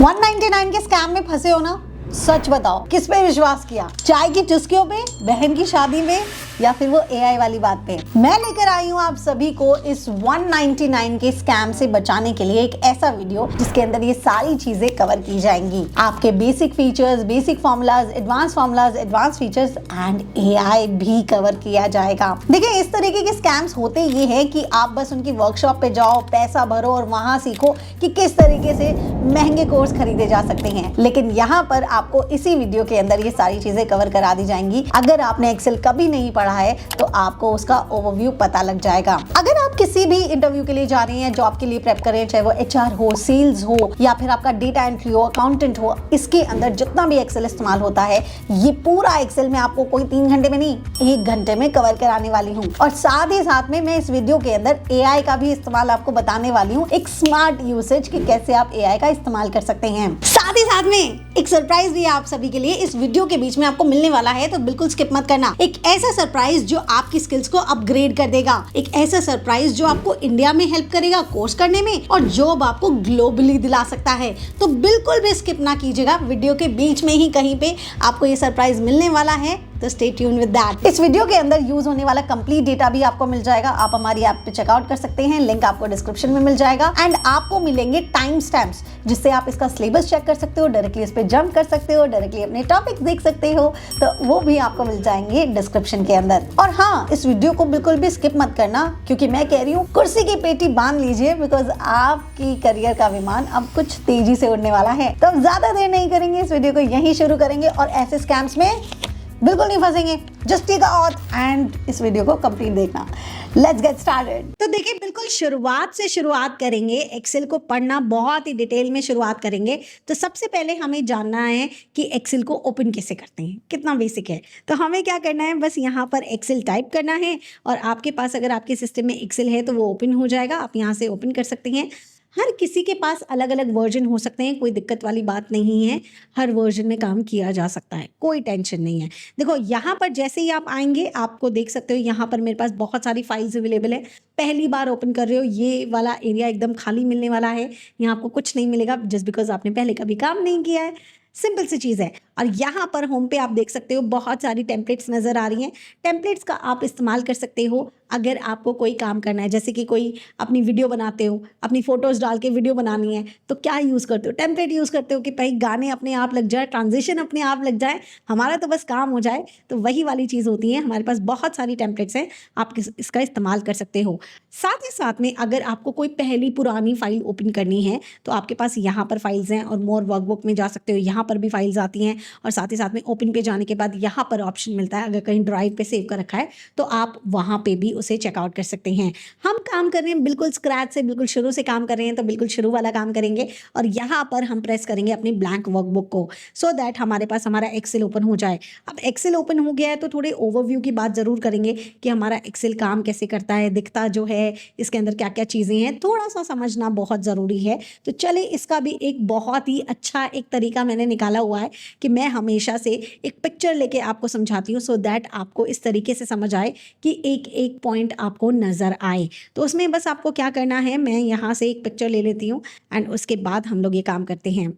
199 के स्कैम में फंसे हो ना? सच बताओ, किस पे विश्वास किया? चाय की चुस्कियों पे, बहन की शादी में, या फिर वो एआई वाली बात पे? मैं लेकर आई हूँ आप सभी को इस 199 के स्कैम से बचाने के लिए एक ऐसा वीडियो जिसके अंदर ये सारी चीजें कवर की जाएंगी। आपके basic features, basic formulas, advance features and AI भी कवर किया जाएगा। देखिए, इस तरीके के स्कैम्स होते ये है कि आप बस उनकी वर्कशॉप पे जाओ, पैसा भरो और वहां सीखो कि किस तरीके से महंगे कोर्स खरीदे जा सकते हैं। लेकिन यहाँ पर आपको इसी वीडियो के अंदर ये सारी चीजें कवर करा दी जाएंगी। अगर आपने एक्सेल कभी नहीं पढ़ा है तो आपको उसका ओवरव्यू पता लग जाएगा। अगर आप किसी भी इंटरव्यू के लिए जा रही हैं, जॉब के लिए प्रेप कर रहे हैं, चाहे वो एचआर हो, सेल्स हो या फिर आपका डेटा एंट्री हो, अकाउंटेंट हो, इसके अंदर जितना भी एक्सेल इस्तेमाल होता है, ये पूरा एक्सेल में आपको कोई 3 घंटे में नहीं, 1 घंटे में कवर कराने वाली हूँ। और साथ ही साथ में मैं इस वीडियो के अंदर एआई का भी इस्तेमाल आपको बताने वाली हूँ, एक स्मार्ट यूसेज कि कैसे आप एआई का इस्तेमाल कर सकते हैं। साथ ही साथ में एक सरप्राइज भी आप सभी के लिए इस वीडियो के बीच में आपको मिलने वाला है, तो बिल्कुल स्किप मत करना। एक ऐसा सरप्राइज जो आपकी स्किल्स को अपग्रेड कर देगा, एक ऐसा सरप्राइज जो आपको इंडिया में हेल्प करेगा कोर्स करने में और जॉब आपको ग्लोबली दिला सकता है। तो बिल्कुल भी स्किप ना कीजिएगा, वीडियो के बीच में ही कहीं पे आपको ये सरप्राइज मिलने वाला है, तो स्टे ट्यून विद दैट। इस वीडियो के अंदर यूज होने वाला कंप्लीट डेटा भी आपको मिल जाएगा। आप हमारी ऐप पे चेकआउट कर सकते हैं, लिंक आपको डिस्क्रिप्शन में मिल जाएगा। एंड आपको मिलेंगे टाइम स्टैम्प्स जिससे आप इसका सिलेबस चेक कर सकते हो, डायरेक्टली इस पे जंप कर सकते हो, डायरेक्टली अपने टॉपिक्स देख सकते हो, तो वो भी आपको मिल जाएंगे डिस्क्रिप्शन के अंदर। और हाँ, इस वीडियो को बिल्कुल भी स्किप मत करना, क्योंकि मैं कह रही हूँ कुर्सी की पेटी बांध लीजिए, बिकॉज आपकी करियर का विमान अब कुछ तेजी से उड़ने वाला है। तो ज्यादा देर नहीं करेंगे, इस वीडियो को यहीं शुरू करेंगे और ऐसे स्कैम्स में बिल्कुल नहीं फंसेंगे। Just take a oath and इस वीडियो को कंप्लीट देखना। Let's get started. तो देखिए, बिल्कुल शुरुआत से शुरुआत करेंगे। एक्सेल को पढ़ना बहुत ही डिटेल में शुरुआत करेंगे। तो सबसे पहले हमें जानना है कि एक्सेल को ओपन कैसे करते हैं, कितना बेसिक है। तो हमें क्या करना है, बस यहाँ पर एक्सेल टाइप करना है और आपके पास अगर आपके सिस्टम में एक्सेल है तो वो ओपन हो जाएगा। आप यहाँ से ओपन कर सकते हैं। हर किसी के पास अलग अलग वर्जन हो सकते हैं, कोई दिक्कत वाली बात नहीं है। हर वर्जन में काम किया जा सकता है, कोई टेंशन नहीं है। देखो, यहाँ पर जैसे ही आप आएंगे आपको देख सकते हो, यहाँ पर मेरे पास बहुत सारी फाइल्स अवेलेबल है। पहली बार ओपन कर रहे हो, ये वाला एरिया एकदम खाली मिलने वाला है। यहाँ आपको कुछ नहीं मिलेगा जस्ट बिकॉज आपने पहले कभी काम नहीं किया है। सिंपल सी चीज़ है। और यहाँ पर होम पे आप देख सकते हो बहुत सारी टेम्पलेट्स नज़र आ रही हैं। टेम्पलेट्स का आप इस्तेमाल कर सकते हो अगर आपको कोई काम करना है, जैसे कि कोई अपनी वीडियो बनाते हो, अपनी फ़ोटोज़ डाल के वीडियो बनानी है, तो क्या यूज़ करते हो? टेम्पलेट यूज़ करते हो कि भाई गाने अपने आप लग जाए, ट्रांजिशन अपने आप लग जाए, हमारा तो बस काम हो जाए। तो वही वाली चीज़ होती है। हमारे पास बहुत सारी टेम्पलेट्स हैं, आप इसका इस्तेमाल कर सकते हो। साथ ही साथ में अगर आपको कोई पहली पुरानी फाइल ओपन करनी है तो आपके पास यहाँ पर फाइल्स हैं और मोर वर्कबुक में जा सकते हो। यहाँ पर भी फाइल्स आती हैं और साथ ही साथ में ओपन पे जाने के बाद यहाँ पर ऑप्शन मिलता है, अगर कहीं ड्राइव पे सेव कर रखा है तो आप वहाँ पे भी उसे चेकआउट कर सकते हैं। हम काम कर रहे हैं बिल्कुल स्क्रैच से, बिल्कुल शुरू से काम कर रहे हैं, तो बिल्कुल शुरू वाला काम करेंगे और यहाँ पर हम प्रेस करेंगे अपनी ब्लैंक वर्कबुक को, सो दैट हमारे पास हमारा एक्सेल ओपन हो जाए। अब एक्सेल ओपन हो गया है तो थोड़े ओवरव्यू की बात ज़रूर करेंगे कि हमारा एक्सेल काम कैसे करता है, दिखता जो है, इसके अंदर क्या क्या चीज़ें हैं, थोड़ा सा समझना बहुत ज़रूरी है। तो चले, इसका भी एक बहुत ही अच्छा एक तरीका मैंने निकाला हुआ है कि मैं हमेशा से एक पिक्चर लेके आपको समझाती हूँ, सो दैट आपको इस तरीके से समझ आए कि एक एक पॉइंट आपको नज़र आए। तो उसमें बस आपको क्या करना है, मैं यहाँ से एक पिक्चर ले लेती हूँ एंड उसके बाद हम लोग ये काम करते हैं।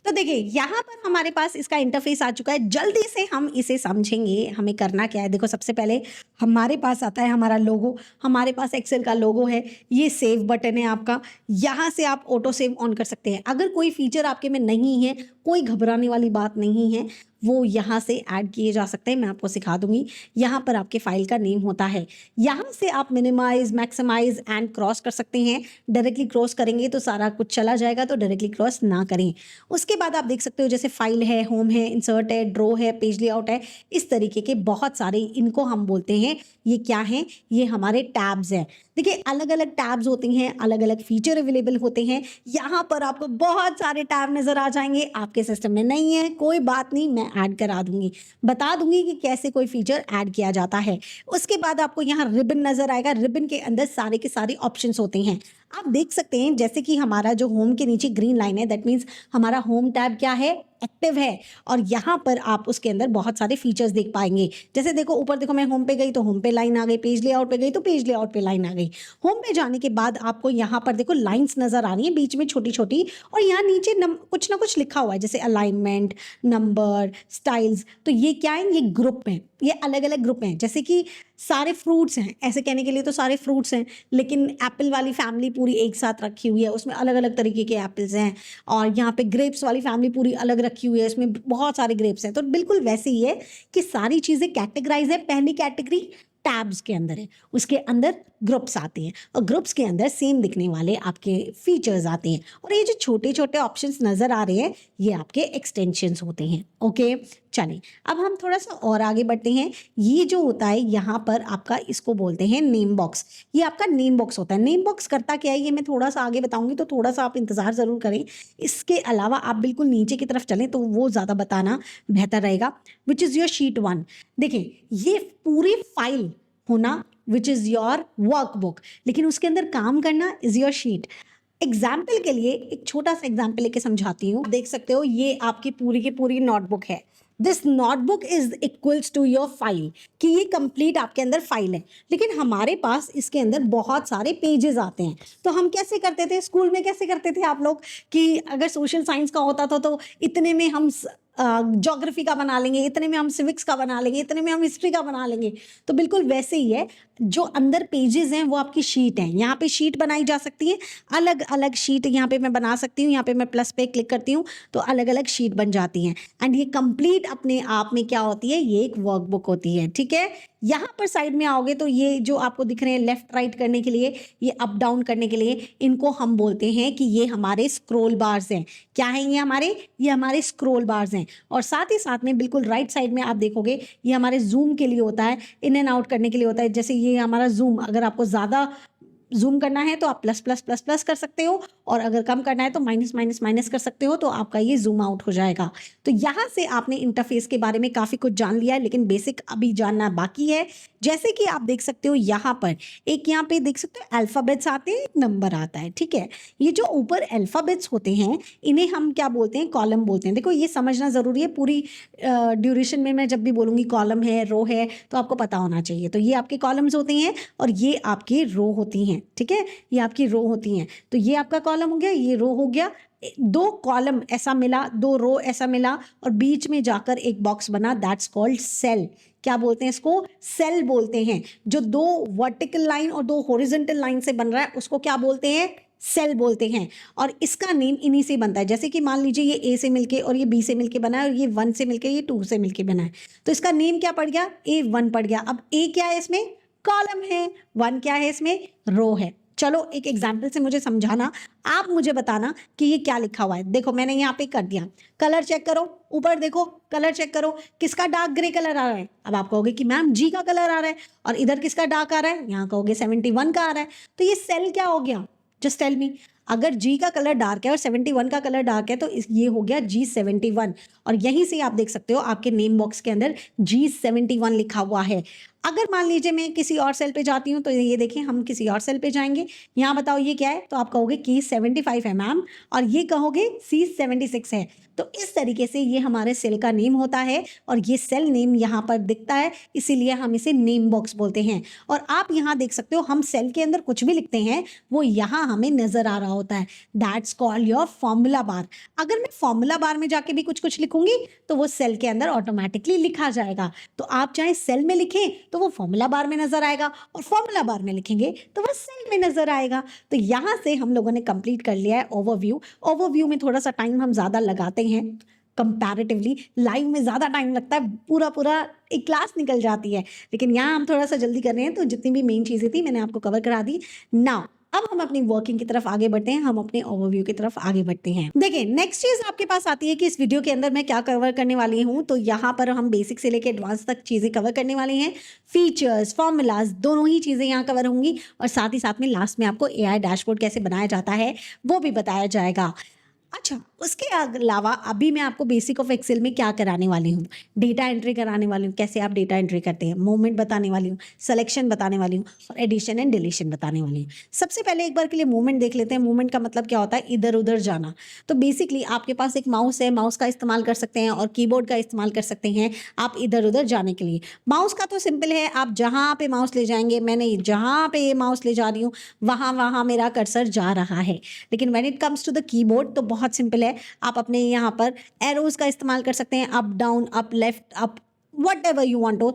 तो देखिए, यहाँ पर हमारे पास इसका इंटरफेस आ चुका है। जल्दी से हम इसे समझेंगे। हमें करना क्या है, देखो, सबसे पहले हमारे पास आता है हमारा लोगो। हमारे पास एक्सेल का लोगो है, ये सेव बटन है आपका। यहाँ से आप ऑटो सेव ऑन कर सकते हैं। अगर कोई फीचर आपके में नहीं है, कोई घबराने वाली बात नहीं है, वो यहाँ से ऐड किए जा सकते हैं। मैं आपको सिखा दूंगी। यहाँ पर आपके फाइल का नेम होता है, यहाँ से आप मिनिमाइज, मैक्सिमाइज एंड क्रॉस कर सकते हैं। डायरेक्टली क्रॉस करेंगे तो सारा कुछ चला जाएगा, तो डायरेक्टली क्रॉस ना करें। उसके बाद आप देख सकते हो जैसे फाइल है, होम है, इंसर्ट है, ड्रॉ है, पेज लेआउट है, इस तरीके के बहुत सारे, इनको हम बोलते हैं, ये क्या है, ये हमारे टैब्स हैं। देखिए, अलग अलग टैब्स होते हैं, अलग अलग फीचर अवेलेबल होते हैं। यहाँ पर आपको बहुत सारे टैब नजर आ जाएंगे। आपके सिस्टम में नहीं है, कोई बात नहीं, मैं ऐड करा दूंगी, बता दूंगी कि कैसे कोई फीचर ऐड किया जाता है। उसके बाद आपको यहाँ रिबन नजर आएगा। रिबन के अंदर सारे के सारे ऑप्शंस होते हैं। आप देख सकते हैं जैसे कि हमारा जो होम के नीचे ग्रीन लाइन है, दैट मीन्स हमारा होम टैब क्या है, एक्टिव है। और यहाँ पर आप उसके अंदर बहुत सारे फीचर्स देख पाएंगे। जैसे देखो ऊपर देखो, मैं होम पे गई तो होम पे लाइन आ गई, पेज लेआउट पे गई तो पेज लेआउट पे लाइन आ गई। होम पे जाने के बाद आपको यहाँ पर देखो लाइंस नजर आ रही है बीच में छोटी छोटी, और यहाँ नीचे कुछ ना कुछ लिखा हुआ है जैसे अलाइनमेंट, नंबर, स्टाइल्स। तो ये क्या है, ये ग्रुप है, ये अलग अलग ग्रुप हैं। जैसे कि सारे फ्रूट्स हैं, ऐसे कहने के लिए तो सारे फ्रूट्स हैं, लेकिन एप्पल वाली फैमिली पूरी एक साथ रखी हुई है, उसमें अलग अलग तरीके के एप्पल्स हैं। और यहाँ पे ग्रेप्स वाली फैमिली पूरी अलग रखी हुई है, उसमें बहुत सारे ग्रेप्स हैं। तो बिल्कुल वैसे ही है कि सारी चीज़ें कैटेगराइज है। पहली कैटेगरी टैब्स के अंदर है, उसके अंदर ग्रुप्स आते हैं, और ग्रुप्स के अंदर सेम दिखने वाले आपके फीचर्स आते हैं। और ये जो छोटे छोटे ऑप्शंस नज़र आ रहे हैं, ये आपके एक्सटेंशंस होते हैं। ओके, चलिए अब हम थोड़ा सा और आगे बढ़ते हैं। ये जो होता है यहाँ पर आपका, इसको बोलते हैं नेम बॉक्स। ये आपका नेम बॉक्स होता है। नेम बॉक्स करता क्या है, ये मैं थोड़ा सा आगे बताऊंगी, तो थोड़ा सा आप इंतज़ार ज़रूर करें। इसके अलावा आप बिल्कुल नीचे की तरफ चलें तो वो ज़्यादा बताना बेहतर रहेगा। Which is your sheet 1। देखिए ये पूरी फाइल होना विच इज़ योर वर्कबुक, लेकिन उसके अंदर काम करना इज़ योर शीट। एग्जाम्पल के लिए एक छोटा सा एग्जाम्पल लेके समझाती हूँ। देख सकते हो ये आपकी पूरी की पूरी नोटबुक है। This notebook is equals to your file, कि ये कंप्लीट आपके अंदर फाइल है। लेकिन हमारे पास इसके अंदर बहुत सारे पेजेस आते हैं। तो हम कैसे करते थे स्कूल में, कैसे करते थे आप लोग, कि अगर सोशल साइंस का होता था तो इतने में हम ज्योग्राफी का बना लेंगे, इतने में हम सिविक्स का बना लेंगे, इतने में हम हिस्ट्री का बना लेंगे। तो बिल्कुल वैसे ही है, जो अंदर पेजेस हैं वो आपकी शीट है। यहाँ पे शीट बनाई जा सकती है, अलग अलग शीट यहाँ पे मैं बना सकती हूँ। यहाँ पे मैं प्लस पे क्लिक करती हूँ तो अलग अलग शीट बन जाती हैं। एंड ये कंप्लीट अपने आप में क्या होती है, ये एक वर्कबुक होती है। ठीक है, यहाँ पर साइड में आओगे तो ये जो आपको दिख रहे हैं लेफ्ट राइट करने के लिए, ये अप डाउन करने के लिए, इनको हम बोलते हैं कि ये हमारे स्क्रोल बार्स हैं। क्या है ये हमारे स्क्रोल बार्स हैं। और साथ ही साथ में बिल्कुल राइट साइड में आप देखोगे, ये हमारे जूम के लिए होता है, इन एंड आउट करने के लिए होता है। जैसे ये हमारा जूम, अगर आपको ज़्यादा जूम करना है तो आप प्लस प्लस प्लस प्लस कर सकते हो, और अगर कम करना है तो माइनस माइनस माइनस कर सकते हो, तो आपका ये जूम आउट हो जाएगा। तो यहाँ से आपने इंटरफेस के बारे में काफ़ी कुछ जान लिया है, लेकिन बेसिक अभी जानना बाकी है। जैसे कि आप देख सकते हो यहाँ पर एक, यहाँ पे देख सकते हो अल्फ़ाबेट्स आते हैं, एक नंबर आता है। ठीक है, ये जो ऊपर अल्फ़ाबेट्स होते हैं इन्हें हम क्या बोलते हैं, कॉलम बोलते हैं। देखो ये समझना ज़रूरी है, पूरी ड्यूरेशन में मैं जब भी बोलूँगी कॉलम है, रो है, तो आपको पता होना चाहिए। तो ये आपके कॉलम्स होते हैं और ये आपकी रो होती हैं। ठीक है, ये आपकी रो होती हैं। तो ये आपका कॉलम हो गया, ये रो हो गया। दो कॉलम ऐसा मिला, दो रो ऐसा मिला, और बीच में जाकर एक बॉक्स बना, दैट्स कॉल्ड सेल। क्या बोलते हैं इसको, सेल बोलते हैं। जो दो वर्टिकल लाइन और दो हॉरिजॉन्टल लाइन से बन रहा है उसको क्या बोलते हैं, सेल बोलते हैं। और इसका नेम इन्हीं से बनता है। जैसे कि मान लीजिए ये ए से मिलके और ये बी से मिलके बना है, और ये 1 से मिलके ये 2 से मिलके बना है, तो इसका नेम क्या पड़ गया, A1 पड़ गया। अब ए क्या है इसमें, कॉलम है, 1 क्या है इसमें, रो है। चलो एक एग्जाम्पल से मुझे समझाना, आप मुझे बताना कि ये क्या लिखा हुआ है। देखो मैंने यहाँ पे कर दिया, कलर चेक करो, ऊपर देखो कलर चेक करो, किसका डार्क ग्रे कलर आ रहा है। अब आप कहोगे कि मैम जी का कलर आ रहा है, और इधर किसका डार्क आ रहा है, यहाँ कहोगे 71 का आ रहा है। तो ये सेल क्या हो गया, जस्ट टेल मी। अगर जी का कलर डार्क है और 71 का कलर डार्क है तो ये हो गया G71। और यहीं से आप देख सकते हो आपके नेम बॉक्स के अंदर G71 लिखा हुआ है। अगर मान लीजिए मैं किसी और सेल पे जाती हूँ, तो ये देखिए हम किसी और सेल पे जाएंगे, यहाँ बताओ ये क्या है, तो आप कहोगे कि 75 है मैम, और ये कहोगे C76 है। तो इस तरीके से ये हमारे सेल का नेम होता है, और ये सेल नेम यहाँ पर दिखता है, इसीलिए हम इसे नेम बॉक्स बोलते हैं। और आप यहाँ देख सकते हो हम सेल के अंदर कुछ भी लिखते हैं वो यहाँ हमें नजर आ रहा होता है, that's called your formula bar. अगर मैं फॉर्मूला बार में जाके भी कुछ कुछ लिखूंगी तो वो सेल के अंदर ऑटोमेटिकली लिखा जाएगा। तो आप चाहे सेल में लिखें तो वो फॉर्मूला बार में नजर आएगा, और फॉर्मूला बार में लिखेंगे तो वो सेल में नजर आएगा। तो यहाँ से हम लोगों ने कंप्लीट कर लिया है ओवरव्यू। ओवरव्यू में थोड़ा सा टाइम हम ज़्यादा लगाते हैं कंपैरेटिवली, लाइव में ज़्यादा टाइम लगता है, पूरा एक क्लास निकल जाती है, लेकिन यहाँ हम थोड़ा सा जल्दी कर रहे हैं। तो जितनी भी मेन चीज़ें थी मैंने आपको कवर करा दी। नाउ अब हम अपनी वर्किंग की तरफ आगे बढ़ते हैं, हम अपने ओवरव्यू की तरफ आगे बढ़ते हैं। देखिए नेक्स्ट चीज आपके पास आती है कि इस वीडियो के अंदर मैं क्या कवर करने वाली हूँ। तो यहाँ पर हम बेसिक से लेकर एडवांस तक चीजें कवर करने वाले हैं। फीचर्स, फॉर्मूलाज, दोनों ही चीजें यहाँ कवर होंगी, और साथ ही साथ में लास्ट में आपको AI डैशबोर्ड कैसे बनाया जाता है वो भी बताया जाएगा। अच्छा, उसके अलावा अभी मैं आपको बेसिक ऑफ एक्सेल में क्या कराने वाली हूँ, डेटा एंट्री कराने वाली हूँ, कैसे आप डेटा एंट्री करते हैं, मूवमेंट बताने वाली हूँ, सिलेक्शन बताने वाली हूँ और एडिशन एंड डिलीशन बताने वाली हूँ। सबसे पहले एक बार के लिए मूवमेंट देख लेते हैं। मूवमेंट का मतलब क्या होता है, इधर उधर जाना। तो बेसिकली आपके पास एक माउस है, माउस का इस्तेमाल कर सकते हैं और कीबोर्ड का इस्तेमाल कर सकते हैं आप इधर उधर जाने के लिए। माउस का तो सिंपल है, आप जहाँ पे माउस ले जाएंगे, मैंने जहाँ पे ये माउस ले जा रही हूँ वहाँ वहाँ मेरा कर्सर जा रहा है। लेकिन when it comes to the keyboard तो बहुत सिंपल है, आप अपने यहाँ पर एरोज का इस्तेमाल कर सकते हैं, up down, up left, up whatever you want to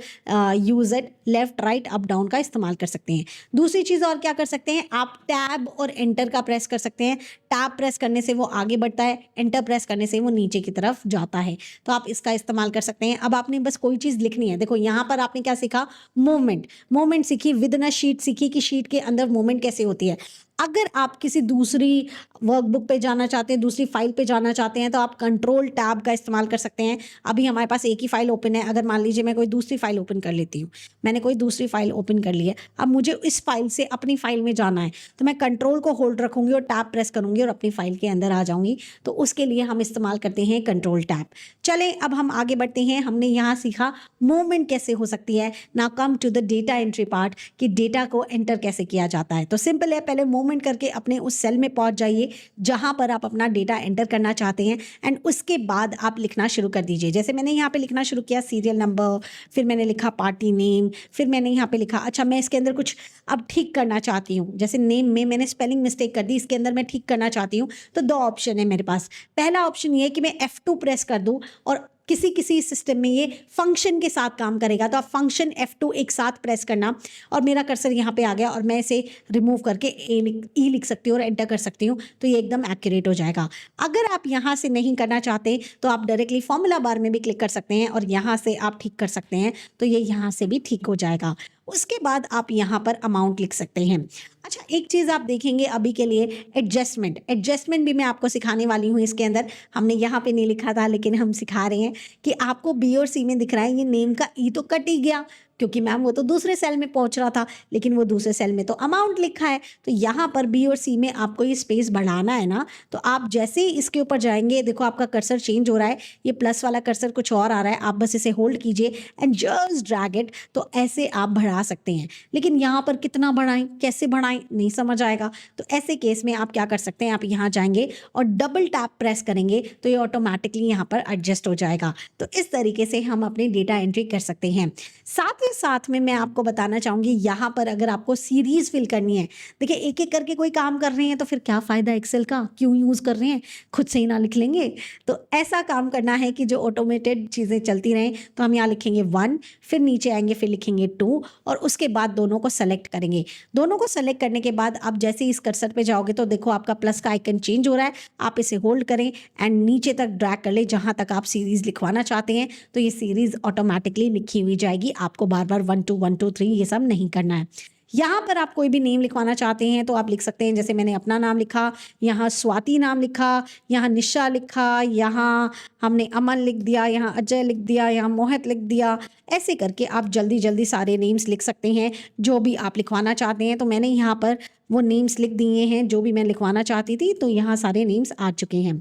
use it, left right up down का इस्तेमाल कर सकते हैं। दूसरी चीज़ और क्या कर सकते हैं, आप टैब और एंटर का प्रेस कर सकते हैं। टैब प्रेस करने से वो आगे बढ़ता है, एंटर प्रेस करने से वो नीचे की तरफ जाता है, तो आप इसका इस्तेमाल कर सकते हैं। अब आपने बस कोई चीज़ लिखनी है, देखो यहाँ पर आपने क्या सीखा, मूवमेंट। मूवमेंट सीखी, विद इन अ शीट सीखी कि शीट के अंदर मूवमेंट कैसे होती है। अगर आप किसी दूसरी वर्कबुक पे जाना चाहते हैं, दूसरी फाइल पे जाना चाहते हैं, तो आप कंट्रोल टैब का इस्तेमाल कर सकते हैं। अभी हमारे पास एक ही फाइल ओपन है, अगर मान लीजिए मैं कोई दूसरी फाइल ओपन कर लेती हूँ, मैंने कोई दूसरी फाइल ओपन कर ली है, अब मुझे इस फाइल से अपनी फाइल में जाना है, तो मैं कंट्रोल को होल्ड रखूंगी और टैब प्रेस करूंगी और अपनी फाइल के अंदर आ जाऊंगी। तो उसके लिए हम इस्तेमाल करते हैं कंट्रोल टैब। चले अब हम आगे बढ़ते हैं। हमने यहाँ सीखा मूवमेंट कैसे हो सकती है। Now come to the data entry part, कि डेटा को एंटर कैसे किया जाता है। तो सिंपल है, पहले मूवमेंट करके अपने उस सेल में पहुंच जाइए जहां पर आप अपना डेटा एंटर करना चाहते हैं, एंड उसके बाद आप लिखना शुरू कर दीजिए। जैसे मैंने यहाँ पे लिखना शुरू किया सीरियल नंबर, फिर मैंने लिखा पार्टी नेम, फिर मैंने यहाँ पे लिखा, अच्छा मैं इसके अंदर कुछ अब ठीक करना चाहती हूँ, जैसे नेम में मैंने स्पेलिंग मिस्टेक कर दी, इसके अंदर मैं ठीक करना चाहती हूँ। तो दो ऑप्शन है मेरे पास। पहला ऑप्शन ये है कि मैं F2 प्रेस कर दूँ, और किसी किसी सिस्टम में ये फंक्शन के साथ काम करेगा, तो आप फंक्शन F2 एक साथ प्रेस करना, और मेरा कर्सर यहाँ पे आ गया और मैं इसे रिमूव करके ई लिख सकती हूँ और एंटर कर सकती हूँ, तो ये एकदम एक्यूरेट हो जाएगा। अगर आप यहाँ से नहीं करना चाहते तो आप डायरेक्टली फॉर्मूला बार में भी क्लिक कर सकते हैं और यहाँ से आप ठीक कर सकते हैं, तो ये यहाँ से भी ठीक हो जाएगा। उसके बाद आप यहाँ पर अमाउंट लिख सकते हैं। अच्छा, एक चीज़ आप देखेंगे अभी के लिए, एडजस्टमेंट। एडजस्टमेंट भी मैं आपको सिखाने वाली हूँ। इसके अंदर हमने यहाँ पे नहीं लिखा था, लेकिन हम सिखा रहे हैं कि आपको बी और सी में दिख रहा है ये नेम का ई तो कट ही गया, क्योंकि मैम वो तो दूसरे सेल में पहुंच रहा था, लेकिन वो दूसरे सेल में तो अमाउंट लिखा है। तो यहाँ पर बी और सी में आपको ये स्पेस बढ़ाना है ना, तो आप जैसे ही इसके ऊपर जाएंगे, देखो आपका कर्सर चेंज हो रहा है, ये प्लस वाला कर्सर कुछ और आ रहा है, आप बस इसे होल्ड कीजिए एंड जस्ट ड्रैग इट, तो ऐसे आप बढ़ा सकते हैं। लेकिन यहाँ पर कितना बढ़ाएं, कैसे बढ़ाएं, नहीं समझ आएगा। तो ऐसे केस में आप क्या कर सकते हैं, आप यहाँ जाएंगे और डबल टैप प्रेस करेंगे, तो ये ऑटोमेटिकली यहाँ पर एडजस्ट हो जाएगा। तो इस तरीके से हम अपनी डेटा एंट्री कर सकते हैं। साथ ही साथ में मैं आपको बताना चाहूँगी, यहाँ पर अगर आपको सीरीज फिल करनी है, देखिए एक एक करके कोई काम कर रहे हैं तो फिर क्या फ़ायदा एक्सेल का, क्यों यूज़ कर रहे हैं, खुद से ही ना लिख लेंगे। तो ऐसा काम करना है कि जो ऑटोमेटेड चीज़ें चलती रहें, तो हम यहाँ लिखेंगे 1, फिर नीचे आएंगे, फिर लिखेंगे 2, और उसके बाद दोनों को सेलेक्ट करेंगे। दोनों को सेलेक्ट करने के बाद आप जैसे इस कर्सर पे जाओगे तो देखो आपका प्लस का आइकन चेंज हो रहा है, आप इसे होल्ड करें एंड नीचे तक ड्रैग कर ले जहाँ तक आप सीरीज़ लिखवाना चाहते हैं, तो ये सीरीज़ ऑटोमेटिकली लिखी हुई जाएगी। आपको बार बार 1 2 1 2 3 ये सब नहीं करना है। यहाँ पर आप कोई भी नेम लिखवाना चाहते हैं तो आप लिख सकते हैं, जैसे मैंने अपना नाम लिखा, यहाँ स्वाति नाम लिखा, यहाँ निशा लिखा, यहाँ हमने अमन लिख दिया, यहाँ अजय लिख दिया, यहाँ मोहित लिख दिया। ऐसे करके आप जल्दी जल्दी सारे नेम्स लिख सकते हैं जो भी आप लिखवाना चाहते हैं। तो मैंने यहाँ पर वो नेम्स लिख दिए हैं जो भी मैं लिखवाना चाहती थी, तो यहाँ सारे नेम्स आ चुके हैं।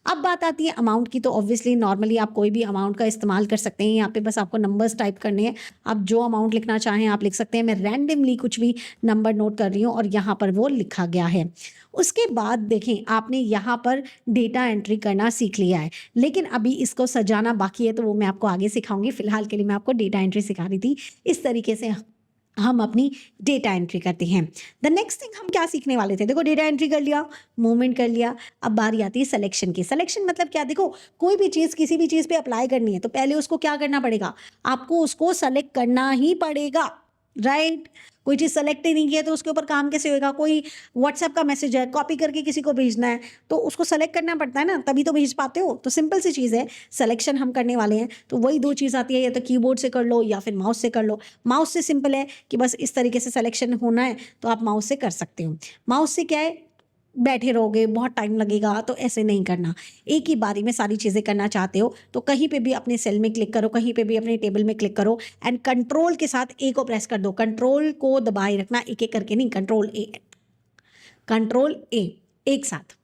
अब बात आती है अमाउंट की, तो ऑब्वियसली नॉर्मली आप कोई भी अमाउंट का इस्तेमाल कर सकते हैं। यहाँ पे बस आपको नंबर्स टाइप करने हैं, आप जो अमाउंट लिखना चाहें आप लिख सकते हैं। मैं रैंडमली कुछ भी नंबर नोट कर रही हूँ और यहाँ पर वो लिखा गया है। उसके बाद देखें, आपने यहाँ पर डेटा एंट्री करना सीख लिया है, लेकिन अभी इसको सजाना बाकी है, तो वो मैं आपको आगे सिखाऊंगी। फिलहाल के लिए मैं आपको डेटा एंट्री सिखा रही थी। इस तरीके से हम अपनी डेटा एंट्री करते हैं। द नेक्स्ट थिंग हम क्या सीखने वाले थे, देखो डेटा एंट्री कर लिया, मूवमेंट कर लिया, अब बारी आती है सिलेक्शन की। सिलेक्शन मतलब क्या, देखो कोई भी चीज़ किसी भी चीज़ पे अप्लाई करनी है तो पहले उसको क्या करना पड़ेगा, आपको उसको सेलेक्ट करना ही पड़ेगा, राइट। कोई चीज़ सेलेक्ट ही नहीं किया तो उसके ऊपर काम कैसे होएगा। कोई व्हाट्सएप का मैसेज है, कॉपी करके किसी को भेजना है तो उसको सेलेक्ट करना पड़ता है ना, तभी तो भेज पाते हो। तो सिंपल सी चीज़ है, सिलेक्शन हम करने वाले हैं तो वही दो चीज़ आती है, या तो कीबोर्ड से कर लो या फिर माउस से कर लो। माउस से सिंपल है कि बस इस तरीके से सिलेक्शन होना है तो आप माउस से कर सकते हो। माउस से क्या है, बैठे रहोगे, बहुत टाइम लगेगा, तो ऐसे नहीं करना। एक ही बारी में सारी चीज़ें करना चाहते हो तो कहीं पे भी अपने सेल में क्लिक करो, कहीं पे भी अपने टेबल में क्लिक करो एंड कंट्रोल के साथ ए को प्रेस कर दो। कंट्रोल को दबाए रखना, एक एक करके नहीं, कंट्रोल ए, कंट्रोल ए, एक साथ।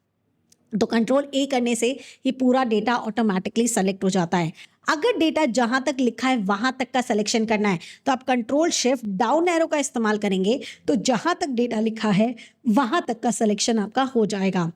तो कंट्रोल ए करने से ये पूरा डेटा ऑटोमेटिकली सेलेक्ट हो जाता है। अगर डेटा जहां तक लिखा है वहां तक का सिलेक्शन करना है तो आप कंट्रोल शिफ्ट डाउन एरो का इस्तेमाल करेंगे, तो जहां तक डेटा लिखा है वहां तक का सिलेक्शन आपका हो जाएगा।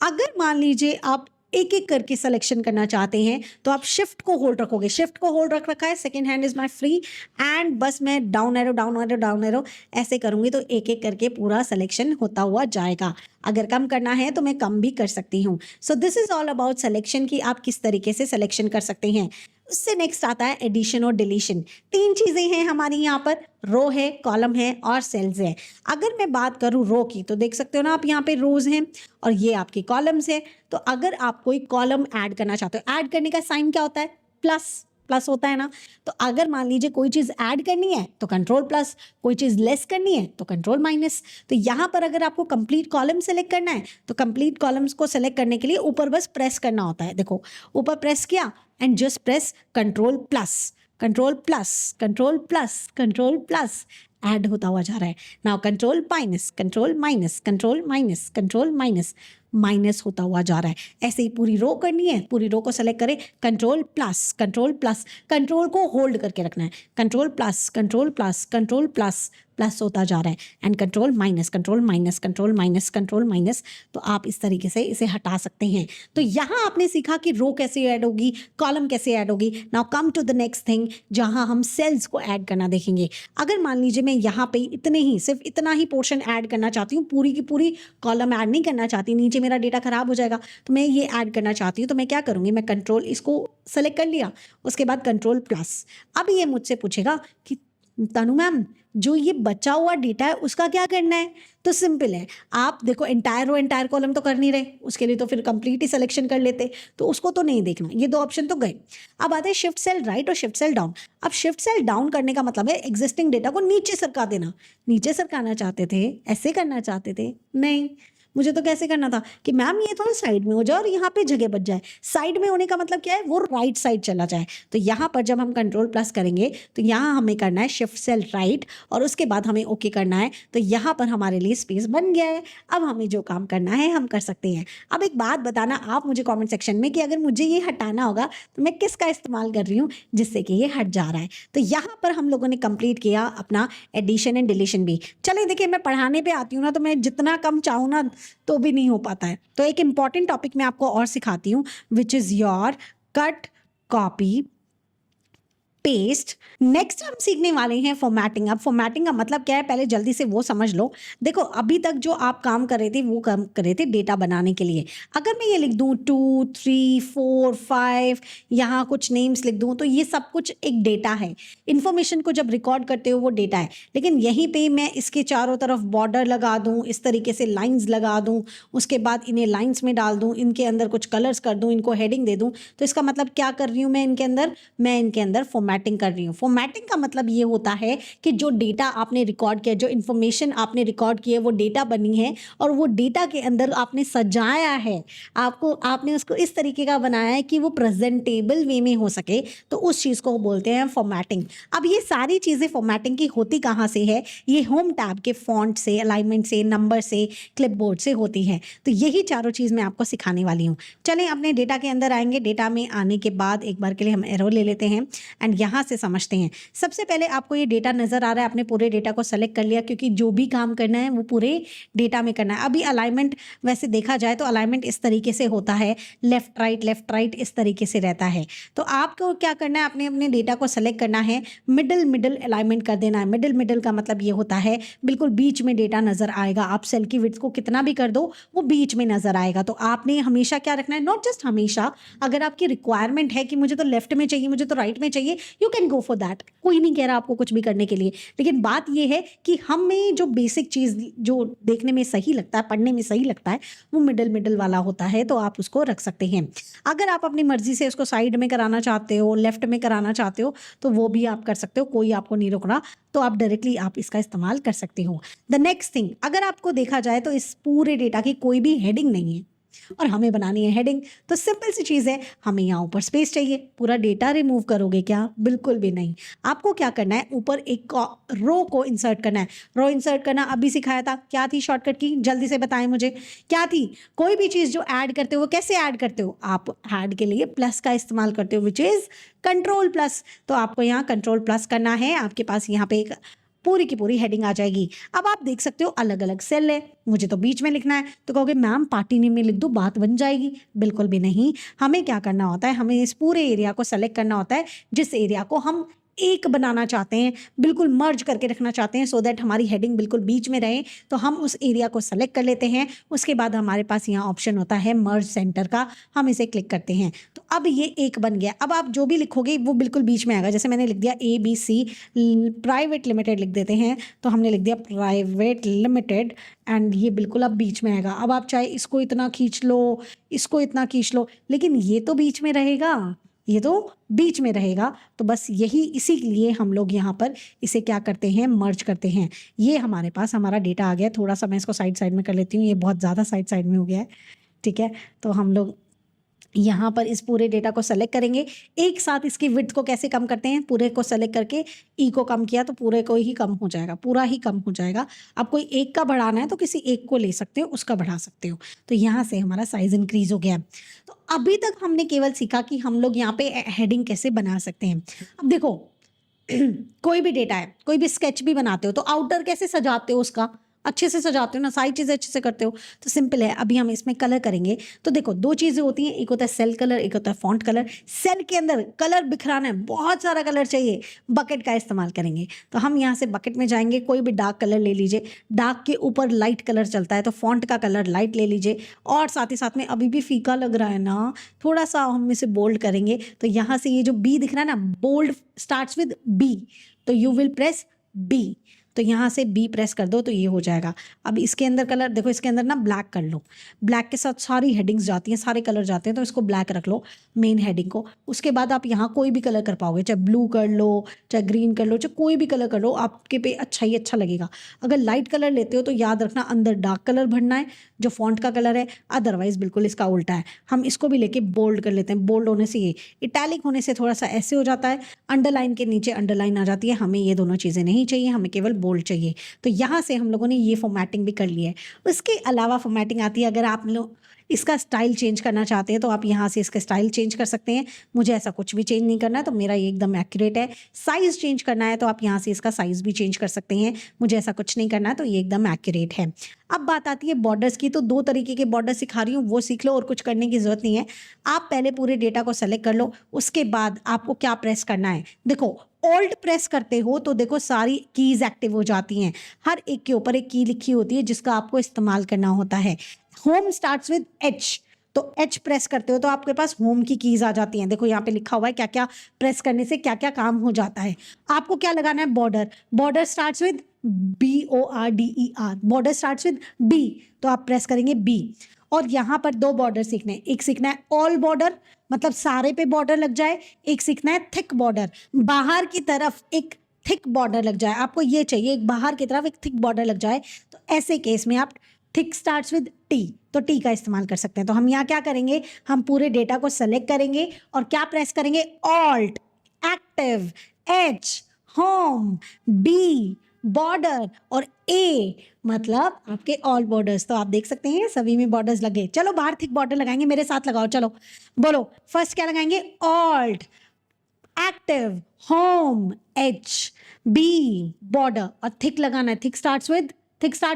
अगर मान लीजिए आप एक एक करके सिलेक्शन करना चाहते हैं तो आप शिफ्ट को होल्ड रखोगे, शिफ्ट को होल्ड रख रखा है, second hand is my free and बस मैं down arrow down arrow down arrow ऐसे करूंगी तो एक एक करके पूरा सिलेक्शन होता हुआ जाएगा। अगर कम करना है तो मैं कम भी कर सकती हूँ। So this is all about selection कि आप किस तरीके से सिलेक्शन कर सकते हैं। उससे नेक्स्ट आता है एडिशन और डिलीशन। तीन चीजें हैं हमारी यहाँ पर, रो है, कॉलम है और सेल्स है। अगर मैं बात करूँ रो की तो देख सकते हो ना आप यहाँ पे रोज हैं और ये आपकी कॉलम्स है। तो अगर आप कोई कॉलम ऐड करना चाहते हो, ऐड करने का साइन क्या होता है? प्लस, प्लस होता है ना। तो अगर मान लीजिए कोई चीज ऐड करनी है तो कंट्रोल प्लस, कोई चीज लेस करनी है तो कंट्रोल माइनस। तो यहाँ पर अगर आपको कंप्लीट कॉलम सेलेक्ट करना है तो कंप्लीट कॉलम्स को सेलेक्ट करने के लिए ऊपर बस प्रेस करना होता है। देखो ऊपर प्रेस किया and just press control plus, control plus, control plus, control plus, add होता हुआ जा रहा है। Now control minus, control minus, control minus, control minus, minus होता हुआ जा रहा है। ऐसे ही पूरी रो करनी है, पूरी रो को सेलेक्ट करें, control plus, control plus, control को होल्ड करके रखना है, control plus, control plus, control plus, plus होता जा रहा है and control minus, control minus, control minus, control minus. तो आप इस तरीके से इसे हटा सकते हैं। तो यहाँ आपने सीखा कि रो कैसे ऐड होगी, कॉलम कैसे ऐड होगी। Now come to the next thing जहाँ हम सेल्स को ऐड करना देखेंगे। अगर मान लीजिए मैं यहाँ पे इतने ही, सिर्फ इतना ही पोर्शन ऐड करना चाहती हूँ, पूरी की पूरी कॉलम ऐड नहीं करना चाहती, नीचे मेरा डेटा खराब हो जाएगा, तो मैं ये ऐड करना चाहती हूँ, तो मैं क्या करूँगी, मैं कंट्रोल इसको सेलेक्ट कर लिया, उसके बाद कंट्रोल प्लस। अब ये मुझसे पूछेगा कि तनु मैम जो ये बचा हुआ डेटा है उसका क्या करना है? तो सिंपल है, आप देखो एंटायर रो एंटायर कॉलम तो कर नहीं रहे, उसके लिए तो फिर कंप्लीट ही सिलेक्शन कर लेते, तो उसको तो नहीं देखना, ये दो ऑप्शन तो गए। अब आते हैं शिफ्ट सेल राइट और शिफ्ट सेल डाउन। अब शिफ्ट सेल डाउन करने का मतलब है एग्जिस्टिंग डेटा को नीचे सरका देना। नीचे सरकाना चाहते थे, ऐसे करना चाहते थे, नहीं, मुझे तो कैसे करना था कि मैम ये थोड़ा साइड में हो जाए और यहाँ पे जगह बच जाए। साइड में होने का मतलब क्या है? वो राइट साइड चला जाए। तो यहाँ पर जब हम कंट्रोल प्लस करेंगे तो यहाँ हमें करना है शिफ्ट सेल राइट और उसके बाद हमें ओके करना है। तो यहाँ पर हमारे लिए स्पेस बन गया है। अब हमें जो काम करना है हम कर सकते हैं। अब एक बात बताना आप मुझे कॉमेंट सेक्शन में कि अगर मुझे ये हटाना होगा तो मैं किसका इस्तेमाल कर रही हूँ जिससे कि ये हट जा रहा है। तो यहाँ पर हम लोगों ने कंप्लीट किया अपना एडिशन एंड डिलीशन भी। चलिए देखिए, मैं पढ़ाने पे आती हूँ ना तो मैं जितना कम चाहूँ ना तो भी नहीं हो पाता है। तो एक इंपॉर्टेंट टॉपिक मैं आपको और सिखाती हूँ विच is your cut, copy, paste. Next हम सीखने वाले हैं फॉर्मेटिंग। अब फॉर्मेटिंग का मतलब क्या है पहले जल्दी से वो समझ लो। देखो अभी तक जो आप काम कर रहे थे वो काम कर रहे थे डेटा बनाने के लिए। अगर मैं ये लिख दूं 2, 3, 4, 5, यहाँ कुछ नेम्स लिख दूं तो ये सब कुछ एक डेटा है। इन्फॉर्मेशन को जब रिकॉर्ड करते हो वो डेटा है। लेकिन यहीं पे मैं इसके चारों तरफ बॉर्डर लगा दूं, इस तरीके से लाइन्स लगा दूं, उसके बाद इन्हें लाइन्स में डाल दूं, इनके अंदर कुछ कलर्स कर दूं, इनको हेडिंग दे दूं, तो इसका मतलब क्या कर रही हूँ मैं इनके अंदर? मैं इनके अंदर फॉर्मेटिंग कर रही हूँ। फॉर्मेटिंग का मतलब ये होता है कि जो डेटा आपने रिकॉर्ड किया, जो इन्फॉर्मेशन आपने रिकॉर्ड की है वो डेटा बनी है और वो डेटा के अंदर आपने सजाया है, आपने उसको इस तरीके का बनाया है कि वो प्रेजेंटेबल वे में हो सके, तो उस चीज़ को बोलते हैं फॉर्मेटिंग। अब ये सारी चीज़ें फॉर्मेटिंग की होती कहाँ से है? ये होम टैब के फॉन्ट से, अलाइनमेंट से, नंबर से, क्लिपबोर्ड से होती है। तो यही चारों चीज़ मैं आपको सिखाने वाली हूँ। चलें अपने डेटा के अंदर आएंगे। डेटा में आने के बाद एक बार के लिए हम एरो ले लेते हैं एंड यहाँ से समझते हैं। सबसे पहले आपको ये डेटा नजर आ रहा है, आपने पूरे डेटा को सेलेक्ट कर लिया क्योंकि जो भी काम करना है वो पूरे डेटा में करना है। अभी अलाइनमेंट वैसे देखा जाए तो अलाइनमेंट इस तरीके से होता है, लेफ्ट राइट इस तरीके से रहता है। तो आपको क्या करना है, आपने अपने डेटा को सेलेक्ट करना है, मिडिल अलाइनमेंट कर देना है। मिडिल का मतलब ये होता है बिल्कुल बीच में डेटा नजर आएगा। आप सेल की विड्थ को कितना भी कर दो वो बीच में नजर आएगा। तो आपने हमेशा क्या रखना है, नॉट जस्ट हमेशा, अगर आपकी रिक्वायरमेंट है कि मुझे तो लेफ्ट में चाहिए, मुझे तो राइट में चाहिए, you can go for that. कोई नहीं कह रहा आपको कुछ भी करने के लिए, लेकिन बात यह है कि हमें जो बेसिक चीज़ जो देखने में सही लगता है, पढ़ने में सही लगता है, वो मिडिल वाला होता है। तो आप उसको रख सकते हैं। अगर आप अपनी मर्जी से उसको साइड में कराना चाहते हो, लेफ्ट में कराना चाहते हो, तो वो भी आप कर सकते हो, कोई आपको नहीं रोक रहा। तो आप डायरेक्टली आप इसका इस्तेमाल कर सकते हो। द नेक्स्ट थिंग, अगर आपको देखा जाए तो इस पूरे डेटा की कोई भी हेडिंग नहीं है, और हमें बनानी है हेडिंग। तो सिंपल सी चीज़ है, हमें यहाँ ऊपर स्पेस चाहिए। पूरा डेटा रिमूव करोगे क्या? बिल्कुल भी नहीं। आपको क्या करना है, ऊपर एक रो को इंसर्ट करना है। रो इंसर्ट करना अभी सिखाया था, क्या थी शॉर्टकट की? जल्दी से बताएं मुझे, क्या थी? कोई भी चीज़ जो ऐड करते हो वो कैसे ऐड करते हो? आप ऐड के लिए प्लस का इस्तेमाल करते हो, विच इज़ कंट्रोल प्लस। तो आपको यहाँ कंट्रोल प्लस करना है, आपके पास यहाँ पे एक पूरी की पूरी हेडिंग आ जाएगी। अब आप देख सकते हो अलग अलग सेल है, मुझे तो बीच में लिखना है। तो कहोगे मैम पार्टी नेम में लिख दो, बात बन जाएगी। बिल्कुल भी नहीं। हमें क्या करना होता है, हमें इस पूरे एरिया को सेलेक्ट करना होता है जिस एरिया को हम एक बनाना चाहते हैं, बिल्कुल मर्ज करके रखना चाहते हैं, सो दैट हमारी हेडिंग बिल्कुल बीच में रहे। तो हम उस एरिया को सेलेक्ट कर लेते हैं। उसके बाद हमारे पास यहाँ ऑप्शन होता है मर्ज सेंटर का, हम इसे क्लिक करते हैं। तो अब ये एक बन गया। अब आप जो भी लिखोगे वो बिल्कुल बीच में आएगा। जैसे मैंने लिख दिया ABC प्राइवेट लिमिटेड लिख देते हैं, तो हमने लिख दिया प्राइवेट लिमिटेड, एंड ये बिल्कुल अब बीच में आएगा। अब आप चाहे इसको इतना खींच लो, इसको इतना खींच लो, लेकिन ये तो बीच में रहेगा, ये तो बीच में रहेगा। तो बस यही, इसीलिए हम लोग यहाँ पर इसे क्या करते हैं, मर्ज करते हैं। ये हमारे पास हमारा डेटा आ गया। थोड़ा सा मैं इसको साइड में कर लेती हूँ, ये बहुत ज़्यादा साइड में हो गया है। ठीक है, तो हम लोग यहाँ पर इस पूरे डेटा को सेलेक्ट करेंगे। एक साथ इसकी विड्थ को कैसे कम करते हैं, पूरे को सेलेक्ट करके ई को कम किया तो पूरे को ही कम हो जाएगा, पूरा ही कम हो जाएगा। अब कोई एक का बढ़ाना है तो किसी एक को ले सकते हो, उसका बढ़ा सकते हो। तो यहाँ से हमारा साइज इंक्रीज हो गया। तो अभी तक हमने केवल सीखा कि हम लोग यहाँ पे हेडिंग कैसे बना सकते हैं। अब देखो कोई भी डेटा है, कोई भी स्केच भी बनाते हो तो आउटर कैसे सजाते हो, उसका अच्छे से सजाते हो ना, सारी चीज़ें अच्छे से करते हो। तो सिंपल है, अभी हम इसमें कलर करेंगे। तो देखो दो चीज़ें होती हैं, एक होता है सेल कलर, एक होता है फॉन्ट कलर। सेल के अंदर कलर बिखराना है, बहुत सारा कलर चाहिए, बकेट का इस्तेमाल करेंगे। तो हम यहाँ से बकेट में जाएंगे, कोई भी डार्क कलर ले लीजिए। डार्क के ऊपर लाइट कलर चलता है, तो फॉन्ट का कलर लाइट ले लीजिए। और साथ ही साथ में अभी भी फीका लग रहा है ना, थोड़ा सा हम इसे बोल्ड करेंगे। तो यहाँ से ये जो बी दिख रहा है ना, बोल्ड स्टार्ट्स विद बी, तो यू विल प्रेस बी। तो यहाँ से बी प्रेस कर दो तो ये हो जाएगा। अब इसके अंदर कलर देखो, इसके अंदर ना ब्लैक कर लो। ब्लैक के साथ सारी हेडिंग्स जाती हैं, सारे कलर जाते हैं, तो इसको ब्लैक रख लो मेन हेडिंग को। उसके बाद आप यहाँ कोई भी कलर कर पाओगे, चाहे ब्लू कर लो, चाहे ग्रीन कर लो, चाहे कोई भी कलर कर लो, आपके पे अच्छा ही अच्छा लगेगा। अगर लाइट कलर लेते हो तो याद रखना अंदर डार्क कलर भरना है जो फॉन्ट का कलर है, अदरवाइज बिल्कुल इसका उल्टा है। हम इसको भी लेके बोल्ड कर लेते हैं। बोल्ड होने से ये, इटैलिक होने से थोड़ा सा ऐसे हो जाता है, अंडरलाइन के नीचे अंडरलाइन आ जाती है। हमें ये दोनों चीज़ें नहीं चाहिए, हमें केवल बोल्ड चाहिए। तो यहाँ से हम लोगों ने ये फॉर्मेटिंग भी कर ली है। उसके अलावा फॉर्मेटिंग आती है, अगर आप लोग इसका स्टाइल चेंज करना चाहते हैं तो आप यहाँ से इसका स्टाइल चेंज कर सकते हैं। मुझे ऐसा कुछ भी चेंज नहीं करना है, तो मेरा ये एकदम एक्यूरेट है। साइज़ चेंज करना है तो आप यहाँ से इसका साइज़ भी चेंज कर सकते हैं। मुझे ऐसा कुछ नहीं करना है, तो ये एकदम एक्यूरेट है। अब बात आती है बॉर्डर्स की। तो दो तरीके के बॉर्डर सिखा रही हूँ, वो सीख लो और कुछ करने की ज़रूरत नहीं है। आप पहले पूरे डेटा को सेलेक्ट कर लो, उसके बाद आपको क्या प्रेस करना है। देखो ऑल्ट प्रेस करते हो तो देखो सारी कीज़ एक्टिव हो जाती हैं। हर एक के ऊपर एक की लिखी होती है जिसका आपको इस्तेमाल करना होता है। होम स्टार्ट्स विद एच, तो एच प्रेस करते हो तो आपके पास होम की कीज़ आ जाती हैं। देखो यहाँ पे लिखा हुआ है क्या क्या प्रेस करने से क्या क्या काम हो जाता है। आपको क्या लगाना है, border. Border starts with BORDER, border starts with B, तो आप प्रेस करेंगे B। और यहाँ पर दो बॉर्डर सीखने हैं। एक सीखना है ऑल बॉर्डर, मतलब सारे पे बॉर्डर लग जाए। एक सीखना है थिक बॉर्डर, बाहर की तरफ एक थिक बॉर्डर लग जाए। आपको ये चाहिए, एक बाहर की तरफ एक थिक बॉर्डर लग जाए। तो ऐसे केस में आप थिक स्टार्ट्स विद T, तो T का इस्तेमाल कर सकते हैं। तो हम यहाँ क्या करेंगे, हम पूरे डेटा को सेलेक्ट करेंगे और क्या प्रेस करेंगे, alt, active, H, home, B, border और A, मतलब आपके ऑल बॉर्डर्स। तो आप देख सकते हैं सभी में बॉर्डर्स लगे। चलो बाहर थिक बॉर्डर लगाएंगे, मेरे साथ लगाओ, चलो बोलो। फर्स्ट क्या लगाएंगे, alt, active, home, H, B, border, और थिक लगाना है। थिक स्टार्ट्स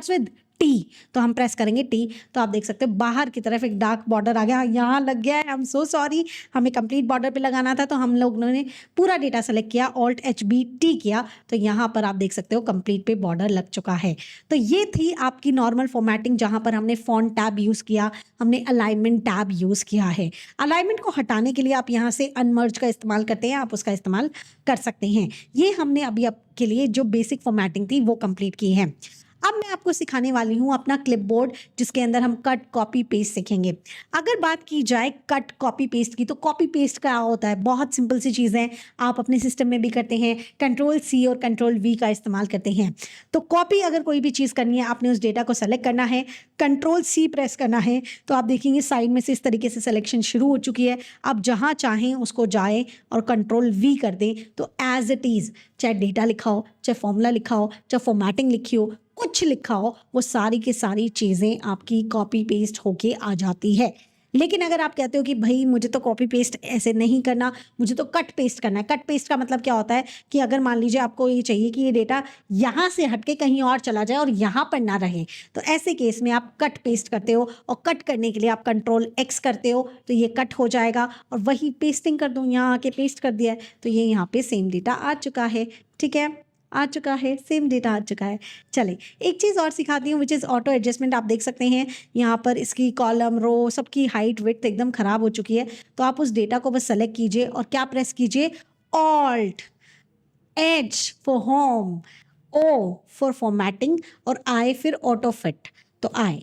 विद T, तो हम प्रेस करेंगे T। तो आप देख सकते हैं बाहर की तरफ एक डार्क बॉर्डर आ गया, यहाँ लग गया है। आई एम सो सॉरी, हमें कंप्लीट बॉर्डर पे लगाना था, तो हम लोगों ने पूरा डेटा सेलेक्ट किया, ऑल्ट HB T किया, तो यहाँ पर आप देख सकते हो कंप्लीट पे बॉर्डर लग चुका है। तो ये थी आपकी नॉर्मल फॉर्मेटिंग, जहाँ पर हमने फॉन्ट टैब यूज़ किया, हमने अलाइनमेंट टैब यूज़ किया है। अलाइनमेंट को हटाने के लिए आप यहाँ से अनमर्ज का इस्तेमाल करते हैं, आप उसका इस्तेमाल कर सकते हैं। ये हमने अभी आपके लिए जो बेसिक फॉर्मेटिंग थी वो कंप्लीट की है। अब मैं आपको सिखाने वाली हूँ अपना क्लिपबोर्ड, जिसके अंदर हम कट कॉपी पेस्ट सीखेंगे। अगर बात की जाए कट कॉपी पेस्ट की, तो कॉपी पेस्ट क्या होता है, बहुत सिंपल सी चीज़ है, आप अपने सिस्टम में भी करते हैं, Ctrl+C और Ctrl+V का इस्तेमाल करते हैं। तो कॉपी अगर कोई भी चीज़ करनी है, आपने उस डेटा को सेलेक्ट करना है, Ctrl+C प्रेस करना है, तो आप देखेंगे साइड में से इस तरीके से सिलेक्शन शुरू हो चुकी है। आप जहाँ चाहें उसको जाएं और Ctrl+V कर दें, तो एज इट इज़, चाहे डेटा लिखा हो, चाहे फॉर्मूला लिखा हो, चाहे फॉर्मेटिंग लिखी हो, कुछ लिखा हो, वो सारी की सारी चीज़ें आपकी कॉपी पेस्ट होके आ जाती है। लेकिन अगर आप कहते हो कि भाई मुझे तो कॉपी पेस्ट ऐसे नहीं करना, मुझे तो कट पेस्ट करना है। कट पेस्ट का मतलब क्या होता है कि अगर मान लीजिए आपको ये चाहिए कि ये डेटा यहाँ से हटके कहीं और चला जाए और यहाँ पर ना रहे, तो ऐसे केस में आप कट पेस्ट करते हो, और कट करने के लिए आप Ctrl+X करते हो, तो ये कट हो जाएगा। और वही पेस्टिंग कर दूँ, यहाँ आके पेस्ट कर दिया है, तो ये यहाँ पे सेम डेटा आ चुका है। ठीक है, आ चुका है, सेम डेटा आ चुका है। चले एक चीज़ और सिखाती हूँ, विच इज़ ऑटो एडजस्टमेंट। आप देख सकते हैं यहाँ पर इसकी कॉलम, रो, सबकी हाइट, विड्थ एकदम ख़राब हो चुकी है। तो आप उस डेटा को बस सेलेक्ट कीजिए और क्या प्रेस कीजिए, Alt+H for home, O for formatting और I फिर ऑटो फिट। तो I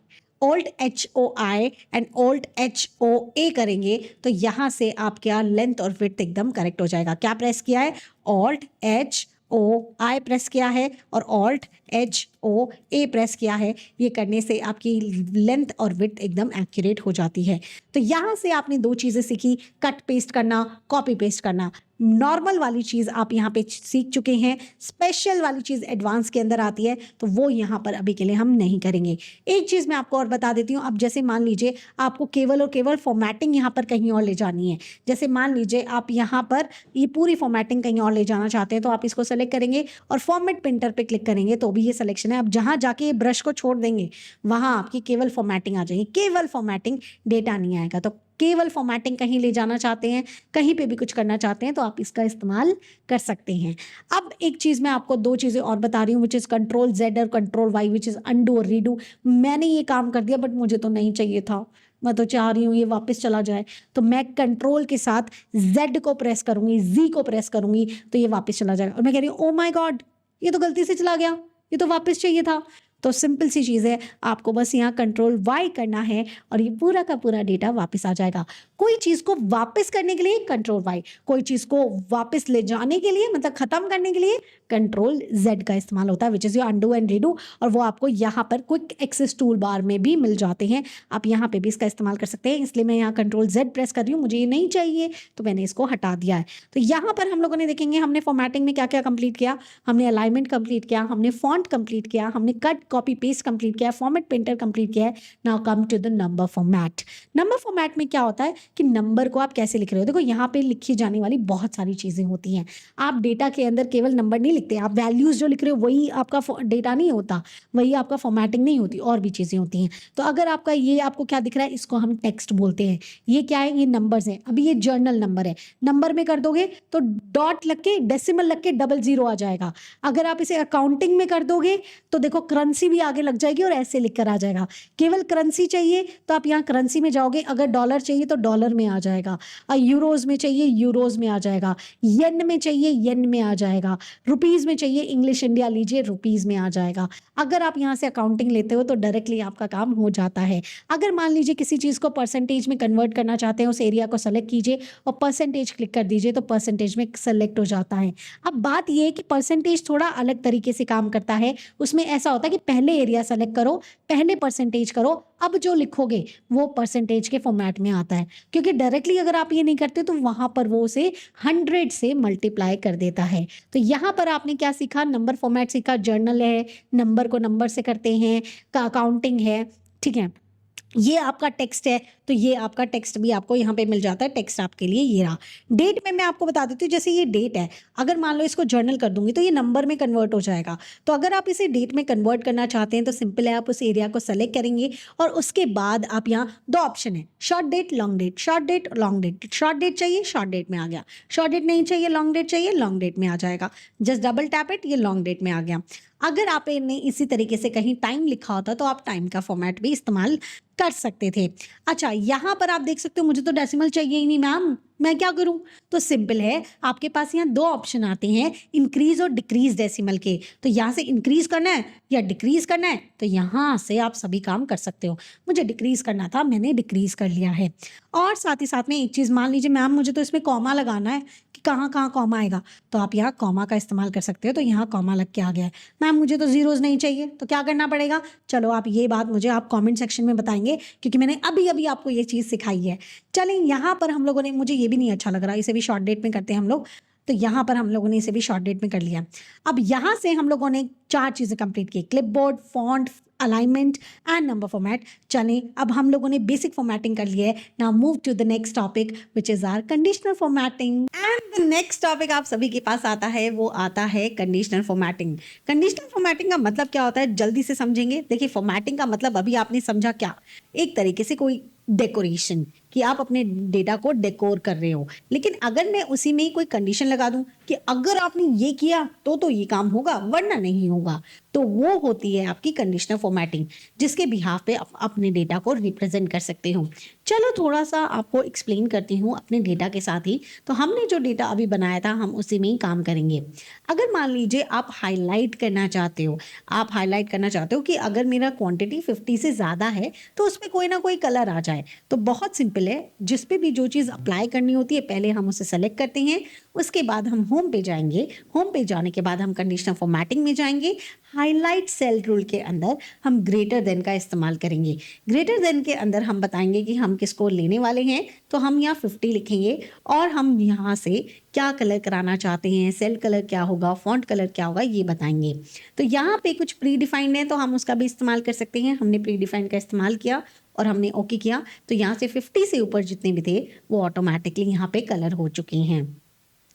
Alt+HOI एंड Alt+HOA करेंगे, तो यहाँ से आपका लेंथ और विड्थ एकदम करेक्ट हो जाएगा। क्या प्रेस किया है, Alt+HOI प्रेस किया है और Alt+HOA प्रेस किया है। ये करने से आपकी लेंथ और विड्थ एकदम एक्यूरेट हो जाती है। तो यहाँ से आपने दो चीज़ें सीखी, कट पेस्ट करना, कॉपी पेस्ट करना। नॉर्मल वाली चीज़ आप यहाँ पे सीख चुके हैं, स्पेशल वाली चीज़ एडवांस के अंदर आती है, तो वो यहाँ पर अभी के लिए हम नहीं करेंगे। एक चीज़ मैं आपको और बता देती हूँ। अब जैसे मान लीजिए आपको केवल और केवल फॉर्मेटिंग यहाँ पर कहीं और ले जानी है। जैसे मान लीजिए आप यहाँ पर ये पूरी फॉर्मेटिंग कहीं और ले जाना चाहते हैं, तो आप इसको सेलेक्ट करेंगे और फॉर्मेट प्रिंटर पे क्लिक करेंगे, तो भी ये सिलेक्शन है। अब जहाँ जाके ये ब्रश को छोड़ देंगे, वहाँ आपकी केवल फॉर्मेटिंग आ जाएगी, केवल फॉर्मेटिंग, डेटा नहीं आएगा। तो केवल फॉर्मेटिंग कहीं ले जाना चाहते हैं, कहीं पे भी कुछ करना चाहते हैं, तो आप इसका इस्तेमाल कर सकते हैं। अब एक चीज़ मैं आपको दो चीज़ें और बता रही हूँ, विच इज़ Ctrl+Z और Ctrl+Y, विच इज़ अंडू और रीडू। मैंने ये काम कर दिया, बट मुझे तो नहीं चाहिए था, मैं तो चाह रही हूँ ये वापस चला जाए, तो मैं कंट्रोल के साथ Z को प्रेस करूँगी, Z को प्रेस करूँगी, तो ये वापस चला जाएगा। और मैं कह रही हूँ ओ माय गॉड, ये तो गलती से चला गया, ये तो वापस चाहिए था। तो सिंपल सी चीज़ है, आपको बस यहाँ Ctrl+Y करना है और ये पूरा का पूरा डेटा वापस आ जाएगा। कोई चीज़ को वापस करने के लिए Ctrl+Y, कोई चीज़ को वापस ले जाने के लिए, मतलब ख़त्म करने के लिए Ctrl+Z का इस्तेमाल होता है, which is your undo and redo. और वो आपको यहाँ पर क्विक एक्सेस टूल बार में भी मिल जाते हैं, आप यहाँ पे भी इसका इस्तेमाल कर सकते हैं। इसलिए मैं यहाँ Ctrl+Z प्रेस कर रही हूँ, मुझे ये नहीं चाहिए, तो मैंने इसको हटा दिया है। तो यहाँ पर हम लोगों ने देखेंगे हमने फॉर्मेटिंग में क्या क्या कंप्लीट किया। हमने अलाइनमेंट कंप्लीट किया, हमने फॉन्ट कंप्लीट किया, हमने कट कॉपी पेस्ट कंप्लीट किया, फॉर्मेट प्रिंटर कंप्लीट किया है। Now come to the number format. Number format में क्या होता है कि नंबर को आप कैसे लिख रहे हो। देखो यहाँ पे लिखी जाने वाली बहुत सारी चीज़ें होती हैं। आप डेटा के अंदर केवल नंबर नहीं लिखते, आप वैल्यूज़ जो लिख रहे हो वही आपका डेटा नहीं होता, वही आपका फॉर्मेटिंग नहीं होती, और भी चीज़ें होती हैं। तो अगर आपका ये आपको क्या दिख रहा है, इसको हम टेक्स्ट बोलते हैं। ये क्या है, ये नंबर्स हैं। अभी ये जर्नल नंबर है, नंबर में कर दोगे तो डॉट लग के, डेसिमल लग के 00 आ जाएगा। अगर आप इसे अकाउंटिंग में कर दोगे तो देखो करेंसी भी आगे लग जाएगी और ऐसे लिख कर आ जाएगा। केवल करेंसी चाहिए तो आप यहाँ करेंसी में जाओगे, अगर डॉलर चाहिए तो डॉलर में आ जाएगा, और यूरोज में चाहिए यूरोज में आ जाएगा, येन में चाहिए येन में आ जाएगा, रुपीज़ में चाहिए इंग्लिश इंडिया लीजिए रुपीज़ में आ जाएगा। अगर आप यहाँ से अकाउंटिंग लेते हो तो डायरेक्टली आपका काम हो जाता है। अगर मान लीजिए किसी चीज़ को परसेंटेज में कन्वर्ट करना चाहते हैं, उस एरिया को सेलेक्ट कीजिए और परसेंटेज क्लिक कर दीजिए, तो परसेंटेज में सेलेक्ट हो जाता है। अब बात यह है कि परसेंटेज थोड़ा अलग तरीके से काम करता है। उसमें ऐसा होता है कि पहले एरिया सेलेक्ट करो, पहले परसेंटेज करो, अब जो लिखोगे वो परसेंटेज के फॉर्मेट में आता है। क्योंकि डायरेक्टली अगर आप ये नहीं करते तो वहां पर वो उसे 100 से मल्टीप्लाई कर देता है। तो यहाँ पर आपने क्या सीखा, नंबर फॉर्मेट सीखा, जर्नल है, नंबर को नंबर से करते हैं, का अकाउंटिंग है, ठीक है। ये आपका टेक्स्ट है, तो ये आपका टेक्स्ट भी आपको यहाँ पे मिल जाता है। टेक्स्ट आपके लिए ये रहा। डेट में मैं आपको बता देती हूँ, जैसे ये डेट है, अगर मान लो इसको जर्नल कर दूंगी तो ये नंबर में कन्वर्ट हो जाएगा। तो अगर आप इसे डेट में कन्वर्ट करना चाहते हैं तो सिंपल है, आप उस एरिया को सेलेक्ट करेंगे और उसके बाद आप यहाँ दो ऑप्शन है, short date, long date, short date, long date. Short date चाहिए, शॉर्ट डेट में आ गया। शॉर्ट डेट नहीं चाहिए, लॉन्ग डेट चाहिए, लॉन्ग डेट में आ जाएगा। जस्ट डबल टैप इट, ये लॉन्ग डेट में आ गया। अगर आपने इसी तरीके से कहीं टाइम लिखा होता तो आप टाइम का फॉर्मेट भी इस्तेमाल कर सकते थे। अच्छा, यहाँ पर आप देख सकते हो मुझे तो डेसिमल चाहिए ही नहीं मैम, मैं क्या करूं? तो सिंपल है, आपके पास यहाँ दो ऑप्शन आते हैं, इंक्रीज और डिक्रीज डेसिमल के। तो यहाँ से इंक्रीज करना है या डिक्रीज करना है, तो यहाँ से आप सभी काम कर सकते हो। मुझे डिक्रीज करना था, मैंने डिक्रीज कर लिया है। और साथ ही साथ में एक चीज़, मान लीजिए मैम मुझे तो इसमें कॉमा लगाना है, कि कहाँ कहाँ कॉमा आएगा, तो आप यहाँ कॉमा का इस्तेमाल कर सकते हो। तो यहाँ कॉमा लग के आ गया है। मैम मुझे तो जीरोज नहीं चाहिए, तो क्या करना पड़ेगा? चलो आप ये बात मुझे आप कमेंट सेक्शन में बताएंगे, क्योंकि मैंने अभी अभी आपको ये चीज़ सिखाई है। चलें, यहाँ पर हम लोगों ने, मुझे ये भी नहीं अच्छा लग रहा, इसे भी शॉर्ट डेट में करते हैं हम लोग। तो यहाँ पर हम लोगों ने इसे भी शॉर्ट डेट में कर लिया। अब यहाँ से हम लोगों ने 4 चीज़ें कंप्लीट की, clipboard, font, alignment and number format. चलें, अब हम लोगों ने बेसिक फॉर्मेटिंग कर लिया है। Now move to the next topic which is our conditional formatting. And the next topic आप सभी के पास आता है, वो आता है कंडीशनल फॉर्मेटिंग। कंडीशनल फॉर्मेटिंग का मतलब क्या होता है, जल्दी से समझेंगे। देखिए, फॉर्मेटिंग का मतलब अभी आपने समझा क्या, एक तरीके से कोई डेकोरेशन, कि आप अपने डेटा को डेकोर कर रहे हो। लेकिन अगर मैं उसी में ही कोई कंडीशन लगा दूं कि अगर आपने ये किया तो ये काम होगा, वरना नहीं होगा, तो वो होती है आपकी कंडीशनल फॉर्मेटिंग, जिसके बिहाफ पे आप अपने डेटा को रिप्रेजेंट कर सकते हो। चलो थोड़ा सा आपको एक्सप्लेन करती हूँ अपने डेटा के साथ ही। तो हमने जो डेटा अभी बनाया था, हम उसी में ही काम करेंगे। अगर मान लीजिए आप हाईलाइट करना चाहते हो, आप हाईलाइट करना चाहते हो कि अगर मेरा क्वांटिटी 50 से ज़्यादा है तो उसमें कोई ना कोई कलर आ जाए, तो बहुत सिंपल है। जिस पे भी जो चीज़ अप्लाई करनी होती है, पहले हम उसे सेलेक्ट करते हैं, उसके बाद हम होम पे जाएंगे। होम पे जाने के बाद हम कंडीशनल फॉर्मेटिंग में जाएंगे। हाईलाइट सेल रूल के अंदर हम ग्रेटर देन का इस्तेमाल करेंगे। ग्रेटर देन के अंदर हम बताएंगे कि हम किसको लेने वाले हैं, तो हम यहाँ 50 लिखेंगे और हम यहाँ से क्या कलर कराना चाहते हैं, सेल कलर क्या होगा, फॉन्ट कलर क्या होगा, ये बताएंगे। तो यहाँ पे कुछ प्री डिफाइंड है, तो हम उसका भी इस्तेमाल कर सकते हैं। हमने प्री डिफाइंड का इस्तेमाल किया और हमने ओके किया, तो यहाँ से 50 से ऊपर जितने भी थे वो ऑटोमेटिकली यहाँ पे कलर हो चुके हैं।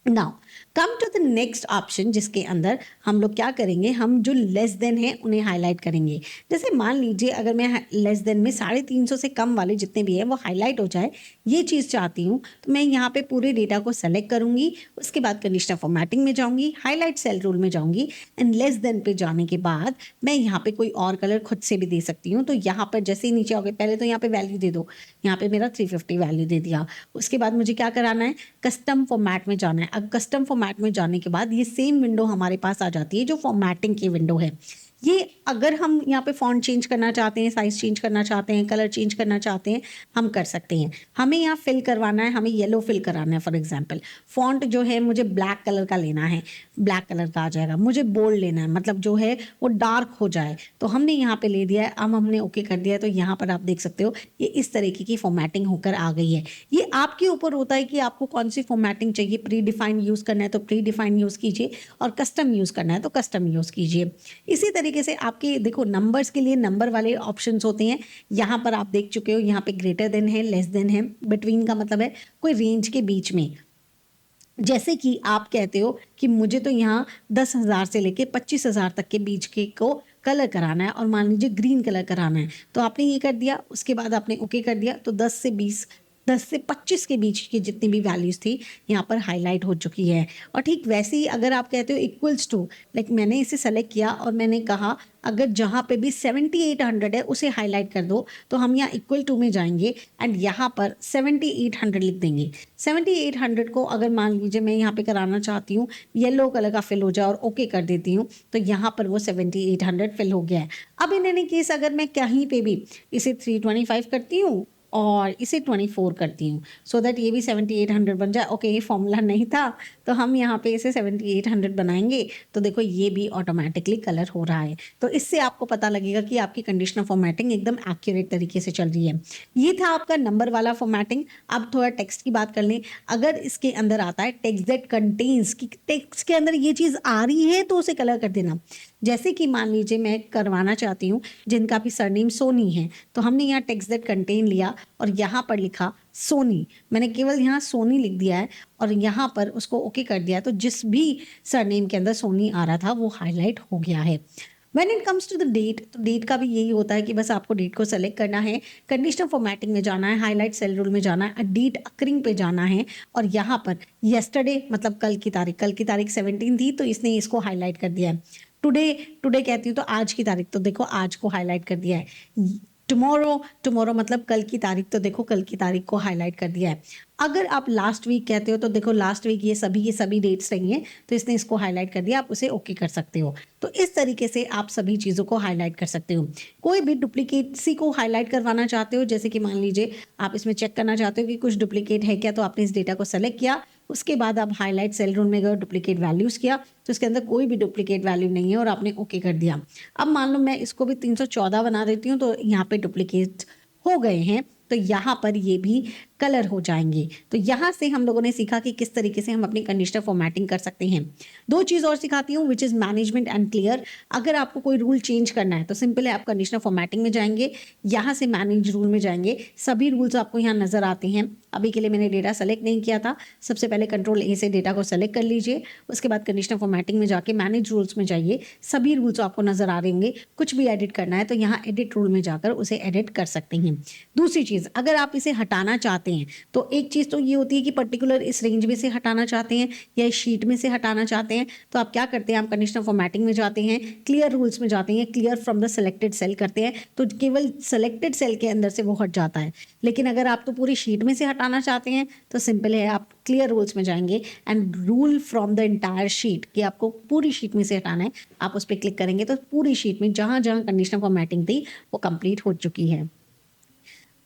Now come to the next option, जिसके अंदर हम लोग क्या करेंगे, हम जो लेस देन है उन्हें हाईलाइट करेंगे। जैसे मान लीजिए अगर मैं लेस देन में 350 से कम वाले जितने भी हैं वो हाईलाइट हो जाए, ये चीज़ चाहती हूँ, तो मैं यहाँ पे पूरे डेटा को सेलेक्ट करूँगी। उसके बाद कंडीशनल फॉर्मेटिंग में जाऊँगी, हाईलाइट सेल रूल में जाऊँगी एंड लेस देन पे जाने के बाद मैं यहाँ पे कोई और कलर खुद से भी दे सकती हूँ। तो यहाँ पर जैसे ही नीचे आओगे, पहले तो यहाँ पे वैल्यू दे दो, यहाँ पे मेरा 350 वैल्यू दे दिया। उसके बाद मुझे क्या कराना है, कस्टम फॉर्मेट में जाना है। अब कस्टम फॉर्मेट में जाने के बाद ये सेम विंडो हमारे पास आ जाती है जो फॉर्मेटिंग की विंडो है। ये अगर हम यहाँ पे फॉन्ट चेंज करना चाहते हैं, साइज चेंज करना चाहते हैं, कलर चेंज करना चाहते हैं, हम कर सकते हैं। हमें यहाँ फिल करवाना है, हमें येलो फिल कराना है। फॉर एग्जांपल फॉन्ट जो है मुझे ब्लैक कलर का लेना है, ब्लैक कलर का आ जाएगा। मुझे बोल्ड लेना है, मतलब जो है वो डार्क हो जाए, तो हमने यहाँ पे ले दिया है। अब हमने ओके कर दिया है, तो यहाँ पर आप देख सकते हो ये इस तरीके की फॉर्मेटिंग होकर आ गई है। ये आपके ऊपर होता है कि आपको कौन सी फॉर्मेटिंग चाहिए। प्री डिफाइंड यूज़ करना है तो प्री डिफाइंड यूज़ कीजिए, और कस्टम यूज़ करना है तो कस्टम यूज़ कीजिए। इसी तरीके से आपके देखो नंबर्स के लिए नंबर वाले ऑप्शंस होते हैं। यहाँ पर आप देख चुके हो, यहाँ पे ग्रेटर देन है, लेस देन है, बिटवीन का मतलब है कोई रेंज के बीच में। जैसे कि आप कहते हो कि मुझे तो यहाँ 10,000 से लेके 25,000 तक के बीच के को कलर कराना है, और मान लीजिए ग्रीन कलर कराना है, तो आपने ये कर दिया। उसके बाद आपने ओके कर दिया, तो 10 से 25 के बीच की जितनी भी वैल्यूज़ थी यहाँ पर हाईलाइट हो चुकी है। और ठीक वैसे ही अगर आप कहते हो इक्वल्स टू, लाइक मैंने इसे सेलेक्ट किया और मैंने कहा अगर जहाँ पे भी 7800 है उसे हाईलाइट कर दो, तो हम यहाँ इक्वल टू में जाएंगे एंड यहाँ पर 7800 लिख देंगे। 7800 को अगर मान लीजिए मैं यहाँ पे कराना चाहती हूँ येलो कलर का फिल हो जाए और ओके कर देती हूँ, तो यहाँ पर वो 7800 फिल हो गया है। अब इन एनी केस अगर मैं कहीं पे भी इसे 325 करती हूँ और इसे 24 करती हूँ, सो दैट ये भी 7800 बन जाए। ओके, ये फॉर्मूला नहीं था, तो हम यहाँ पे इसे 7800 बनाएंगे, तो देखो ये भी ऑटोमेटिकली कलर हो रहा है। तो इससे आपको पता लगेगा कि आपकी कंडीशनल फॉर्मेटिंग एकदम एक्यूरेट तरीके से चल रही है। ये था आपका नंबर वाला फॉर्मेटिंग। अब थोड़ा टेक्स्ट की बात कर लें। अगर इसके अंदर आता है टेक्स्ट दैट कंटेन्स, कि टेक्स्ट के अंदर ये चीज़ आ रही है तो उसे कलर कर देना। जैसे कि मान लीजिए मैं करवाना चाहती हूँ जिनका भी सरनेम सोनी है, तो हमने यहाँ टेक्स्ट दैट कंटेन लिया और यहाँ पर लिखा सोनी। मैंने केवल यहाँ सोनी लिख दिया है और यहाँ पर उसको ओके कर दिया, तो जिस भी सरनेम के अंदर सोनी आ रहा था वो हाईलाइट हो गया है। When it comes to the date, तो डेट का भी यही होता है कि बस आपको डेट को सेलेक्ट करना है, कंडीशनल फॉर्मेटिंग में जाना है, हाईलाइट सेल रूल में जाना है, डेट अकरिंग पे जाना है, और यहाँ पर येस्टरडे मतलब कल की तारीख 17 थी, तो इसने इसको हाईलाइट कर दिया है। टुडे कहती हूँ तो आज की तारीख, तो देखो आज को हाईलाइट कर दिया है। टुमारो मतलब कल की तारीख, तो देखो कल की तारीख को हाईलाइट कर दिया है। अगर आप लास्ट वीक कहते हो तो देखो लास्ट वीक ये सभी डेट्स रही हैं, तो इसने इसको हाईलाइट कर दिया, आप उसे ओके कर सकते हो। तो इस तरीके से आप सभी चीज़ों को हाईलाइट कर सकते हो। कोई भी डुप्लीकेसी को हाईलाइट करवाना चाहते हो, जैसे कि मान लीजिए आप इसमें चेक करना चाहते हो कि कुछ डुप्लीकेट है क्या, तो आपने इस डेटा को सेलेक्ट किया, उसके बाद आप हाईलाइट सेल रूल में गए, डुप्लीकेट वैल्यूज़ किया, तो इसके अंदर कोई भी डुप्लीकेट वैल्यू नहीं है और आपने ओके कर दिया। अब मान लो मैं इसको भी 314 बना देती हूँ, तो यहाँ पे डुप्लीकेट हो गए हैं, तो यहाँ पर ये भी कलर हो जाएंगे। तो यहाँ से हम लोगों ने सीखा कि किस तरीके से हम अपनी कंडीशनल फॉर्मेटिंग कर सकते हैं। दो चीज़ और सिखाती हूँ, which is management and clear. अगर आपको कोई रूल चेंज करना है तो सिंपल है, आप कंडीशनल फॉर्मेटिंग में जाएंगे, यहाँ से मैनेज रूल में जाएंगे, सभी रूल्स आपको यहाँ नज़र आते हैं। अभी के लिए मैंने डेटा सेलेक्ट नहीं किया था, सबसे पहले कंट्रोल ए से डेटा को सेलेक्ट कर लीजिए, उसके बाद कंडीशनल फॉर्मेटिंग में जाके मैनेज रूल्स में जाइए, सभी रूल्स आपको नज़र आ रहे होंगे। कुछ भी एडिट करना है तो यहाँ एडिट रूल में जाकर उसे एडिट कर सकते हैं। दूसरी चीज़, अगर आप इसे हटाना चाहते हैं तो एक चीज़ तो ये होती है कि पर्टिकुलर इस रेंज में से हटाना चाहते हैं या इस शीट में से हटाना चाहते हैं, तो आप क्या करते हैं, आप कंडीशनल फॉर्मेटिंग में जाते हैं, क्लियर रूल्स में जाते हैं, clear from the selected cell करते हैं, तो केवल सेलेक्टेड सेल के अंदर से वो हट जाता है। लेकिन अगर आप तो पूरी शीट में से हटाना चाहते हैं तो सिंपल है, आप क्लियर रूल्स में जाएंगे and rule from the entire sheet, कि आपको पूरी शीट में से हटाना है, आप उस पर क्लिक करेंगे तो पूरी शीट में जहाँ जहाँ कंडीशनल फॉर्मेटिंग थी वो कंप्लीट हो चुकी है।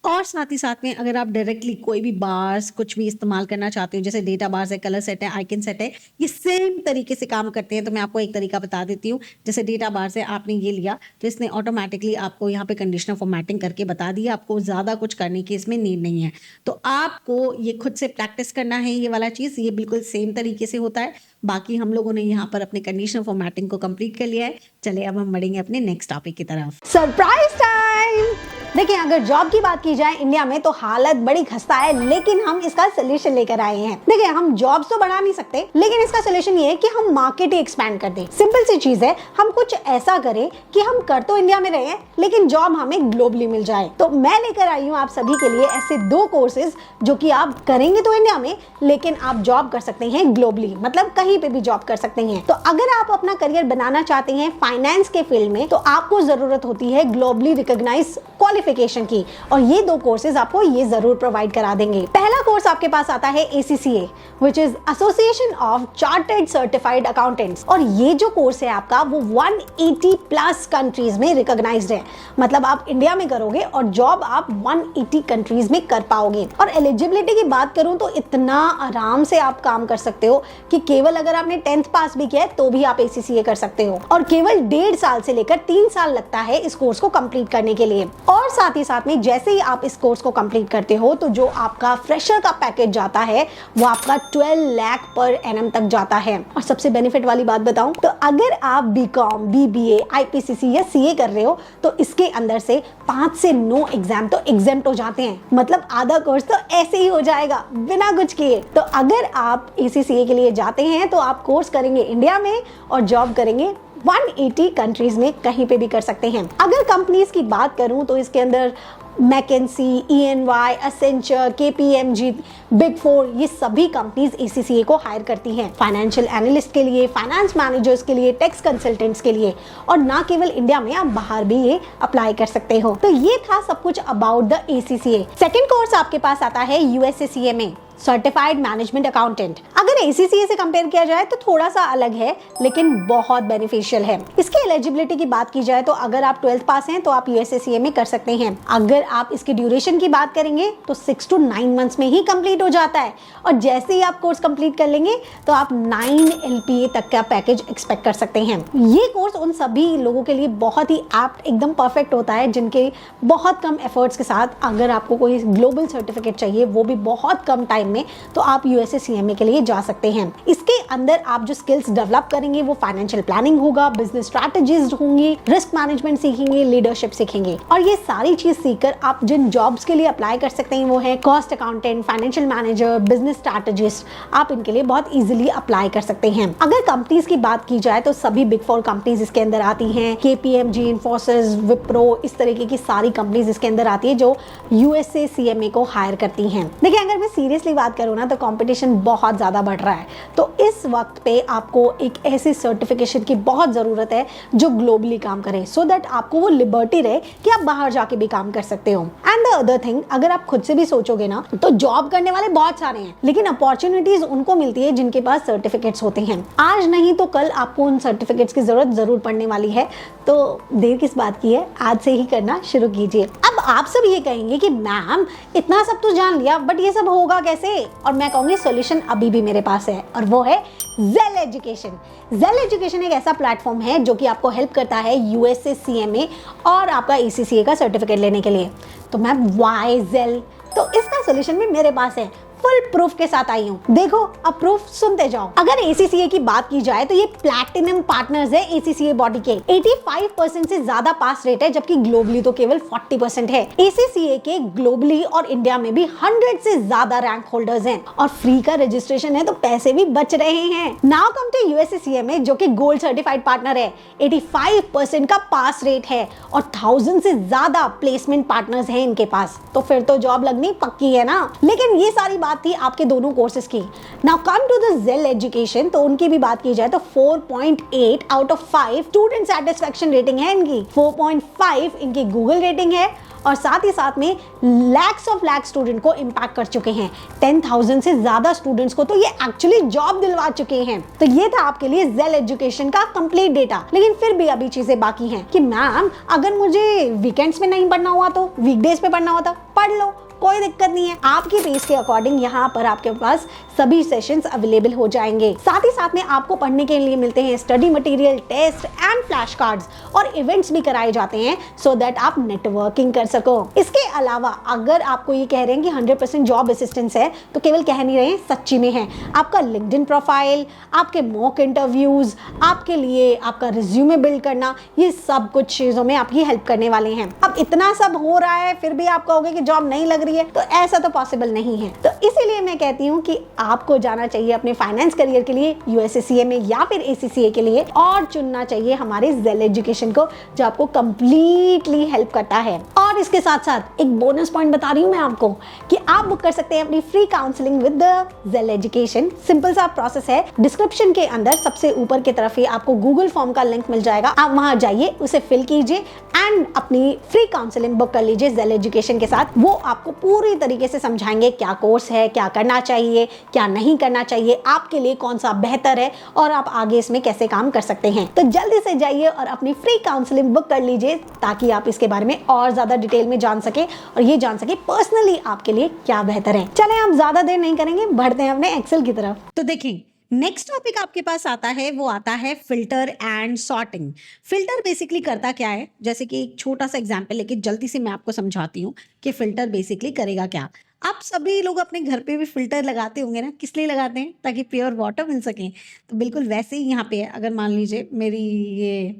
और साथ ही साथ में अगर आप डायरेक्टली कोई भी बार्स कुछ भी इस्तेमाल करना चाहते हो, जैसे डेटा बार्स है, कलर सेट है, आइकन सेट है, ये सेम तरीके से काम करते हैं। तो मैं आपको एक तरीका बता देती हूँ। जैसे डेटा बार्स है, आपने ये लिया तो इसने ऑटोमेटिकली आपको यहाँ पे कंडीशनल फॉर्मेटिंग करके बता दिया, आपको ज़्यादा कुछ करने की इसमें नीड नहीं है। तो आपको ये खुद से प्रैक्टिस करना है, ये वाला चीज़ ये बिल्कुल सेम तरीके से होता है। बाकी हम लोगों ने यहाँ पर अपने कंडीशनल फॉर्मेटिंग को कंप्लीट कर लिया है। चलिए अब हम बढ़ेंगे अपने नेक्स्ट टॉपिक की तरफ। Surprise time. देखिए, अगर जॉब की बात की जाए इंडिया में तो हालत बड़ी खस्ता है, लेकिन हम इसका सोल्यूशन लेकर आए हैं। देखिए, हम जॉब्स तो बढ़ा नहीं सकते, लेकिन इसका सोल्यूशन ये है कि हम मार्केट ही एक्सपैंड कर दें। सिंपल सी चीज है, हम कुछ ऐसा करें कि हम कर तो इंडिया में रहे हैं लेकिन जॉब हमें ग्लोबली मिल जाए। तो मैं लेकर आई हूँ आप सभी के लिए ऐसे 2 कोर्सेज जो कि आप करेंगे तो इंडिया में, लेकिन आप जॉब कर सकते हैं ग्लोबली, मतलब कहीं पे भी जॉब कर सकते हैं। तो अगर आप अपना करियर बनाना चाहते हैं फाइनेंस के फील्ड में, तो आपको जरूरत होती है ग्लोबली रिकॉग्नाइज्ड क्वालिफिकेशन की, और ये 2 कोर्सेज आपको ये जरूर प्रोवाइड करा देंगे। पहला कोर्स आपके पास आता है ACCA, which is association of chartered certified accountants, और ये जो कोर्स है आपका वो 180 प्लस कंट्रीज में रिकॉग्नाइज्ड है। मतलब आप इंडिया में करोगे और जॉब आप 180 कंट्रीज में कर पाओगे। और एलिजिबिलिटी की बात करूं तो इतना आराम से आप काम कर सकते हो कि केवल अगर आपने 10th पास भी किया है तो भी आप ACCA कर सकते हो, और केवल 1.5 साल से लेकर 3 साल लगता है इस कोर्स को कंप्लीट करने के लिए। और साथ ही साथ में जैसे ही आप इस कोर्स को कंप्लीट करते हो तो जो आपका फ्रेशर का पैकेज जाता है वो आपका 12 लाख पर एनम तक जाता है। और सबसे बेनिफिट वाली बात बताऊं तो अगर आप BCom, BBA, IPCC या CA कर रहे हो तो इसके अंदर से 5 से 9 एग्जाम तो एग्जेम्प्ट हो जाते हैं। मतलब आधा कोर्स तो ऐसे ही हो जाएगा बिना कुछ किए। तो अगर आप ACCA के लिए जाते हैं तो आप कोर्स करेंगे इंडिया में और जॉब करेंगे 180 कंट्रीज में कहीं पे भी कर सकते हैं। अगर कंपनीज की बात करूं तो इसके अंदर McKinsey, EY, Accenture, KPMG, big 4 ये सभी कंपनीज ACCA को हायर करती हैं फाइनेंशियल एनालिस्ट के लिए, फाइनेंस मैनेजर्स के लिए, टैक्स कंसल्टेंट्स के लिए। और ना केवल इंडिया में, आप बाहर भी ये अप्लाई कर सकते हो। तो ये था सब कुछ about the ACCA। Second course आपके पास आता है USACMA, सर्टिफाइड मैनेजमेंट अकाउंटेंट। अगर ACCA से कंपेयर किया जाए तो थोड़ा सा अलग है, लेकिन बहुत बेनिफिशियल है। इसकी एलिजिबिलिटी की बात की जाए तो अगर आप 12th पास हैं तो आप USACA में कर सकते हैं। अगर आप इसकी ड्यूरेशन की बात करेंगे तो 6 to 9 मंथ्स में ही कंप्लीट हो जाता है, और जैसे ही आप कोर्स कंप्लीट कर लेंगे तो आप 9 LPA तक का पैकेज एक्सपेक्ट कर सकते हैं। ये कोर्स उन सभी लोगों के लिए बहुत ही एप्ट, एकदम परफेक्ट होता है जिनके बहुत कम एफर्ट्स के साथ अगर आपको कोई ग्लोबल सर्टिफिकेट चाहिए, वो भी बहुत कम टाइम में, तो आप USACMA के लिए जा सकते हैं। इसके अंदर आप जो स्किल्स डेवलप करेंगे वो फाइनेंशियल प्लानिंग होगा, बिजनेस स्ट्रैटेजीज होंगी, रिस्क मैनेजमेंट सीखेंगे, लीडरशिप सीखेंगे। और ये सारी चीज सीखकर आप जिन जॉब्स के लिए अप्लाई कर सकते हैं वो है cost accountant, financial manager, business strategist. आप इनके लिए बहुत इजीली अप्लाई कर सकते हैं। अगर कंपनीज की बात की जाए तो सभी बिग 4 कंपनीज इसके अंदर आती हैं, KPMG, इन्फोसिस, विप्रो, इस तरीके की सारी कंपनीज इसके अंदर आती है जो USACMA को हायर करती हैं। देखिए, अगर मैं सीरियसली बात करूँ ना तो कंपटीशन बहुत ज़्यादा बढ़ रहा है। तो इस वक्त पे आपको एक ऐसी सर्टिफिकेशन की बहुत ज़रूरत है जो ग्लोबली काम करे, सो दैट आपको वो लिबर्टी रहे कि आप बाहर जाके भी काम कर सकते हो। एंड द अदर थिंग, अगर आप खुद से भी सोचोगे ना तो जॉब करने वाले बहुत सारे हैं, लेकिन अपॉर्चुनिटीज उनको मिलती है जिनके पास सर्टिफिकेट्स होते हैं। आज नहीं तो कल आपको उन सर्टिफिकेट्स की जरूरत जरूर पड़ने वाली है, तो देर किस बात की है, आज से ही करना शुरू कीजिए। अब आप सब ये कहेंगे कि मैम इतना सब तो जान लिया, बट ये सब होगा कैसे? और मैं कहूंगी सॉल्यूशन अभी भी मेरे पास है, और वो है जेल एजुकेशन। जेल एजुकेशन एक ऐसा प्लेटफॉर्म है जो कि आपको हेल्प करता है यूएसए सीएमए और आपका एसीसीए का सर्टिफिकेट लेने के लिए। तो मैम वाई जेल? तो इसका सॉल्यूशन भी मेरे पास है, फुल प्रूफ के साथ आई हूँ। देखो अब प्रूफ सुनते जाओ। अगर एसीसीए की बात की जाए तो ये प्लैटिनम पार्टनर्स है एसीसीए बॉडी के। 85% से ज्यादा पास रेट है, जबकि ग्लोबली तो केवल 40% है। एसीसीए के ग्लोबली और इंडिया में भी 100 से ज्यादा रैंक होल्डर्स हैं, और फ्री का रजिस्ट्रेशन है तो पैसे भी बच रहे हैं। नाउ कम टू यूएससीएमए जो कि गोल्ड सर्टिफाइड पार्टनर है। 85% का पास रेट है और 1000 से ज्यादा प्लेसमेंट पार्टनर्स हैं इनके पास। तो फिर तो जॉब लगनी पक्की है ना। लेकिन ये सारी बात थी आपके दोनों कोर्सेज की। नाउ कम टू द जेल एजुकेशन, तो उनकी भी बात की जाए तो 4.8 out of 5 student satisfaction rating है इनकी। 4.5 इनकी गूगल रेटिंग है, और साथ ही साथ में लैक्स ऑफ लैक्स स्टूडेंट को इम्पैक्ट कर चुके हैं। 10,000 से ज्यादा स्टूडेंट्स को तो ये एक्चुअली जॉब दिलवा चुके हैं। तो ये था आपके लिए जेल एजुकेशन का कंप्लीट डेटा। लेकिन फिर भी अभी चीजें बाकी हैं कि मैम अगर मुझे वीकेंड्स में नहीं पढ़ना हुआ तो वीकडेज पे पढ़ना होता, पढ़ लो, कोई दिक्कत नहीं है। आपकी पेस के अकॉर्डिंग यहाँ पर आपके पास सभी सेशंस अवेलेबल हो जाएंगे। साथ ही साथ में आपको पढ़ने के लिए मिलते हैं study material, test and flash cards, और इवेंट्स भी कराए जाते हैं सो दैट आप नेटवर्किंग कर सको। इसके अलावा अगर आपको ये कह रहे हैं कि 100% जॉब असिस्टेंस है, तो केवल कह नहीं रहे, सच्ची में है। आपका लिंक्डइन प्रोफाइल, आपके मॉक इंटरव्यूज, आपके लिए आपका रिज्यूमे बिल्ड करना, ये सब कुछ चीजों में आपकी हेल्प करने वाले हैं। अब इतना सब हो रहा है फिर भी आप कहोगे कि जॉब नहीं लग रही है, तो ऐसा तो पॉसिबल नहीं है। तो इसीलिए मैं कहती हूँ कि आपको जाना चाहिए अपने फाइनेंस करियर के लिए यूएससीए में या फिर एसीसीए के लिए, और चुनना चाहिए हमारे जेल एजुकेशन को जो आपको कंप्लीटली हेल्प करता है। और इसके साथ साथ एक बोनस पॉइंट बता रही हूँ मैं आपको कि आप बुक कर सकते हैं अपनी फ्री काउंसलिंग विद द जेल एजुकेशन। सिंपल सा प्रोसेस है, डिस्क्रिप्शन के अंदर सबसे ऊपर की तरफ ही आपको गूगल फॉर्म का लिंक मिल जाएगा। आप वहां जाइए, उसे फिल कीजिए एंड अपनी फ्री काउंसलिंग बुक कर लीजिए जेल एजुकेशन के साथ। वो आपको पूरी तरीके से समझाएंगे क्या कोर्स है, क्या करना चाहिए, क्या नहीं करना चाहिए, आपके लिए कौन सा बेहतर है और आप आगे इसमें कैसे काम कर सकते हैं। तो जल्दी से जाइए और अपनी फ्री काउंसलिंग बुक कर लीजिए, ताकि आप इसके बारे में और ज्यादा डिटेल में जान सके और ये जान सके पर्सनली आपके लिए क्या बेहतर है। चले हम ज्यादा देर नहीं करेंगे, बढ़ते हैं अपने एक्सेल की तरफ। तो देखिए नेक्स्ट टॉपिक आपके पास आता है, वो आता है filter and sorting. Filter basically करता क्या है, जैसे कि एक छोटा सा एग्जांपल लेके जल्दी से मैं आपको समझाती हूँ कि फिल्टर बेसिकली करेगा क्या। आप सभी लोग अपने घर पे भी फिल्टर लगाते होंगे ना, किस लिए लगाते हैं? ताकि प्योर वाटर मिल सके। तो बिल्कुल वैसे ही यहाँ पे है। अगर मान लीजिए मेरी ये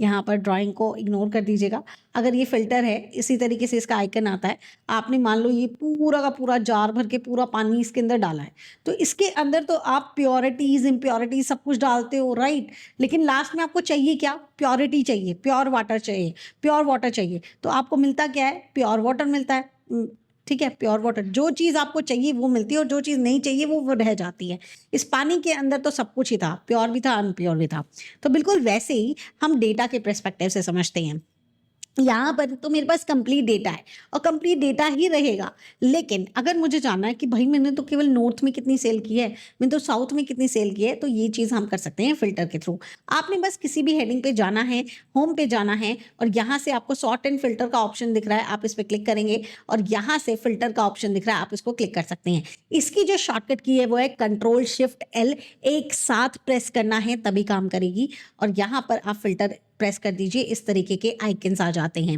यहाँ पर ड्राइंग को इग्नोर कर दीजिएगा, अगर ये फिल्टर है, इसी तरीके से इसका आइकन आता है। आपने मान लो ये पूरा का पूरा जार भर के पूरा पानी इसके अंदर डाला है, तो इसके अंदर तो आप प्योरिटीज इम्प्योरिटीज सब कुछ डालते हो, राइट। लेकिन लास्ट में आपको चाहिए क्या? प्योरिटी चाहिए, प्योर वाटर चाहिए, प्योर वाटर चाहिए। तो आपको मिलता क्या है? प्योर वाटर मिलता है। ठीक है, प्योर वाटर, जो चीज़ आपको चाहिए वो मिलती है और जो चीज़ नहीं चाहिए वो रह जाती है। इस पानी के अंदर तो सब कुछ ही था, प्योर भी था, अनप्योर भी था। तो बिल्कुल वैसे ही हम डेटा के पर्सपेक्टिव से समझते हैं। यहाँ पर तो मेरे पास कंप्लीट डेटा है और कंप्लीट डेटा ही रहेगा। लेकिन अगर मुझे जानना है कि भाई मैंने तो केवल नॉर्थ में कितनी सेल की है, मैंने तो साउथ में कितनी सेल की है, तो ये चीज़ हम कर सकते हैं फिल्टर के थ्रू। आपने बस किसी भी हेडिंग पे जाना है, होम पे जाना है, और यहाँ से आपको सॉर्ट एंड फिल्टर का ऑप्शन दिख रहा है, आप इस पर क्लिक करेंगे और यहाँ से फिल्टर का ऑप्शन दिख रहा है, आप इसको क्लिक कर सकते हैं। इसकी जो शॉर्टकट की है वो है Ctrl+Shift+L, एक साथ प्रेस करना है तभी काम करेगी। और यहाँ पर आप फिल्टर प्रेस कर दीजिए, इस तरीके के आइकन्स आ जाते हैं।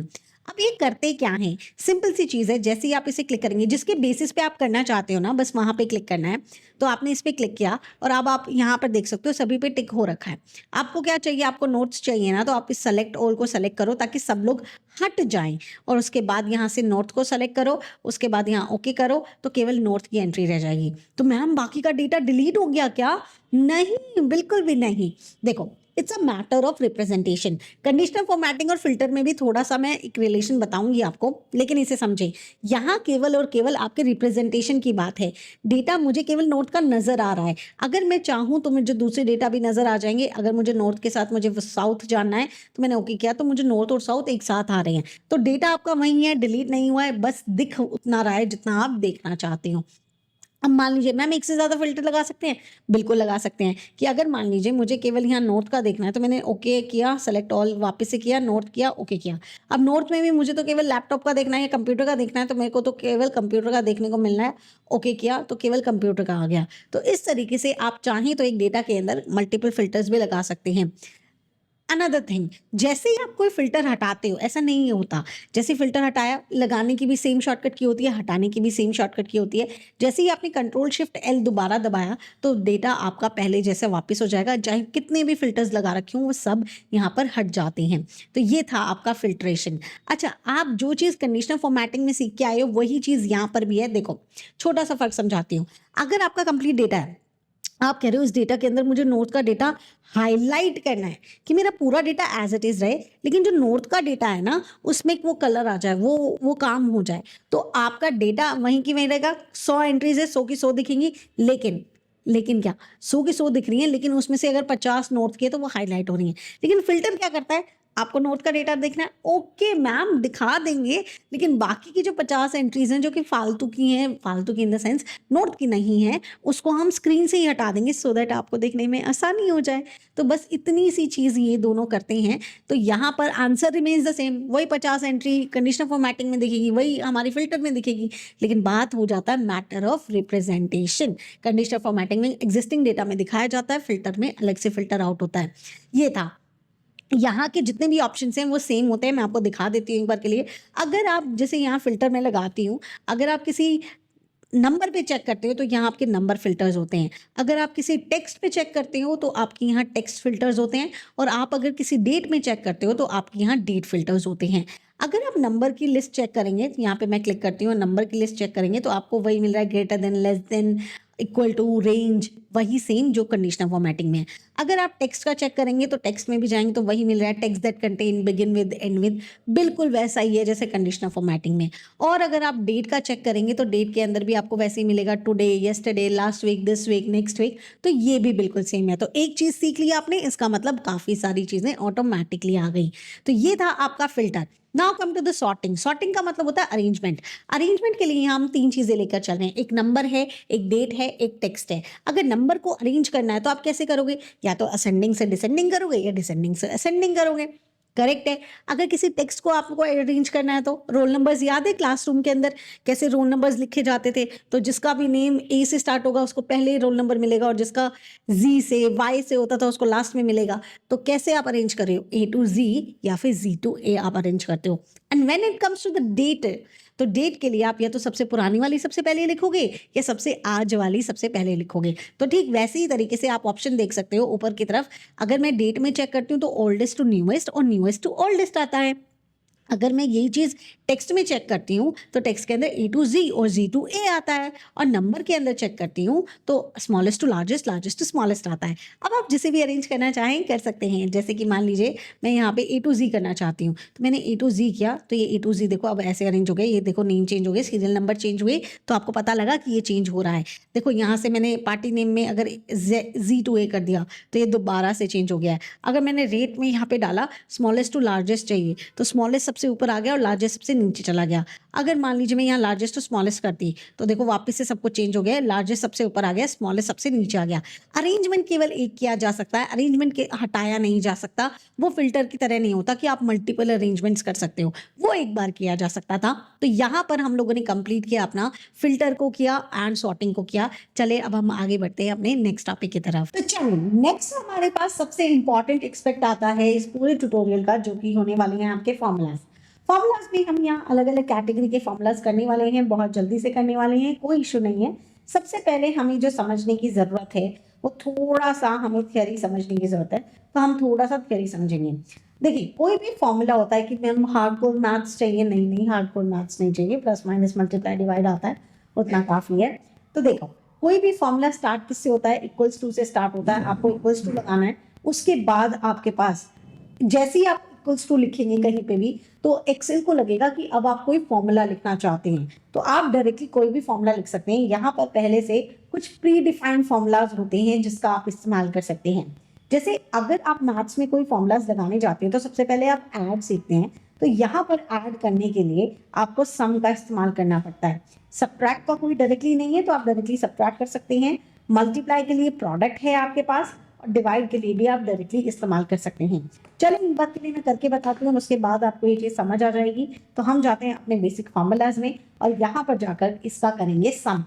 अब ये करते क्या हैं? सिंपल सी चीज़ है, जैसे ही आप इसे क्लिक करेंगे, जिसके बेसिस पे आप करना चाहते हो ना, बस वहाँ पे क्लिक करना है। तो आपने इस पर क्लिक किया और अब आप यहाँ पर देख सकते हो सभी पे टिक हो रखा है। आपको क्या चाहिए? आपको नोट्स चाहिए ना, तो आप इस सेलेक्ट ऑल को सेलेक्ट करो ताकि सब लोग हट जाएं, और उसके बाद यहाँ से नॉर्थ को सेलेक्ट करो, उसके बाद यहाँ ओके करो, तो केवल नॉर्थ की एंट्री रह जाएगी। तो मैम बाकी का डेटा डिलीट हो गया क्या? नहीं, बिल्कुल भी नहीं। देखो it's a matter of representation. Conditional formatting और फिल्टर में भी थोड़ा सा मैं एक रिलेशन बताऊंगी आपको, लेकिन इसे समझें, यहाँ केवल और केवल आपके रिप्रेजेंटेशन की बात है। डेटा मुझे केवल नॉर्थ का नजर आ रहा है, अगर मैं चाहूँ तो मुझे दूसरे डेटा भी नजर आ जाएंगे। अगर मुझे नॉर्थ के साथ मुझे साउथ जानना है तो मैंने ओके किया, तो मुझे नॉर्थ और साउथ एक साथ आ रहे हैं। तो डेटा आपका वही है, डिलीट नहीं हुआ है, बस दिख उतना रहा है जितना आप देखना चाहते हो। अब मान लीजिए मैम एक से ज़्यादा फिल्टर लगा सकते हैं, बिल्कुल लगा सकते हैं। कि अगर मान लीजिए मुझे केवल यहाँ नॉर्थ का देखना है तो मैंने ओके किया, सेलेक्ट ऑल वापस से किया, नॉर्थ किया, ओके किया। अब नॉर्थ में भी मुझे तो केवल लैपटॉप का देखना है या कंप्यूटर का देखना है, तो मेरे को तो केवल कंप्यूटर का देखने को मिलना है, ओके किया तो केवल कंप्यूटर का आ गया। तो इस तरीके से आप चाहें तो एक डेटा के अंदर मल्टीपल फिल्टर्स भी लगा सकते हैं। अनदर थिंग, जैसे ही आप कोई फिल्टर हटाते हो, ऐसा नहीं होता जैसे फिल्टर हटाया, लगाने की भी सेम शॉर्टकट की होती है, हटाने की भी सेम शॉर्टकट की होती है। जैसे ही आपने कंट्रोल शिफ्ट एल दोबारा दबाया तो डेटा आपका पहले जैसे वापस हो जाएगा, चाहे कितने भी फिल्टर्स लगा रखे हों वो सब यहाँ पर हट जाते हैं। तो ये था आपका फिल्ट्रेशन। अच्छा, आप जो चीज़ कंडीशनल फॉर्मेटिंग में सीख के आए हो वही चीज़ यहाँ पर भी है। देखो छोटा सा फर्क समझाती हूँ। अगर आपका कंप्लीट डेटा है, आप कह रहे हो इस डेटा के अंदर मुझे नॉर्थ का डेटा हाईलाइट करना है कि मेरा पूरा डेटा एज इट इज रहे, लेकिन जो नॉर्थ का डेटा है ना उसमें वो कलर आ जाए, वो काम हो जाए, तो आपका डेटा वहीं की वहीं रहेगा। 100 एंट्रीज है, 100 की 100 दिखेंगी, लेकिन क्या 100 की 100 दिख रही हैं, लेकिन उसमें से अगर 50 नॉर्थ की है तो वो हाईलाइट हो रही हैं। लेकिन फिल्टर क्या करता है, आपको नॉर्थ का डेटा देखना है, ओके मैम दिखा देंगे, लेकिन बाकी की जो 50 एंट्रीज हैं जो कि फालतू की हैं, फालतू की इन द सेंस नॉर्थ की नहीं है, उसको हम स्क्रीन से ही हटा देंगे सो दैट आपको देखने में आसानी हो जाए। तो बस इतनी सी चीज़ ये दोनों करते हैं। तो यहाँ पर आंसर रिमेन्स द सेम, वही 50 एंट्री कंडीशनल फॉर्मेटिंग में दिखेगी, वही हमारी फिल्टर में दिखेगी, लेकिन बात हो जाता है matter of representation. Conditional formatting में एग्जिस्टिंग डेटा में दिखाया जाता है, फिल्टर में अलग से फिल्टर आउट होता है। ये था, यहाँ के जितने भी ऑप्शन हैं वो सेम होते हैं। मैं आपको दिखा देती हूँ एक बार के लिए। अगर आप जैसे यहाँ फिल्टर में लगाती हूँ, अगर आप किसी नंबर पे चेक करते हो तो यहाँ आपके नंबर फिल्टर्स होते हैं। अगर आप किसी टेक्स्ट पे चेक करते हो तो आपके यहाँ टेक्स्ट फिल्टर्स होते हैं। और आप अगर किसी डेट में चेक करते हो तो आपके यहाँ डेट फिल्टर्स होते हैं। अगर आप नंबर की लिस्ट चेक करेंगे, यहाँ पे मैं क्लिक करती हूँ, नंबर की लिस्ट चेक करेंगे तो आपको वही मिल रहा है, greater than, less than, equal to, range, वही सेम जो कंडीशनल फॉर्मेटिंग में है। अगर आप टेक्स्ट का चेक करेंगे तो टेक्स्ट में भी जाएंगे तो वही मिल रहा है, text that contain, begin with, and with, बिल्कुल वैसा ही है जैसे कंडीशनल फॉर्मेटिंग में। और अगर आप डेट का चेक करेंगे तो डेट के अंदर भी आपको वैसे ही मिलेगा, today, yesterday, last week, this week, next week, तो ये भी बिल्कुल सेम है। तो एक चीज़ सीख ली आपने, इसका मतलब काफ़ी सारी चीज़ें ऑटोमेटिकली आ गई। तो ये था आपका filter. Now come to the sorting. Sorting का मतलब होता है अरेंजमेंट। अरेंजमेंट के लिए हम 3 चीजें लेकर चल रहे हैं, एक नंबर है, एक डेट है, एक टेक्स्ट है। अगर नंबर को अरेंज करना है तो आप कैसे करोगे, या तो असेंडिंग से डिसेंडिंग करोगे या डिसेंडिंग से असेंडिंग करोगे, करेक्ट है। अगर किसी टेक्स्ट को आपको अरेंज करना है तो रोल नंबर्स याद है क्लासरूम के अंदर कैसे रोल नंबर्स लिखे जाते थे, तो जिसका भी नेम ए से स्टार्ट होगा उसको पहले रोल नंबर मिलेगा, और जिसका जी से, वाई से होता था उसको लास्ट में मिलेगा। तो कैसे आप अरेंज कर रहे हो, ए टू जी या फिर जी टू ए आप अरेंज करते हो। And when it comes to the date, तो डेट के लिए आप या तो सबसे पुरानी वाली सबसे पहले लिखोगे या सबसे आज वाली सबसे पहले लिखोगे। तो ठीक वैसे ही तरीके से आप ऑप्शन देख सकते हो ऊपर की तरफ। अगर मैं डेट में चेक करती हूँ तो ओल्डेस्ट टू न्यूएस्ट और न्यूएस्ट टू ओल्डेस्ट आता है। अगर मैं यही चीज़ टेक्स्ट में चेक करती हूँ तो टेक्स्ट के अंदर ए टू जी और जी टू ए आता है, और नंबर के अंदर चेक करती हूँ तो smallest to largest, largest to smallest आता है। अब आप जिसे भी अरेंज करना चाहें कर सकते हैं। जैसे कि मान लीजिए मैं यहाँ पे ए टू जी करना चाहती हूँ, तो मैंने ए टू जी किया तो ये ए टू जी देखो अब ऐसे अरेंज हो गए। ये देखो नेम चेंज हो गए, सीरियल नंबर चेंज हुए, तो आपको पता लगा कि ये चेंज हो रहा है। देखो यहाँ से मैंने पार्टी नेम में अगर जी टू ए कर दिया तो ये दोबारा से चेंज हो गया है। अगर मैंने रेट में यहाँ पे डाला स्मॉलेस्ट टू लार्जेस्ट चाहिए तो स्मॉलेस्ट सबसे ऊपर आ गया और लार्जेस्ट सबसे नीचे चला गया। अगर मान लीजिए मैं यहाँ लार्जेस्ट टू स्मॉलेस्ट करती तो देखो वापस से सब कुछ चेंज हो गया, लार्जेस्ट सबसे ऊपर आ गया, स्मॉलेस्ट सबसे नीचे आ गया। अरेंजमेंट केवल एक किया जा सकता है, अरेंजमेंट के हटाया नहीं जा सकता। वो फिल्टर की तरह नहीं होता कि आप मल्टीपल अरेंजमेंट्स कर सकते हो, वो एक बार किया जा सकता था। तो यहाँ पर हम लोगों ने कंप्लीट किया, अपना फिल्टर को किया एंड सॉर्टिंग को किया। चले अब हम आगे बढ़ते हैं अपने नेक्स्ट टॉपिक की तरफ। तो चलिए नेक्स्ट हमारे पास सबसे इंपॉर्टेंट एक्सपेक्ट आता है इस पूरे ट्यूटोरियल का, जो कि होने वाले हैं आपके फॉर्मूलाज। फॉर्मूलाज भी हम यहाँ अलग अलग कैटेगरी के फॉर्मूलाज करने वाले हैं, बहुत जल्दी से करने वाले हैं, कोई इशू नहीं है। सबसे पहले हमें जो समझने की ज़रूरत है वो थोड़ा सा हमें थ्योरी समझने की ज़रूरत है, तो हम थोड़ा सा थ्योरी समझेंगे। देखिए कोई भी फॉर्मूला होता है कि मैम हार्डकोर मैथ्स चाहिए, नहीं हार्डकोर मैथ्स नहीं चाहिए, प्लस माइनस मल्टीप्लाई डिवाइड आता है उतना काफ़ी है। तो देखो कोई भी फॉर्मूला स्टार्ट किससे होता है, इक्वल्स टू से स्टार्ट होता है। आपको इक्वल्स टू लगाना है, उसके बाद आपके पास जैसे ही आप इक्वल्स टू लिखेंगे कहीं पे भी, तो एक्सेल को लगेगा कि अब आप कोई फॉर्मूला लिखना चाहते हैं, तो आप डायरेक्टली कोई भी फॉर्मूला लिख सकते हैं। यहाँ पर पहले से कुछ प्री डिफाइंड फॉर्मूलाज होते हैं जिसका आप इस्तेमाल कर सकते हैं। जैसे अगर आप मैथ्स में कोई फॉर्मूलाज लगाने जाते हैं तो सबसे पहले आप ऐड सीखते हैं, तो यहाँ पर ऐड करने के लिए आपको सम का इस्तेमाल करना पड़ता है। सब्ट्रैक्ट का कोई डायरेक्टली नहीं है तो आप डायरेक्टली सब्ट्रैक्ट कर सकते हैं। मल्टीप्लाई के लिए प्रोडक्ट है आपके पास, और डिवाइड के लिए भी आप डायरेक्टली इस्तेमाल कर सकते हैं। चलिए एक बात के लिए मैं करके बताती हूँ, उसके बाद आपको ये चीज़ समझ आ जाएगी। तो हम जाते हैं अपने बेसिक फॉर्मूलाज में और यहाँ पर जाकर इसका करेंगे सम।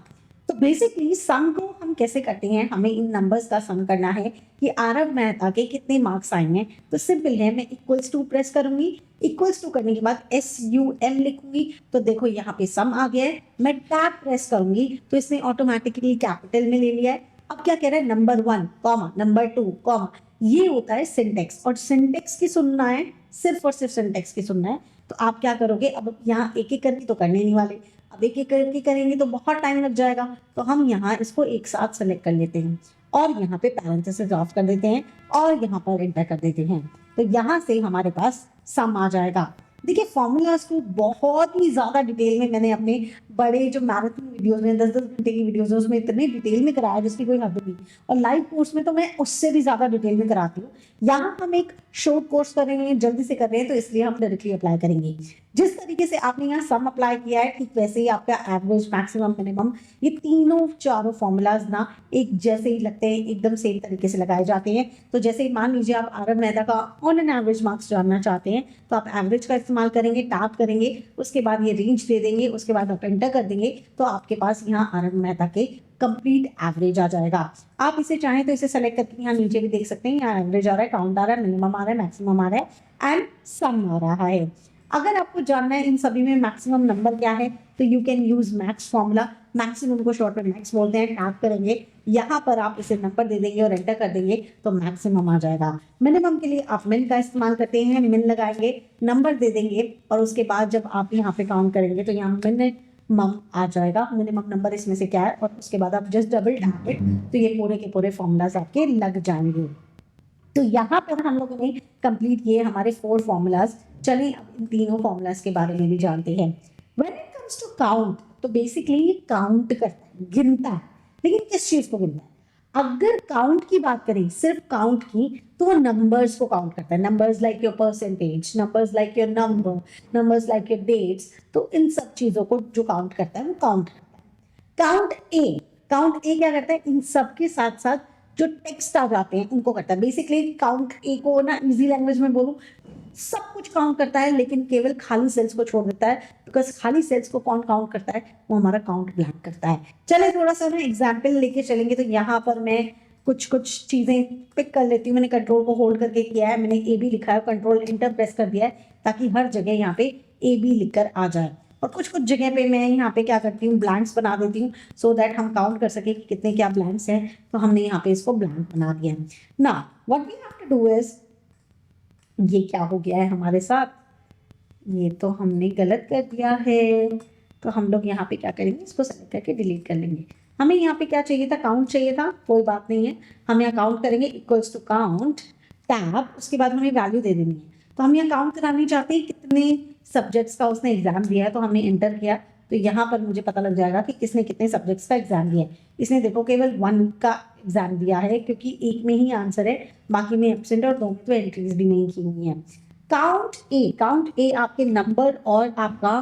तो बेसिकली सम को हम कैसे करते हैं, हमें इन नंबर्स का सम करना है कि आरव मेहता के कितने मार्क्स आए हैं। तो सिंपल है, मैं इक्वल्स टू प्रेस करूंगी, इक्वल्स टू करने के बाद SUM लिखूंगी, तो देखो यहाँ पे सम आ गया है। मैं टैब प्रेस करूंगी तो इसने ऑटोमेटिकली कैपिटल में ले लिया है। अब क्या कह रहा है, नंबर 1 कॉमा नंबर 2 कॉमा, ये होता है सिंटेक्स, और सिंटेक्स की सुनना है, सिर्फ और सिर्फ सिंटेक्स की सुनना है। तो आप क्या करोगे, अब यहाँ एक एक करके तो करने नहीं वाले, अब एक एक करके करेंगे तो बहुत टाइम लग जाएगा, तो हम यहाँ इसको एक साथ सेलेक्ट कर लेते हैं और यहाँ पे पैरेंथेसिस ऑफ कर देते हैं और यहाँ पर एंटर कर देते हैं। तो यहाँ से हमारे पास सम आ जाएगा। देखिए फॉर्मूलाज को बहुत ही ज़्यादा डिटेल में मैंने अपने बड़े जो मैराथन वीडियोस में 10-10 घंटे की वीडियोस हैं उसमें इतने डिटेल में कराया जिसकी कोई हद नहीं, और लाइव कोर्स में तो मैं उससे भी ज़्यादा डिटेल में कराती हूँ। यहाँ हम एक शॉर्ट कोर्स कर रहे हैं, जल्दी से कर रहे हैं, तो इसलिए हम डायरेक्टली अप्लाई करेंगे। जिस तरीके से आपने यहाँ सम अप्लाई किया है ठीक वैसे ही आपका एवरेज, मैक्सिमम, मिनिमम, ये तीनों चारों फॉर्मूलाज ना एक जैसे ही लगते हैं, एकदम सेम तरीके से लगाए जाते हैं। तो जैसे ही मान लीजिए आप आरव मेहता का ऑन एन एवरेज मार्क्स जानना चाहते हैं तो आप एवरेज का इस्तेमाल करेंगे, टैब करेंगे, उसके बाद ये रेंज दे देंगे, उसके बाद आप एंटर कर देंगे, तो आपके पास यहाँ आरव मेहता के कंप्लीट एवरेज आ जाएगा। आप इसे चाहें तो इसे सेलेक्ट करके यहाँ नीचे भी देख सकते हैं, यहाँ एवरेज आ रहा है, काउंट आ रहा है, मिनिमम आ रहा है, मैक्सिमम आ रहा है एंड सम आ रहा है। अगर आपको जानना है इन सभी में मैक्सिमम नंबर क्या है तो you can use max formula. Maximum को शॉर्ट में मैक्स बोलते हैं। टैप करेंगे, यहाँ पर आप इसे नंबर दे देंगे और एंटर कर देंगे तो मैक्सिमम आ जाएगा। मिनिमम के लिए आप मिन का इस्तेमाल करते हैं, मिन लगाएंगे, नंबर दे देंगे और उसके बाद जब आप यहाँ पे काउंट करेंगे तो यहाँ मिनिमम आ जाएगा। मिनिमम नंबर इसमें से क्या है, और उसके बाद आप जस्ट डबल टैप इट तो ये पूरे के पूरे फॉर्मूलाज आपके लग जाएंगे। तो यहाँ पर हम लोगों ने कंप्लीट किए हमारे 4 फॉर्मूलाज। चलिए अब इन तीनों फॉर्मूलाज के बारे में भी जानते हैं। When it comes to count, तो बेसिकली ये काउंट करता है, गिनता है, लेकिन किस चीज को गिनता है? अगर काउंट की बात करें, सिर्फ काउंट की, तो वो नंबर्स को काउंट करता है। Numbers like your percentage, numbers like your number, numbers like your dates, तो इन सब चीजों को जो काउंट करता है वो काउंट करता है। काउंट ए क्या करता है, इन सब के साथ साथ जो टेक्स्ट आ जाते हैं उनको करता है। बेसिकली काउंट ए को ना इजी लैंग्वेज में बोलूं, सब कुछ काउंट करता है लेकिन केवल खाली सेल्स को छोड़ देता है, बिकॉज खाली सेल्स को कौन काउंट करता है, वो हमारा काउंट ब्लैंक करता है। चलिए थोड़ा सा ना एग्जाम्पल लेके चलेंगे। तो यहाँ पर मैं कुछ चीजें पिक कर लेती हूँ। मैंने कंट्रोल को होल्ड करके किया है, मैंने ए बी लिखा है, कंट्रोल एंटर प्रेस कर दिया है ताकि हर जगह यहाँ पे ए बी लिख कर आ जाए। और कुछ जगह पे मैं यहाँ पे क्या करती हूँ, ब्लैंक्स बना देती हूँ सो दैट हम काउंट कर सके कि कितने क्या ब्लैंक्स हैं। तो हमने यहाँ पे इसको ब्लैंक बना दिया है ना। What we have to do is, ये क्या हो गया है हमारे साथ, ये तो हमने गलत कर दिया है। तो हम लोग यहाँ पे क्या करेंगे, इसको सेलेक्ट करके डिलीट कर लेंगे। हमें यहाँ पे क्या चाहिए था, काउंट चाहिए था, कोई बात नहीं है, हम यहाँ काउंट करेंगे, इक्वल्स टू काउंट टैब, उसके बाद हमें वैल्यू दे देनी है। तो हम यहाँ काउंट कराना चाहते हैं कितने सब्जेक्ट्स का उसने एग्जाम दिया है, तो हमने एंटर किया। तो यहाँ पर मुझे पता लग जाएगा कि किसने कितने सब्जेक्ट्स का एग्जाम दिया है। इसने देखो केवल 1 का एग्जाम दिया है क्योंकि एक में ही आंसर है, बाकी में एब्सेंट और 2 में तो एंट्रीज भी नहीं की हुई है। काउंट ए आपके नंबर और आपका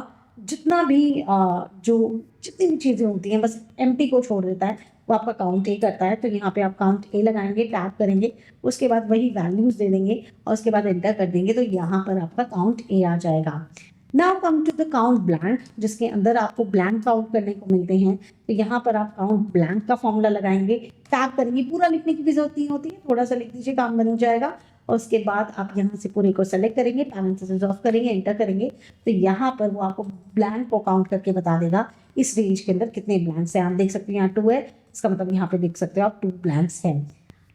जितना भी जितनी भी चीज़ें होती हैं बस एम्प्टी को छोड़ देता है, वो आपका काउंट ए करता है। तो यहाँ पे आप काउंट ए लगाएंगे, टैप करेंगे, उसके बाद वही वैल्यूज दे देंगे और उसके बाद एंटर कर देंगे तो यहाँ पर आपका काउंट ए आ जाएगा। Now come to the count blank, जिसके अंदर आपको ब्लैंक काउंट करने को मिलते हैं। तो यहाँ पर आप काउंट ब्लैंक का फॉर्मूला लगाएंगे, टैप करेंगे, पूरा लिखने की भी जरूरत नहीं होती है, थोड़ा सा लिख दीजिए, काम बन जाएगा। और उसके बाद आप यहाँ से पूरे को सेलेक्ट करेंगे, पैरेंथेसिस ऑफ करेंगे, एंटर करेंगे तो यहाँ पर वो आपको ब्लैंक को काउंट करके बता देगा इस रेंज के अंदर कितने ब्लैंक्स हैं। आप देख सकते हैं यहाँ 2 है, इसका मतलब यहाँ पे देख सकते हो आप 2 ब्लैंक्स हैं।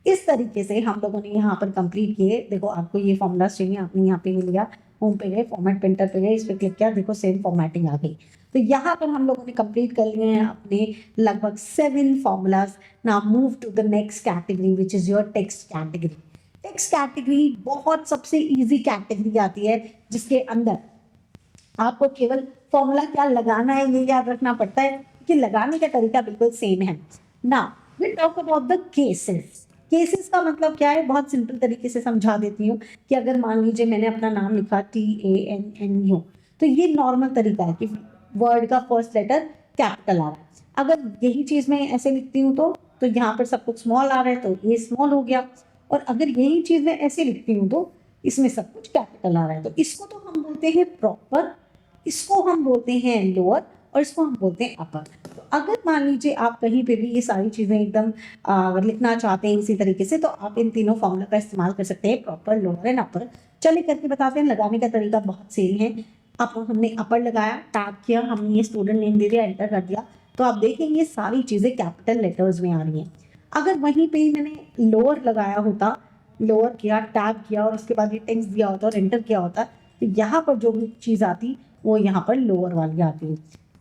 इस तरीके से हम लोगों ने यहाँ पर कंप्लीट किए। देखो आपको ये फॉर्मूलाज चाहिए, आपने यहाँ पे लिया, होम पे गए, फॉर्मेट प्रिंटर पे गए, इस पर क्लिक किया, देखो सेम फॉर्मेटिंग आ गई। तो यहाँ पर हम लोगों ने कंप्लीट कर लिए हैं अपने लगभग 7 formulas. Now move to the next category which is your text category. Text category बहुत सबसे इजी कैटेगरी आती है, जिसके अंदर आपको केवल फॉर्मूला क्या लगाना है ये याद रखना पड़ता है, कि लगाने का तरीका बिल्कुल सेम है ना। We talk about the cases. Cases का मतलब क्या है, बहुत सिंपल तरीके से समझा देती हूँ कि अगर मान लीजिए मैंने अपना नाम लिखा TANNU, तो ये नॉर्मल तरीका है कि वर्ड का फर्स्ट लेटर कैपिटल आ रहा है। अगर यही चीज मैं ऐसे लिखती हूँ तो यहाँ पर सब कुछ स्मॉल आ रहा है, तो ये स्मॉल हो गया। और अगर यही चीज मैं ऐसे लिखती हूँ तो इसमें सब कुछ कैपिटल आ रहा है, तो इसको तो हम बोलते हैं प्रॉपर, इसको हम बोलते हैं लोअर, और इसको हम बोलते हैं अपर। तो अगर मान लीजिए आप कहीं पे भी ये सारी चीज़ें एकदम अगर लिखना चाहते हैं इसी तरीके से, तो आप इन तीनों फॉर्मूला का इस्तेमाल कर सकते हैं, प्रॉपर, लोअर एंड अपर। चलिए करके बताते हैं। लगाने का तरीका बहुत सेम है। अब हमने अपर लगाया, टैप किया, हमने ये स्टूडेंट नेम दे दिया, एंटर कर दिया, तो आप देखेंगे ये सारी चीज़ें कैपिटल लेटर्स में आ रही हैं। अगर वहीं पे ही मैंने लोअर लगाया होता, लोअर किया, टैप किया और उसके बाद ये टेक्स्ट दिया होता और एंटर किया होता, तो यहाँ पर जो भी चीज़ आती वो यहाँ पर लोअर वाली आती है।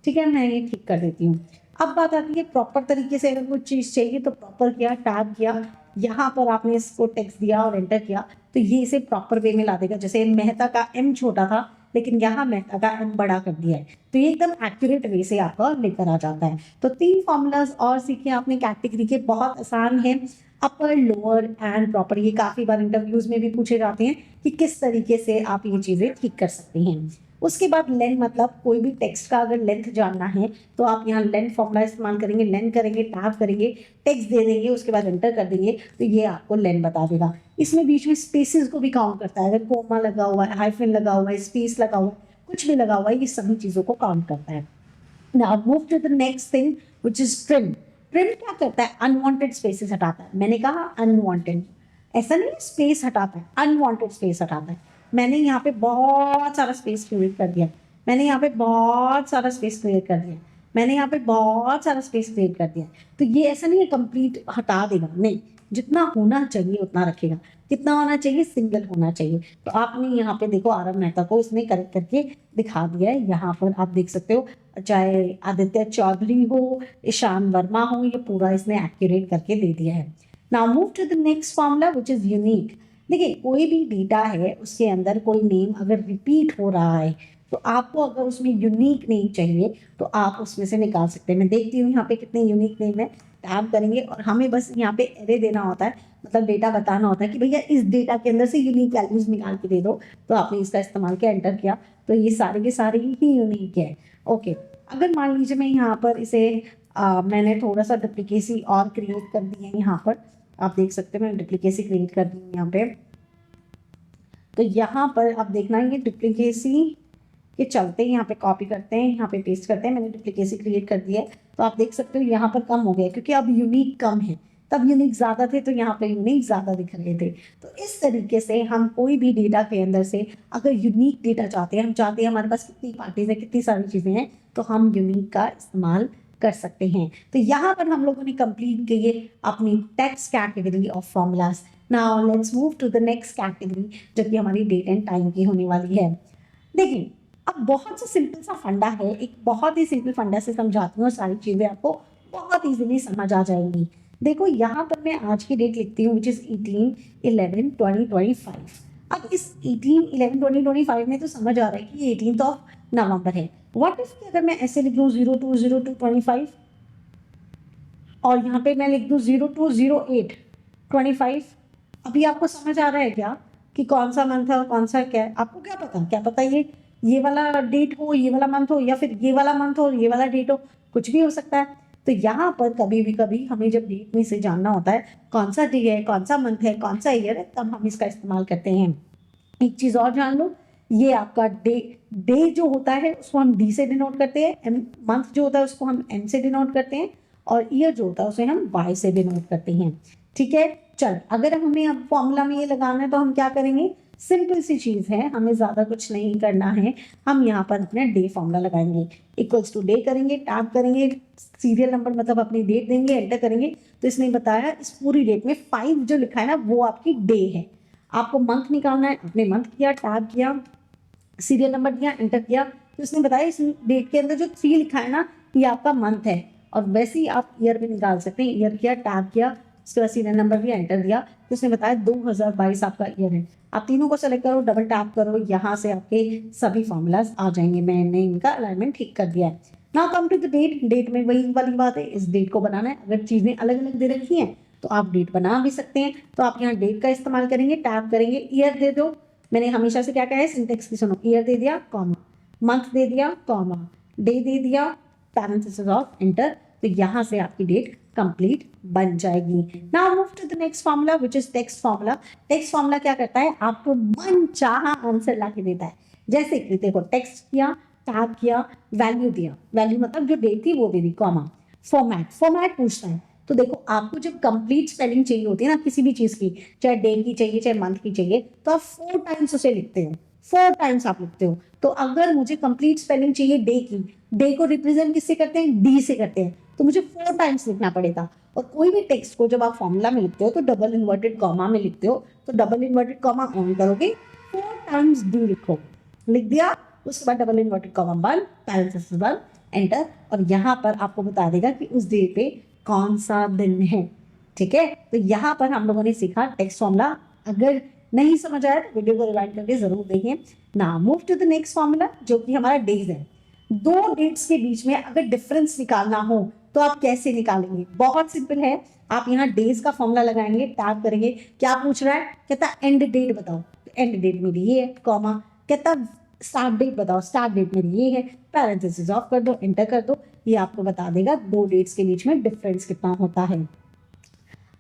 ठीक है, मैं ये ठीक कर देती हूँ। अब बात आती है प्रॉपर तरीके से अगर कोई चीज़ चाहिए तो प्रॉपर किया, टैप किया, यहाँ पर आपने इसको टेक्स्ट दिया और एंटर किया, तो ये इसे प्रॉपर वे में ला देगा। जैसे मेहता का M छोटा था, लेकिन यहाँ मेहता का M बड़ा कर दिया है, तो ये एकदम एक्यूरेट वे से आपका लेकर आ जाता है। तो 3 फॉर्मूलाज और सीखे आपने कैटेगरी के, बहुत आसान है। अपर, लोअर एंड प्रॉपर, ये काफ़ी बार इंटरव्यूज में भी पूछे जाते हैं कि किस तरीके से आप ये चीज़ें ठीक कर सकते हैं। उसके बाद लेंथ, मतलब कोई भी टेक्स्ट का अगर लेंथ जानना है तो आप यहाँ लेंथ फॉर्मूला इस्तेमाल करेंगे। लेंथ करेंगे, टैप करेंगे, टेक्स्ट दे देंगे, उसके बाद एंटर कर देंगे, तो ये आपको लेंथ बता देगा। इसमें बीच में स्पेसेस को भी काउंट करता है। अगर कोमा लगा हुआ है, हाइफन लगा हुआ है, स्पेस लगा हुआ है, कुछ भी लगा हुआ है, ये सभी चीज़ों को काउंट करता है। Now move to the next thing which is trim. Trim क्या करता है? अनवांटेड स्पेसेस हटाता है। मैंने कहा अनवांटेड, ऐसा नहीं स्पेस हटाता है, अनवांटेड स्पेस हटाता है। मैंने यहाँ पे बहुत सारा स्पेस क्रिएट कर दिया, मैंने यहाँ पे बहुत सारा स्पेस क्रिएट कर दिया, मैंने यहाँ पे बहुत सारा स्पेस क्रिएट कर दिया, तो ये ऐसा नहीं है कंप्लीट हटा देगा, नहीं, जितना होना चाहिए उतना रखेगा। कितना होना चाहिए? सिंगल होना चाहिए। तो आपने यहाँ पे देखो आरव मेहता को इसने करेक्ट करके दिखा दिया है। यहाँ पर आप देख सकते हो, चाहे आदित्य चौधरी हो, ईशान वर्मा हो, ये पूरा इसने एक्यूरेट करके दे दिया है। Now move to the next formula which is unique. देखिए, कोई भी डेटा है उसके अंदर कोई नेम अगर रिपीट हो रहा है, तो आपको अगर उसमें यूनिक नेम चाहिए तो आप उसमें से निकाल सकते हैं। मैं देखती हूँ यहाँ पे कितने यूनिक नेम है, टैब करेंगे और हमें बस यहाँ पे एरे देना होता है, मतलब डेटा बताना होता है कि भैया इस डेटा के अंदर से यूनिक वैल्यूज निकाल के दे दो। तो आपने इसका इस्तेमाल किया, एंटर किया, तो ये सारे के सारे ही यूनिक है। ओके, अगर मान लीजिए मैं यहाँ पर इसे मैंने थोड़ा सा डुप्लीकेसी और क्रिएट कर दी है, यहाँ पर आप देख सकते हैं मैंने डुप्लीकेसी क्रिएट कर दी है यहाँ पे। तो यहाँ पर आप देखना है, ये डुप्लीकेसी के चलते यहाँ पे कॉपी करते हैं, यहाँ पे पेस्ट करते हैं, मैंने डुप्लीकेसी क्रिएट कर दिया है। तो आप देख सकते हो यहाँ पर कम हो गया, क्योंकि अब यूनिक कम है, तब यूनिक ज़्यादा थे, तो यहाँ पे यूनिक ज़्यादा दिख रहे थे। तो इस तरीके से हम कोई भी डेटा के अंदर से अगर यूनिक डेटा चाहते हैं, हम चाहते हैं हमारे पास कितनी पार्टीज है, कितनी सारी चीज़ें हैं, तो हम यूनिक का इस्तेमाल कर सकते हैं। तो यहाँ पर हम लोगों ने कंप्लीट की है अपनी text category of formulas. Now let's move to the next category, जो कि हमारी डेट एंड टाइम की होने वाली है। देखिए, अब बहुत सा सिंपल सा फंडा है, एक बहुत ही सिंपल फंडा से समझाती हूँ, सारी चीज़ें आपको बहुत इजीली समझ आ जाएंगी। देखो, यहाँ पर मैं आज की डेट लिखती हूँ, विच इज़ 18/11/2025। अब इस 18/11/2025 में तो समझ आ रहा है कि ये 18 नवंबर है। व्हाट इफ कि अगर मैं ऐसे लिख दूँ 02/02/25 और यहाँ पे मैं लिख दूँ 02/08/25, अभी आपको समझ आ रहा है क्या कि कौन सा मंथ है और कौन सा क्या है? आपको क्या पता ये वाला डेट हो, ये वाला मंथ हो, या फिर ये वाला मंथ हो, ये वाला डेट हो, कुछ भी हो सकता है। तो यहाँ पर कभी हमें जब डेट में से जानना होता है कौन सा डे है, कौन सा मंथ है, कौन सा ईयर है, तब हम इसका इस्तेमाल करते हैं। एक चीज़ और जान लो, ये आपका डे जो होता है उसको हम डी से डिनोट करते हैं, मंथ जो होता है उसको हम एम से डिनोट करते हैं, और ईयर जो होता है उसे हम वाई से डिनोट करते हैं। ठीक है, चल, अगर हमें अब फॉर्मूला में ये लगाना है तो हम क्या करेंगे? सिंपल सी चीज़ है, हमें ज़्यादा कुछ नहीं करना है। हम यहाँ पर अपना डे फॉर्मूला लगाएंगे, इक्वल्स टू डे करेंगे, टैब करेंगे, सीरियल नंबर मतलब अपनी डेट देंगे, एंटर करेंगे। तो इसने बताया इस पूरी डेट में 5 जो लिखा है ना, वो आपकी डे है। आपको मंथ निकालना है, आपने मंथ किया, टैब किया, सीरियल नंबर दिया, एंटर किया, तो इसने बताया इस डेट के अंदर जो 3 लिखा है ना, ये आपका मंथ है। और वैसे ही आप ईयर भी निकाल सकते हैं, ईयर किया, टैब किया, उसके बाद सीरियल नंबर भी एंटर दिया, तो उसने बताया 2022 आपका ईयर है। आप तीनों को सेलेक्ट करो, डबल टैप करो, यहाँ से आपके सभी फॉर्मूलाज आ जाएंगे। मैंने इनका अलाइनमेंट ठीक कर दिया है। Now come to the date. Date में वही वाली बात है, इस डेट को बनाना है। अगर चीजें अलग अलग दे रखी हैं तो आप डेट बना भी सकते हैं। तो आप यहाँ डेट का इस्तेमाल करेंगे, टैप करेंगे, ईयर दे दो। मैंने हमेशा से क्या कहा है सिंटेक्स की सुनो, ईयर दे दिया कॉमा, मंथ दे दिया कॉमा, डे दे दिया, पैरेंथेसिस ऑफ, एंटर। तो यहाँ से आपकी डेट कंप्लीट बन जाएगी। Now move to the next formula which is text formula. Text formula क्या करता है, आपको मन चाहा आंसर ला के देता है। जैसे कि देखो टेक्स्ट किया, टैप किया, वैल्यू दिया, वैल्यू मतलब जो डेट थी वो दे दी, कॉमा, फॉर्मेट, फॉर्मेट पूछता है। तो देखो आपको जब कंप्लीट स्पेलिंग चाहिए होती है ना किसी भी चीज की, चाहे डे की चाहिए चाहे मंथ की चाहिए, तो आप 4 टाइम्स उसे लिखते हो, 4 टाइम्स आप लिखते हो। तो अगर मुझे कंप्लीट स्पेलिंग चाहिए डे की, डे को रिप्रेजेंट किससे करते हैं, डी से करते हैं, तो मुझे 4 टाइम्स लिखना पड़ेगा। और कोई भी टेक्स्ट को जब आप फॉर्मूला में लिखते हो तो डबल इन्वर्टेड कॉमा में लिखते हो, तो डबल इन्वर्टेड कॉमा ऑन करोगे, 4 टाइम्स डी लिखो, लिख दिया, उसके बाद डबल इन्वर्टेड कॉमा बंद, पैरेंथेसिस बंद, एंटर। और यहाँ पर आपको बता देगा कि उस डे पे कौन सा दिन है। ठीक है, तो यहाँ पर हम लोगों ने सीखा टेक्स्ट फॉर्मूला। अगर नहीं समझ आया तो वीडियो को रिवाइंड करके जरूर देखिए। Now move to the next formula जो कि हमारा डेज है। 2 डेट्स के बीच में अगर डिफरेंस निकालना हो तो आप कैसे निकालेंगे, बहुत सिंपल है। आप यहाँ डेज का फॉर्मूला लगाएंगे, टैप करेंगे, क्या पूछ रहा है, कहता एंड डेट बताओ, एंड डेट मेरी ये है, कॉमा, कहता स्टार्ट डेट बताओ, स्टार्ट डेट मेरी ये है, पैरेंथेसिस ऑफ कर दो, एंटर कर दो। ये आपको बता देगा 2 डेट्स के बीच में डिफरेंस कितना होता है।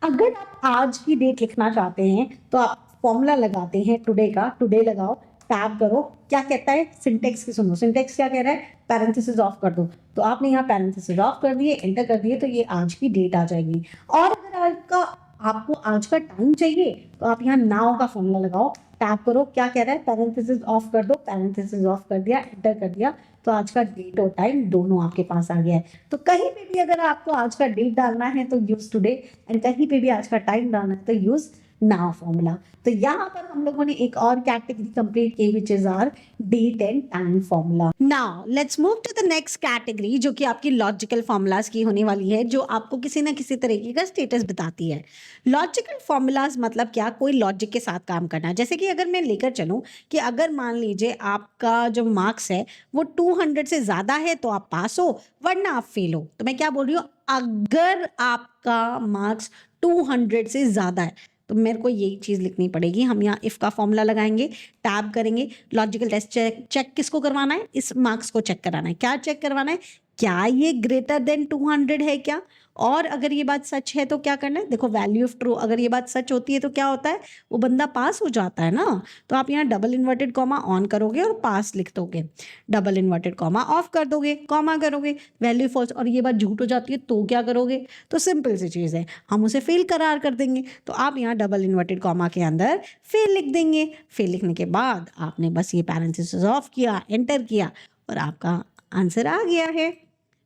अगर आप आज की डेट लिखना चाहते हैं तो आप फॉर्मूला लगाते हैं टुडे का, टुडे लगाओ, टैप करो, क्या कहता है सिंटेक्स की सुनो, सिंटेक्स क्या कह रहा है, पैरेंथेसिस ऑफ कर दो। तो आपने यहाँ पैरेंथेसिस ऑफ कर दिए, एंटर कर दिए, तो ये आज की डेट आ जाएगी। और अगर आपको आज का टाइम चाहिए तो आप यहाँ नाउ का फॉर्मूला लगाओ, टैप करो, क्या कह रहा है, पैरेंथेसिस ऑफ कर दो, पैरेंथेसिस ऑफ कर दिया, एंटर कर दिया, तो आज का डेट और टाइम दोनों आपके पास आ गया है। तो कहीं पे भी अगर आपको आज का डेट डालना है तो यूज टुडे, एंड कहीं पे भी आज का टाइम डालना है तो यूज नाउ फॉर्मूला। तो यहाँ पर हम लोगों ने एक और कैटेगरी कंप्लीट की which is our date and time formula. Now let's move to the next category जो कि आपकी लॉजिकल फॉर्मूलाज की होने वाली है, जो आपको किसी ना किसी तरीके का स्टेटस बताती है। लॉजिकल फॉर्मूलाज मतलब क्या, कोई लॉजिक के साथ काम करना। जैसे कि अगर मैं लेकर चलूं कि अगर मान लीजिए आपका जो मार्क्स है वो 200 से ज़्यादा है तो आप पास हो, वरना आप फेल हो। तो मैं क्या बोल रही हूँ, अगर आपका मार्क्स 200 से ज़्यादा है तो मेरे को यही चीज़ लिखनी पड़ेगी। हम यहाँ इफ़ का फॉर्मूला लगाएंगे, टैब करेंगे, लॉजिकल टेस्ट चेक किसको करवाना है, इस मार्क्स को चेक कराना है। क्या चेक करवाना है, क्या ये ग्रेटर देन 200 है क्या, और अगर ये बात सच है तो क्या करना है, देखो वैल्यू ऑफ ट्रू, अगर ये बात सच होती है तो क्या होता है, वो बंदा पास हो जाता है ना। तो आप यहाँ डबल इन्वर्टेड कॉमा ऑन करोगे और पास लिख दोगे, डबल इन्वर्टेड कॉमा ऑफ कर दोगे, कॉमा करोगे, वैल्यू फॉल्स, और ये बात झूठ हो जाती है तो क्या करोगे, तो सिंपल सी चीज़ है, हम उसे फेल करार कर देंगे। तो आप यहाँ डबल इन्वर्टेड कॉमा के अंदर फेल लिख देंगे। फेल लिखने के बाद आपने बस ये पैरेंथेसिस ऑफ किया, एंटर किया, और आपका आंसर आ गया है।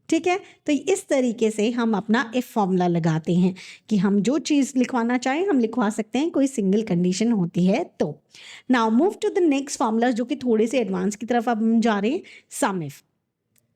ठीक है, तो इस तरीके से हम अपना इफ फॉर्मूला लगाते हैं कि हम जो चीज़ लिखवाना चाहें हम लिखवा सकते हैं, कोई सिंगल कंडीशन होती है तो। Now move to the next formula जो कि थोड़े से एडवांस की तरफ अब हम जा रहे हैं, सम इफ।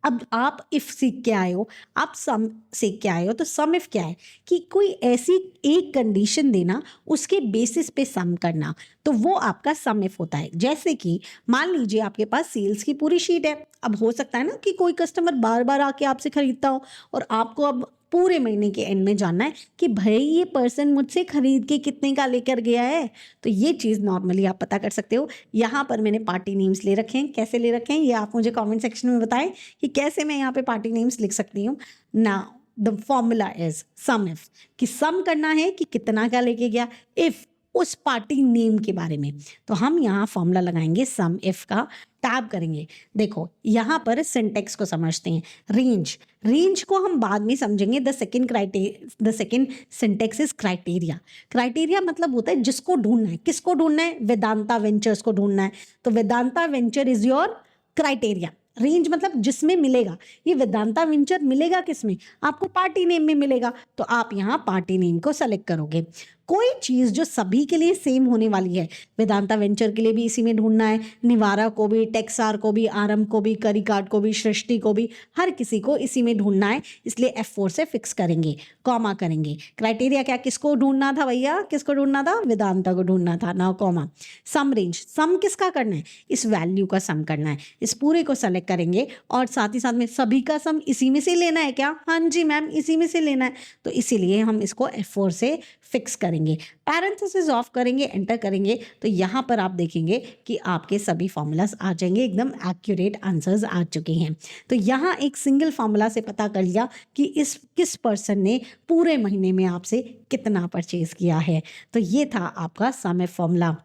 अब आप इफ सीख के आए हो, आप सम सीख के आए हो, तो सम इफ क्या है कि कोई ऐसी एक कंडीशन देना, उसके बेसिस पे सम करना, तो वो आपका सम इफ होता है। जैसे कि मान लीजिए आपके पास सेल्स की पूरी शीट है। अब हो सकता है ना कि कोई कस्टमर बार बार आके आपसे खरीदता हो और आपको अब पूरे महीने के एंड में जानना है कि भाई ये पर्सन मुझसे खरीद के कितने का लेकर गया है। तो ये चीज़ नॉर्मली आप पता कर सकते हो। यहाँ पर मैंने पार्टी नेम्स ले रखे हैं, कैसे ले रखे हैं ये आप मुझे कमेंट सेक्शन में बताएं कि कैसे मैं यहाँ पे पार्टी नेम्स लिख सकती हूँ। Now the formula is sum if, कि सम करना है कि कितना का लेके गया, इफ उस पार्टी नेम के बारे में। तो हम यहाँ फॉर्मूला लगाएंगे सम इफ का, टैब करेंगे। देखो यहाँ पर सिंटेक्स को समझते हैं। रेंज, रेंज को हम बाद में समझेंगे। The second syntax is criteria. Criteria मतलब होता है जिसको ढूंढना है। किसको ढूंढना है, वेदांता वेंचर्स को ढूंढना है। तो Vedanta venture is your criteria. Range मतलब जिसमें मिलेगा, ये वेदांता वेंचर मिलेगा किसमें, आपको पार्टी नेम में मिलेगा। तो आप यहाँ पार्टी नेम को सेलेक्ट करोगे। कोई चीज जो सभी के लिए सेम होने वाली है। वेदांता वेंचर के लिए भी इसी में ढूंढना है, निवारा को भी, टेक्सार को भी, आरम को भी, करिकार्ड को भी, सृष्टि को भी, हर किसी को इसी में ढूंढना है। इसलिए F4 से फिक्स करेंगे, कॉमा करेंगे। क्राइटेरिया क्या, किसको ढूंढना था भैया, किसको ढूंढना था, वेदांता को ढूंढना था। नाउ कॉमा, सम रेंज, सम किसका करना है, इस वैल्यू का सम करना है। इस पूरे को सेलेक्ट करेंगे और साथ ही साथ में सभी का सम इसी में से लेना है क्या, हाँ जी मैम इसी में से लेना है, तो इसीलिए हम इसको F4 से फिक्स करेंगे। पैरेंथेसिस ऑफ करेंगे, एंटर करेंगे, तो यहाँ पर आप देखेंगे कि आपके सभी फॉर्मूलाज आ जाएंगे, एकदम एक्यूरेट आंसर्स आ चुके हैं। तो यहाँ एक सिंगल फॉर्मूला से पता कर लिया कि इस किस पर्सन ने पूरे महीने में आपसे कितना परचेज किया है। तो ये था आपका sum formula.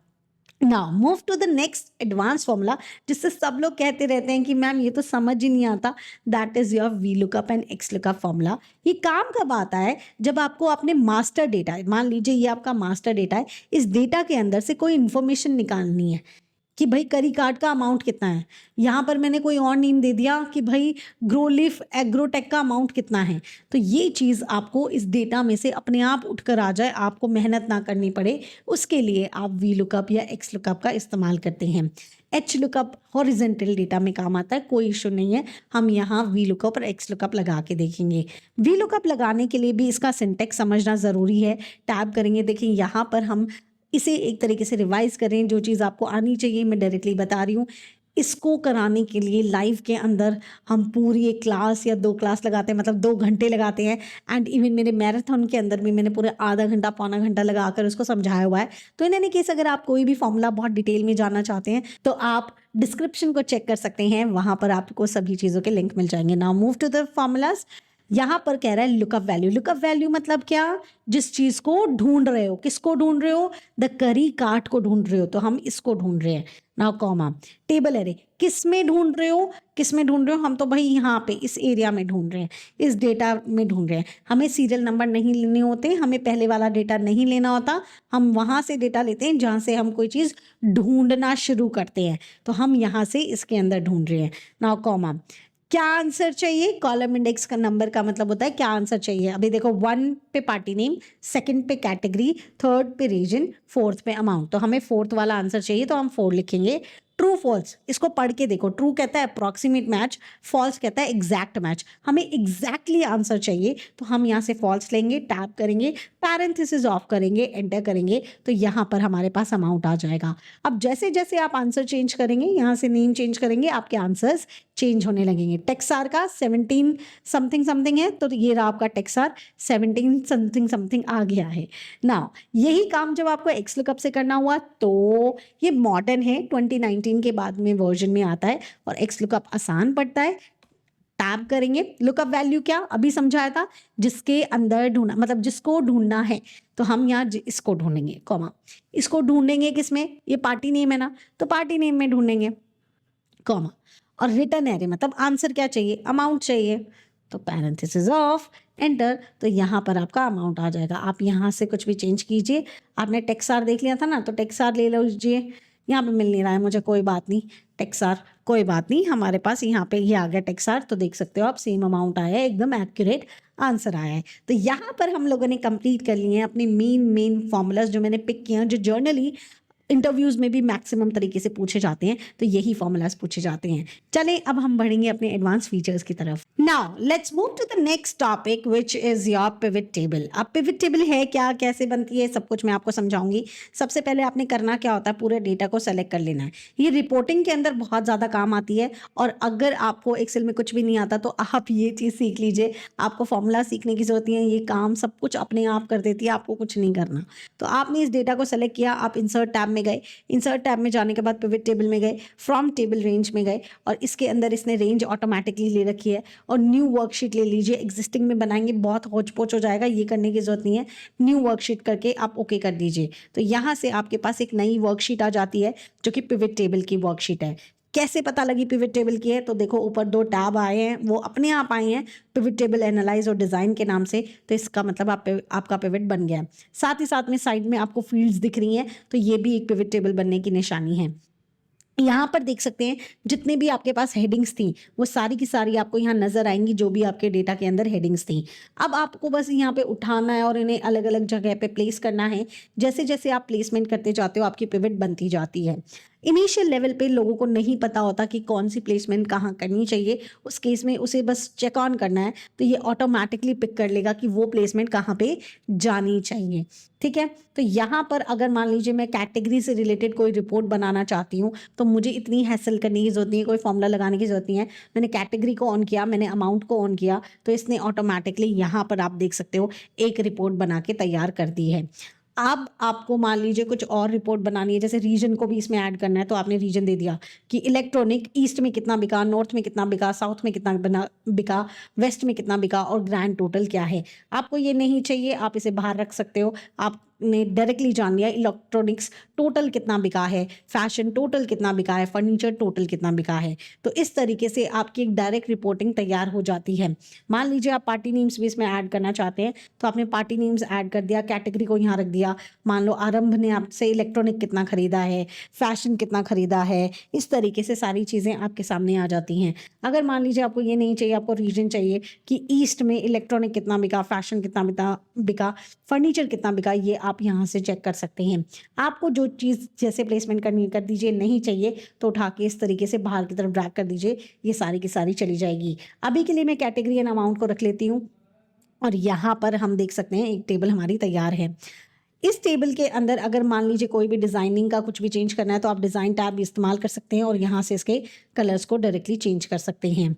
Now move to the next advance formula, जिससे सब लोग कहते रहते हैं कि मैम ये तो समझ ही नहीं आता, that is your V lookup and x lookup formula. ये काम कब आता है, जब आपको अपने मास्टर डेटा, मान लीजिए ये आपका मास्टर डेटा है, इस डेटा के अंदर से कोई इन्फॉर्मेशन निकालनी है कि भाई करिकार्ड का अमाउंट कितना है। यहाँ पर मैंने कोई और नेम दे दिया कि भाई ग्रोलिफ एग्रोटेक का अमाउंट कितना है। तो ये चीज़ आपको इस डेटा में से अपने आप उठकर आ जाए, आपको मेहनत ना करनी पड़े, उसके लिए आप वी लुकअप या एक्स लुकअप का इस्तेमाल करते हैं। एच लुकअप हॉरिजेंटल डेटा में काम आता है, कोई इशू नहीं है। हम यहाँ वी लुकअप और एक्स लुकअप लगा के देखेंगे। वी लुकअप लगाने के लिए भी इसका सिंटेक्स समझना ज़रूरी है। टैब करेंगे, देखिए यहाँ पर हम इसे एक तरीके से रिवाइज करें, जो चीज़ आपको आनी चाहिए मैं डायरेक्टली बता रही हूँ। इसको कराने के लिए लाइव के अंदर हम पूरी एक क्लास या 2 क्लास लगाते हैं, मतलब 2 घंटे लगाते हैं। एंड इवन मेरे मैराथन के अंदर भी मैंने पूरे आधा घंटा पौना घंटा लगाकर उसको समझाया हुआ है। तो इन एनी केस अगर आप कोई भी फॉर्मूला बहुत डिटेल में जानना चाहते हैं तो आप डिस्क्रिप्शन को चेक कर सकते हैं, वहाँ पर आपको सभी चीज़ों के लिंक मिल जाएंगे। Now move to the formulas. यहाँ पर कह रहा है लुकअप वैल्यू। लुकअप वैल्यू मतलब क्या, जिस चीज़ को ढूंढ रहे हो, किसको ढूंढ रहे हो, द करी कार्ट को ढूंढ रहे हो, तो हम इसको ढूंढ रहे हैं। नाउ कॉमा, टेबल एरे, किस में ढूंढ रहे हो, किस में ढूंढ रहे हो, हम तो भाई यहाँ पे इस एरिया में ढूंढ रहे हैं, इस डेटा में ढूंढ रहे हैं। हमें सीरियल नंबर नहीं लेने होते, हमें पहले वाला डेटा नहीं लेना होता, हम वहाँ से डेटा लेते हैं जहाँ से हम कोई चीज़ ढूंढना शुरू करते हैं। तो हम यहाँ से इसके अंदर ढूंढ रहे हैं। नाउ कॉमा, क्या आंसर चाहिए, कॉलम इंडेक्स का नंबर का मतलब होता है क्या आंसर चाहिए। अभी देखो 1 पे पार्टी नेम, 2nd पे कैटेगरी, 3rd पे रीजन, 4th पे अमाउंट। तो हमें 4th वाला आंसर चाहिए, तो हम 4 लिखेंगे। ट्रू फॉल्स, इसको पढ़ के देखो। ट्रू कहता है अप्रॉक्सीमेट मैच, फॉल्स कहता है एग्जैक्ट मैच। हमें एग्जैक्टली आंसर चाहिए, तो हम यहाँ से फॉल्स लेंगे, टैब करेंगे, पैरेंथेसिस ऑफ करेंगे, एंटर करेंगे, तो यहाँ पर हमारे पास अमाउंट आ जाएगा। अब जैसे जैसे आप आंसर चेंज करेंगे, यहाँ से नेम चेंज करेंगे, आपके आंसर्स चेंज होने लगेंगे। टेक्सार का 17 समथिंग समथिंग है, तो ये रहा आपका टेक्सार 17 समथिंग समथिंग आ गया है। नाउ यही काम जब आपको एक्स लुकअप से करना हुआ, तो ये मॉडर्न है, 2019 के बाद में वर्जन में आता है, और एक्स लुकअप आसान पड़ता है। टैब करेंगे, लुकअप वैल्यू क्या अभी समझाया था, जिसके अंदर ढूंढना, मतलब जिसको ढूंढना है, तो हम यहाँ इसको ढूंढेंगे, कॉमा, इसको ढूंढेंगे किसमें, ये पार्टी नेम है ना, तो पार्टी नेम में ढूंढेंगे, कॉमा, और रिटर्न एरे मतलब आंसर क्या चाहिए, अमाउंट चाहिए, तो पैरेंथेसिस ऑफ, एंटर, तो यहाँ पर आपका अमाउंट आ जाएगा। आप यहाँ से कुछ भी चेंज कीजिए। आपने टेक्सार देख लिया था ना, तो टेक्सार ले लीजिए। यहाँ पे मिल नहीं रहा है मुझे, कोई बात नहीं, टेक्सार कोई बात नहीं, हमारे पास यहाँ पे ये आ गया टेक्सार, तो देख सकते हो आप सेम अमाउंट आया है, एकदम एक्यूरेट आंसर आया है। तो यहाँ पर हम लोगों ने कंप्लीट कर लिए हैं अपने मेन फॉर्मूलाज जो मैंने पिक किए हैं, जो जर्नली इंटरव्यूज में भी मैक्सिमम तरीके से पूछे जाते हैं, तो यही फॉर्मूलाज पूछे जाते हैं। चलें अब हम बढ़ेंगे अपने एडवांस फीचर्स की तरफ। Now let's move to the next topic which is your pivot table. अब पिवट टेबल है क्या, कैसे बनती है, सब कुछ मैं आपको समझाऊंगी। सबसे पहले आपने करना क्या होता है, पूरे डेटा को सेलेक्ट कर लेना है। ये रिपोर्टिंग के अंदर बहुत ज़्यादा काम आती है, और अगर आपको एक्सेल में कुछ भी नहीं आता तो आप ये चीज़ सीख लीजिए, आपको फॉर्मूला सीखने की जरूरत नहीं है, ये काम सब कुछ अपने आप कर देती है, आपको कुछ नहीं करना। तो आपने इस डेटा को सेलेक्ट किया, आप इंसर्ट टैब में गए, इंसर्ट टैब में जाने के बाद पिवट टेबल में गए, फ्रॉम टेबल रेंज में गए, और इसके अंदर इसने रेंज ऑटोमेटिकली ले रखी है, और न्यू वर्कशीट ले लीजिए। एग्जिस्टिंग में बनाएंगे बहुत होच पोच हो जाएगा, ये करने की जरूरत नहीं है, न्यू वर्कशीट करके आप ओके कर दीजिए। तो यहाँ से आपके पास एक नई वर्कशीट आ जाती है जो कि पिवट टेबल की वर्कशीट है। कैसे पता लगी पिवट टेबल की है, तो देखो ऊपर 2 टैब आए हैं, वो अपने आप आए हैं पिवट टेबल एनालाइज और डिज़ाइन के नाम से, तो इसका मतलब आपका पिवट बन गया है। साथ ही साथ में साइड में आपको फील्ड्स दिख रही हैं, तो ये भी एक पिवट टेबल बनने की निशानी है। यहाँ पर देख सकते हैं जितने भी आपके पास हेडिंग्स थी वो सारी की सारी आपको यहाँ नजर आएंगी, जो भी आपके डेटा के अंदर हेडिंग्स थी। अब आपको बस यहाँ पे उठाना है और इन्हें अलग अलग जगह पे प्लेस करना है। जैसे जैसे आप प्लेसमेंट करते जाते हो आपकी पिवट बनती जाती है। इनिशियल लेवल पे लोगों को नहीं पता होता कि कौन सी प्लेसमेंट कहाँ करनी चाहिए, उस केस में उसे बस चेक ऑन करना है तो ये ऑटोमेटिकली पिक कर लेगा कि वो प्लेसमेंट कहाँ पे जानी चाहिए। ठीक है, तो यहाँ पर अगर मान लीजिए मैं कैटेगरी से रिलेटेड कोई रिपोर्ट बनाना चाहती हूँ तो मुझे इतनी हैसल करने की जरूरत नहीं है, कोई फॉर्मूला लगाने की जरूरत नहीं है। मैंने कैटेगरी को ऑन किया, मैंने अमाउंट को ऑन किया तो इसने ऑटोमेटिकली यहाँ पर आप देख सकते हो एक रिपोर्ट बना के तैयार कर दी है। अब आपको मान लीजिए कुछ और रिपोर्ट बनानी है, जैसे रीजन को भी इसमें ऐड करना है तो आपने रीजन दे दिया कि इलेक्ट्रॉनिक ईस्ट में कितना बिका, नॉर्थ में कितना बिका, साउथ में कितना बिका, वेस्ट में कितना बिका और ग्रैंड टोटल क्या है। आपको ये नहीं चाहिए, आप इसे बाहर रख सकते हो। आपने डायरेक्टली जान लिया इलेक्ट्रॉनिक्स टोटल कितना बिका है, फैशन टोटल कितना बिका है, फर्नीचर टोटल कितना बिका है। तो इस तरीके से आपकी एक डायरेक्ट रिपोर्टिंग तैयार हो जाती है। मान लीजिए आप पार्टी नेम्स भी इसमें ऐड करना चाहते हैं तो आपने पार्टी नेम्स ऐड कर दिया, कैटेगरी को यहाँ रख दिया। मान लो आरंभ ने आपसे इलेक्ट्रॉनिक कितना खरीदा है, फैशन कितना खरीदा है, इस तरीके से सारी चीज़ें आपके सामने आ जाती हैं। अगर मान लीजिए आपको ये नहीं चाहिए, आपको रीजन चाहिए कि ईस्ट में इलेक्ट्रॉनिक कितना बिका, फैशन कितना बिका, फर्नीचर कितना बिका, ये आप यहाँ से चेक कर सकते हैं। आपको जो चीज़ जैसे प्लेसमेंट करनी कर दीजिए, नहीं चाहिए तो उठा के इस तरीके से बाहर की तरफ ड्रैग कर दीजिए, ये सारी की सारी चली जाएगी। अभी के लिए मैं कैटेगरी एंड अमाउंट को रख लेती हूँ और यहाँ पर हम देख सकते हैं एक टेबल हमारी तैयार है। इस टेबल के अंदर अगर मान लीजिए कोई भी डिज़ाइनिंग का कुछ भी चेंज करना है तो आप डिज़ाइन टैब इस्तेमाल कर सकते हैं और यहाँ से इसके कलर्स को डायरेक्टली चेंज कर सकते हैं।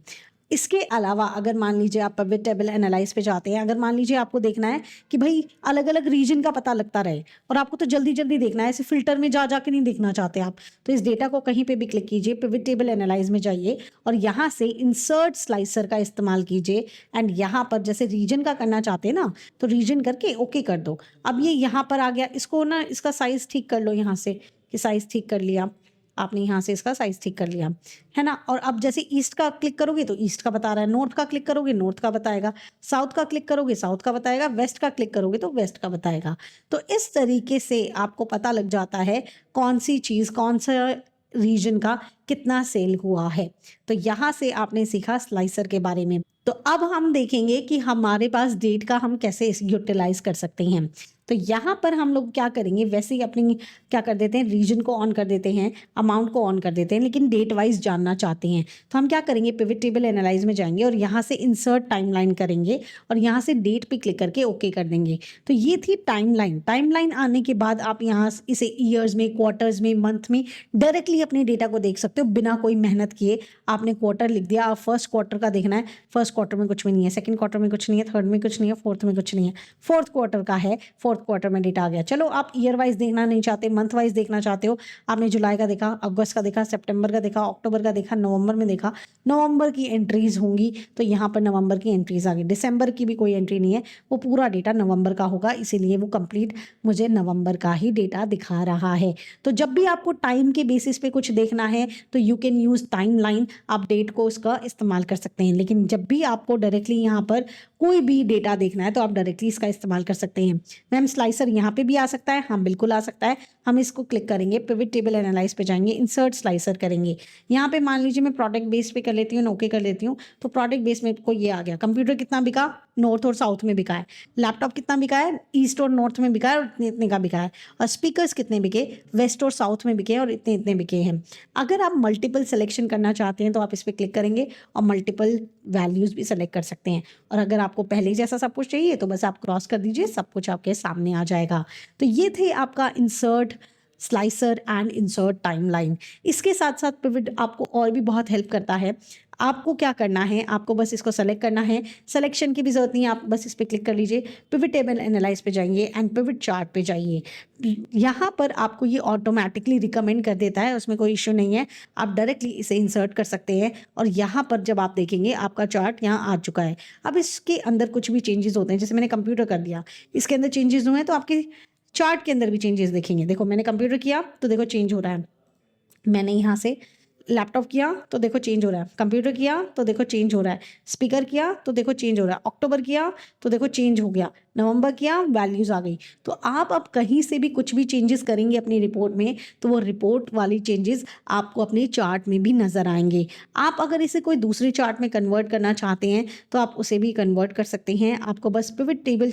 इसके अलावा अगर मान लीजिए आप पिवट टेबल एनालाइज पे जाते हैं, अगर मान लीजिए आपको देखना है कि भाई अलग अलग रीजन का पता लगता रहे और आपको तो जल्दी जल्दी देखना है, ऐसे फिल्टर में जा के नहीं देखना चाहते आप, तो इस डेटा को कहीं पे भी क्लिक कीजिए, पिवट टेबल एनालाइज में जाइए और यहाँ से इंसर्ट स्लाइसर का इस्तेमाल कीजिए एंड यहाँ पर जैसे रीजन का करना चाहते हैं ना तो रीजन करके ओके कर दो। अब ये यहाँ पर आ गया, इसको ना इसका साइज ठीक कर लो यहाँ से कि साइज ठीक कर लिया आपने, यहाँ से इसका साइज ठीक कर लिया है ना। और अब जैसे ईस्ट का क्लिक करोगे तो ईस्ट का बता रहा है, नॉर्थ का क्लिक करोगे नॉर्थ का बताएगा, साउथ का क्लिक करोगे साउथ का बताएगा, वेस्ट का क्लिक करोगे तो वेस्ट का बताएगा। तो इस तरीके से आपको पता लग जाता है कौन सी चीज़ कौन सा रीजन का कितना सेल हुआ है। तो यहाँ से आपने सीखा स्लाइसर के बारे में। तो अब हम देखेंगे कि हमारे पास डेट का हम कैसे यूटिलाइज कर सकते हैं। तो यहाँ पर हम लोग क्या करेंगे, वैसे ही अपनी क्या कर देते हैं, रीजन को ऑन कर देते हैं, अमाउंट को ऑन कर देते हैं, लेकिन डेट वाइज जानना चाहते हैं तो हम क्या करेंगे, पिवट टेबल एनालाइज में जाएंगे और यहाँ से इंसर्ट टाइमलाइन करेंगे और यहाँ से डेट पे क्लिक करके ओके कर देंगे। तो ये थी टाइमलाइन। टाइमलाइन आने के बाद आप यहाँ इसे ईयर्स में, क्वार्टर्स में, मंथ में डायरेक्टली अपने डेटा को देख सकते हो बिना कोई मेहनत किए। आपने क्वार्टर लिख दिया, आप फर्स्ट क्वार्टर का देखना है, फर्स्ट क्वार्टर में कुछ भी नहीं है, सेकंड क्वार्टर में कुछ नहीं है, थर्ड में कुछ नहीं है, फोर्थ में कुछ नहीं है, फोर्थ क्वार्टर का है, फोर्थ क्वार्टर में डेटा आ गया। चलो आप ईयर वाइज देखना नहीं चाहते, मंथ वाइज देखना चाहते हो, आपने जुलाई का देखा, अगस्त का देखा, सितंबर का देखा, अक्टूबर का देखा, नवंबर में देखा, नवंबर की एंट्रीज होंगी तो यहाँ पर नवंबर की एंट्रीज आ गई। दिसंबर की भी कोई एंट्री नहीं है, वो पूरा डेटा नवंबर का होगा, इसीलिए वो कंप्लीट मुझे नवंबर का ही डेटा दिखा रहा है। तो जब भी आपको टाइम के बेसिस पे कुछ देखना है तो यू कैन यूज टाइमलाइन, आप डेट को उसका इस्तेमाल कर सकते हैं। लेकिन जब भी आपको डायरेक्टली यहाँ पर कोई भी डेटा देखना है तो आप डायरेक्टली इसका इस्तेमाल कर सकते हैं। मैम स्लाइसर यहाँ पे भी आ सकता है, हाँ बिल्कुल आ सकता है। हम इसको क्लिक करेंगे, पिवट टेबल एनालाइज पे जाएंगे, इंसर्ट स्लाइसर करेंगे। यहाँ पे मान लीजिए मैं प्रोडक्ट बेस पे कर लेती हूँ, ओके कर लेती हूँ, तो प्रोडक्ट बेस में को ये आ गया, कंप्यूटर कितना बिका, नॉर्थ और साउथ में बिका है, लैपटॉप कितना बिका है, ईस्ट और नॉर्थ में बिका है और इतने इतने का बिका है, और स्पीकर्स कितने बिके, वेस्ट और साउथ में बिके और इतने इतने बिके हैं। अगर आप मल्टीपल सिलेक्शन करना चाहते हैं तो आप इस पर क्लिक करेंगे और मल्टीपल वैल्यूज भी सेलेक्ट कर सकते हैं। और अगर आपको पहले जैसा सब कुछ चाहिए तो बस आप क्रॉस कर दीजिए, सब कुछ आपके सामने आ जाएगा। तो ये थे आपका insert slicer and insert timeline. इसके साथ साथ पिवट आपको और भी बहुत हेल्प करता है। आपको क्या करना है, आपको बस इसको सेलेक्ट करना है, सिलेक्शन की भी जरूरत नहीं है, आप बस इस पर क्लिक कर लीजिए, पिवट टेबल एनालाइज पे जाइए एंड पिवट चार्ट पे जाइए। यहाँ पर आपको ये ऑटोमेटिकली रिकमेंड कर देता है, उसमें कोई इश्यू नहीं है, आप डायरेक्टली इसे इंसर्ट कर सकते हैं। और यहाँ पर जब आप देखेंगे आपका चार्ट यहाँ आ चुका है। अब इसके अंदर कुछ भी चेंजेस होते हैं, जैसे मैंने कंप्यूटर कर दिया, इसके अंदर चेंजेस हुए हैं तो आपके चार्ट के अंदर भी चेंजेस देखेंगे। देखो मैंने कंप्यूटर किया तो देखो चेंज हो रहा है। मैंने यहाँ से लैपटॉप किया तो देखो चेंज हो रहा है, कंप्यूटर किया तो देखो चेंज हो रहा है, स्पीकर किया तो देखो चेंज हो रहा है, अक्टूबर किया तो देखो चेंज हो गया, नवंबर किया वैल्यूज़ आ गई। तो आप अब कहीं से भी कुछ भी चेंजेस करेंगे अपनी रिपोर्ट में तो वो रिपोर्ट वाली चेंजेस आपको अपने चार्ट में भी नज़र आएंगे। आप अगर इसे कोई दूसरे चार्ट में कन्वर्ट करना चाहते हैं तो आप उसे भी कन्वर्ट कर सकते हैं। आपको बस पिवट टेबल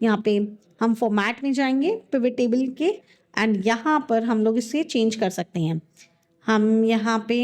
यहाँ पे हम फॉर्मेट में जाएंगे पिवट टेबल के, एंड यहाँ पर हम लोग इसे चेंज कर सकते हैं। हम यहाँ पे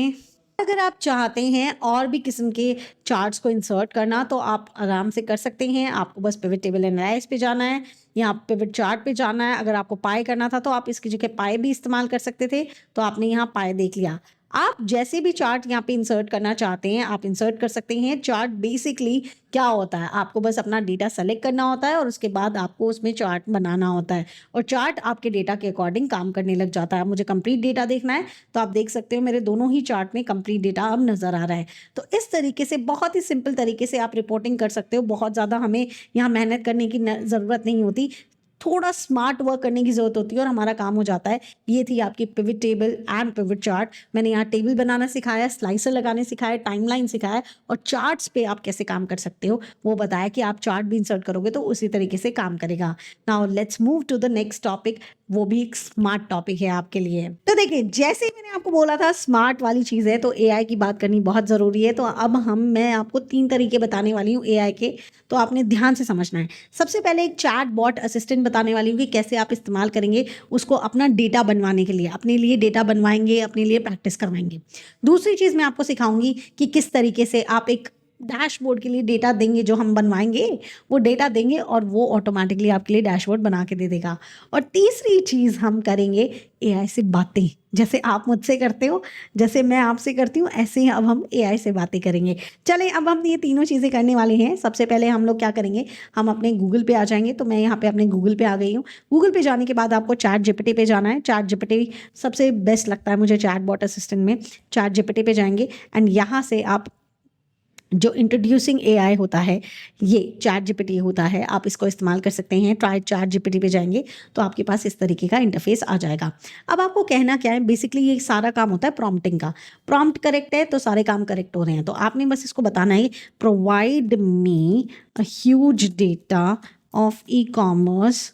अगर आप चाहते हैं और भी किस्म के चार्ट्स को इंसर्ट करना तो आप आराम से कर सकते हैं। आपको बस पिवट टेबल एनालाइज पे जाना है, यहाँ पिवट चार्ट पे जाना है। अगर आपको पाई करना था तो आप इसकी जगह पाई भी इस्तेमाल कर सकते थे, तो आपने यहाँ पाई देख लिया। आप जैसे भी चार्ट यहाँ पे इंसर्ट करना चाहते हैं आप इंसर्ट कर सकते हैं। चार्ट बेसिकली क्या होता है, आपको बस अपना डेटा सेलेक्ट करना होता है और उसके बाद आपको उसमें चार्ट बनाना होता है और चार्ट आपके डेटा के अकॉर्डिंग काम करने लग जाता है। मुझे कंप्लीट डेटा देखना है तो आप देख सकते हो मेरे दोनों ही चार्ट में कंप्लीट डेटा अब नज़र आ रहा है। तो इस तरीके से बहुत ही सिंपल तरीके से आप रिपोर्टिंग कर सकते हो। बहुत ज़्यादा हमें यहाँ मेहनत करने की ज़रूरत नहीं होती, थोड़ा स्मार्ट वर्क करने की ज़रूरत होती है और हमारा काम हो जाता है। ये थी आपकी pivot table and pivot chart. मैंने यहाँ टेबल बनाना सिखाया, स्लाइसर लगाने सिखाया, टाइमलाइन सिखाया और चार्ट्स पे आप कैसे काम कर सकते हो वो बताया कि आप चार्ट भी इंसर्ट करोगे तो उसी तरीके से काम करेगा। Now let's move to the next topic, वो भी एक स्मार्ट टॉपिक है आपके लिए। तो देखिए जैसे ही मैंने आपको बोला था स्मार्ट वाली चीज़ है तो एआई की बात करनी बहुत ज़रूरी है। तो अब मैं आपको 3 तरीके बताने वाली हूँ एआई के, तो आपने ध्यान से समझना है। सबसे पहले एक चैट बॉट असिस्टेंट बताने वाली हूँ कि कैसे आप इस्तेमाल करेंगे उसको अपना डेटा बनवाने के लिए, अपने लिए डेटा बनवाएंगे, अपने लिए प्रैक्टिस करवाएंगे। दूसरी चीज़ मैं आपको सिखाऊंगी कि किस तरीके से आप एक डैशबोर्ड के लिए डेटा देंगे, जो हम बनवाएंगे वो डेटा देंगे और वो ऑटोमेटिकली आपके लिए डैशबोर्ड बना के दे देगा। और तीसरी चीज़ हम करेंगे एआई से बातें, जैसे आप मुझसे करते हो, जैसे मैं आपसे करती हूँ, ऐसे ही अब हम एआई से बातें करेंगे। चलें अब हम ये तीनों चीज़ें करने वाले हैं। सबसे पहले हम लोग क्या करेंगे, हम अपने गूगल पे आ जाएंगे। तो मैं यहाँ पे अपने गूगल पे आ गई हूँ। गूगल पे जाने के बाद आपको चैट जीपीटी पे जाना है। चैट जीपीटी सबसे बेस्ट लगता है मुझे चैट बॉट असिस्टेंट में। चैट जीपीटी पे जाएंगे एंड यहाँ से आप जो इंट्रोड्यूसिंग एआई होता है ये चैट जीपीटी होता है, आप इसको इस्तेमाल कर सकते हैं। ट्राई चैट जीपीटी पे जाएंगे तो आपके पास इस तरीके का इंटरफेस आ जाएगा। अब आपको कहना क्या है, बेसिकली ये सारा काम होता है प्रॉम्प्टिंग का। प्रॉम्प्ट करेक्ट है तो सारे काम करेक्ट हो रहे हैं। तो आपने बस इसको बताना है provide me a huge data of e commerce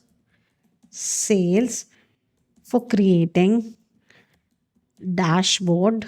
sales for creating dashboard,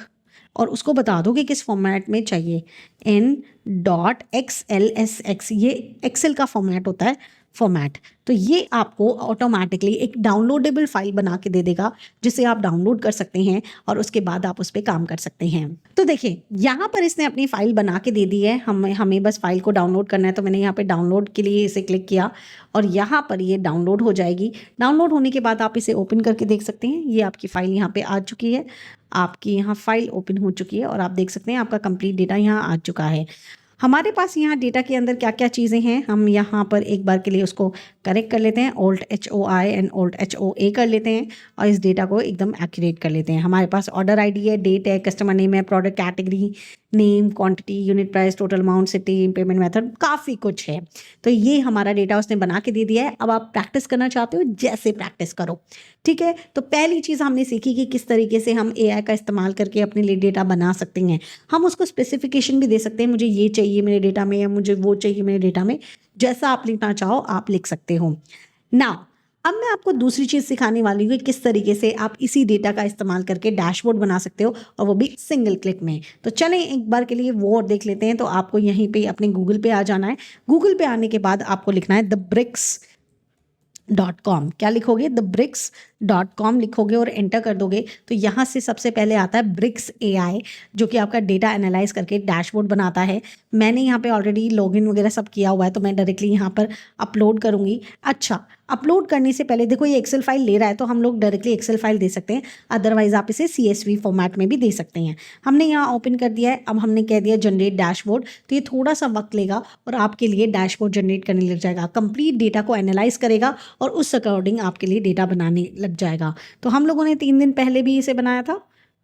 और उसको बता दो कि किस फॉर्मेट में चाहिए। n.xlsx ये एक्सेल का फॉर्मेट होता है फॉर्मेट। तो ये आपको ऑटोमेटिकली एक डाउनलोडेबल फाइल बना के दे देगा जिसे आप डाउनलोड कर सकते हैं और उसके बाद आप उस पर काम कर सकते हैं। तो देखिए यहाँ पर इसने अपनी फाइल बना के दे दी है, हमें बस फाइल को डाउनलोड करना है। तो मैंने यहाँ पे डाउनलोड के लिए इसे क्लिक किया और यहाँ पर ये डाउनलोड हो जाएगी। डाउनलोड होने के बाद आप इसे ओपन करके देख सकते हैं। ये आपकी फ़ाइल यहाँ पे आ चुकी है, आपकी यहाँ फाइल ओपन हो चुकी है और आप देख सकते हैं आपका कंप्लीट डेटा यहाँ आ चुका है। हमारे पास यहाँ डेटा के अंदर क्या क्या चीज़ें हैं, हम यहाँ पर एक बार के लिए उसको करेक्ट कर लेते हैं। Alt+HOI एंड Alt+HOA कर लेते हैं और इस डेटा को एकदम एक्यूरेट कर लेते हैं। हमारे पास ऑर्डर आईडी है, डेट है, कस्टमर नेम है, product category, name, quantity, unit price, total amount, city, payment method, काफ़ी कुछ है। तो ये हमारा डेटा उसने बना के दे दिया है। अब आप प्रैक्टिस करना चाहते हो, जैसे प्रैक्टिस करो, ठीक है। तो पहली चीज़ हमने सीखी कि किस तरीके से हम एआई का इस्तेमाल करके अपने लिए डेटा बना सकते हैं। हम उसको स्पेसिफिकेशन भी दे सकते हैं, मुझे ये चाहिए मेरे डेटा में या मुझे वो चाहिए मेरे डेटा में। जैसा आप लिखना चाहो आप लिख सकते हो। नाउ अब मैं आपको दूसरी चीज़ सिखाने वाली हूँ कि किस तरीके से आप इसी डेटा का इस्तेमाल करके डैशबोर्ड बना सकते हो और वो भी सिंगल क्लिक में। तो चलें एक बार के लिए वो और देख लेते हैं। तो आपको यहीं पे अपने गूगल पे आ जाना है। गूगल पे आने के बाद आपको लिखना है thebricks.com। क्या लिखोगे, thebricks.com लिखोगे और एंटर कर दोगे तो यहाँ से सबसे पहले आता है ब्रिक्स एआई, जो कि आपका डेटा एनालाइज करके डैशबोर्ड बनाता है। मैंने यहाँ पे ऑलरेडी लॉगिन वगैरह सब किया हुआ है तो मैं डायरेक्टली यहाँ पर अपलोड करूँगी। अच्छा, अपलोड करने से पहले देखो ये एक्सेल फाइल ले रहा है तो हम लोग डायरेक्टली एक्सेल फाइल दे सकते हैं, अदरवाइज आप इसे CSV फॉर्मेट में भी दे सकते हैं। हमने यहाँ ओपन कर दिया है। अब हमने कह दिया जनरेट डैशबोर्ड, तो ये थोड़ा सा वक्त लेगा और आपके लिए डैशबोर्ड जनरेट करने लग जाएगा। कंप्लीट डेटा को एनालाइज करेगा और उस अकॉर्डिंग आपके लिए डेटा बनाने लग जाएगा। तो हम लोगों ने 3 दिन पहले भी इसे बनाया था।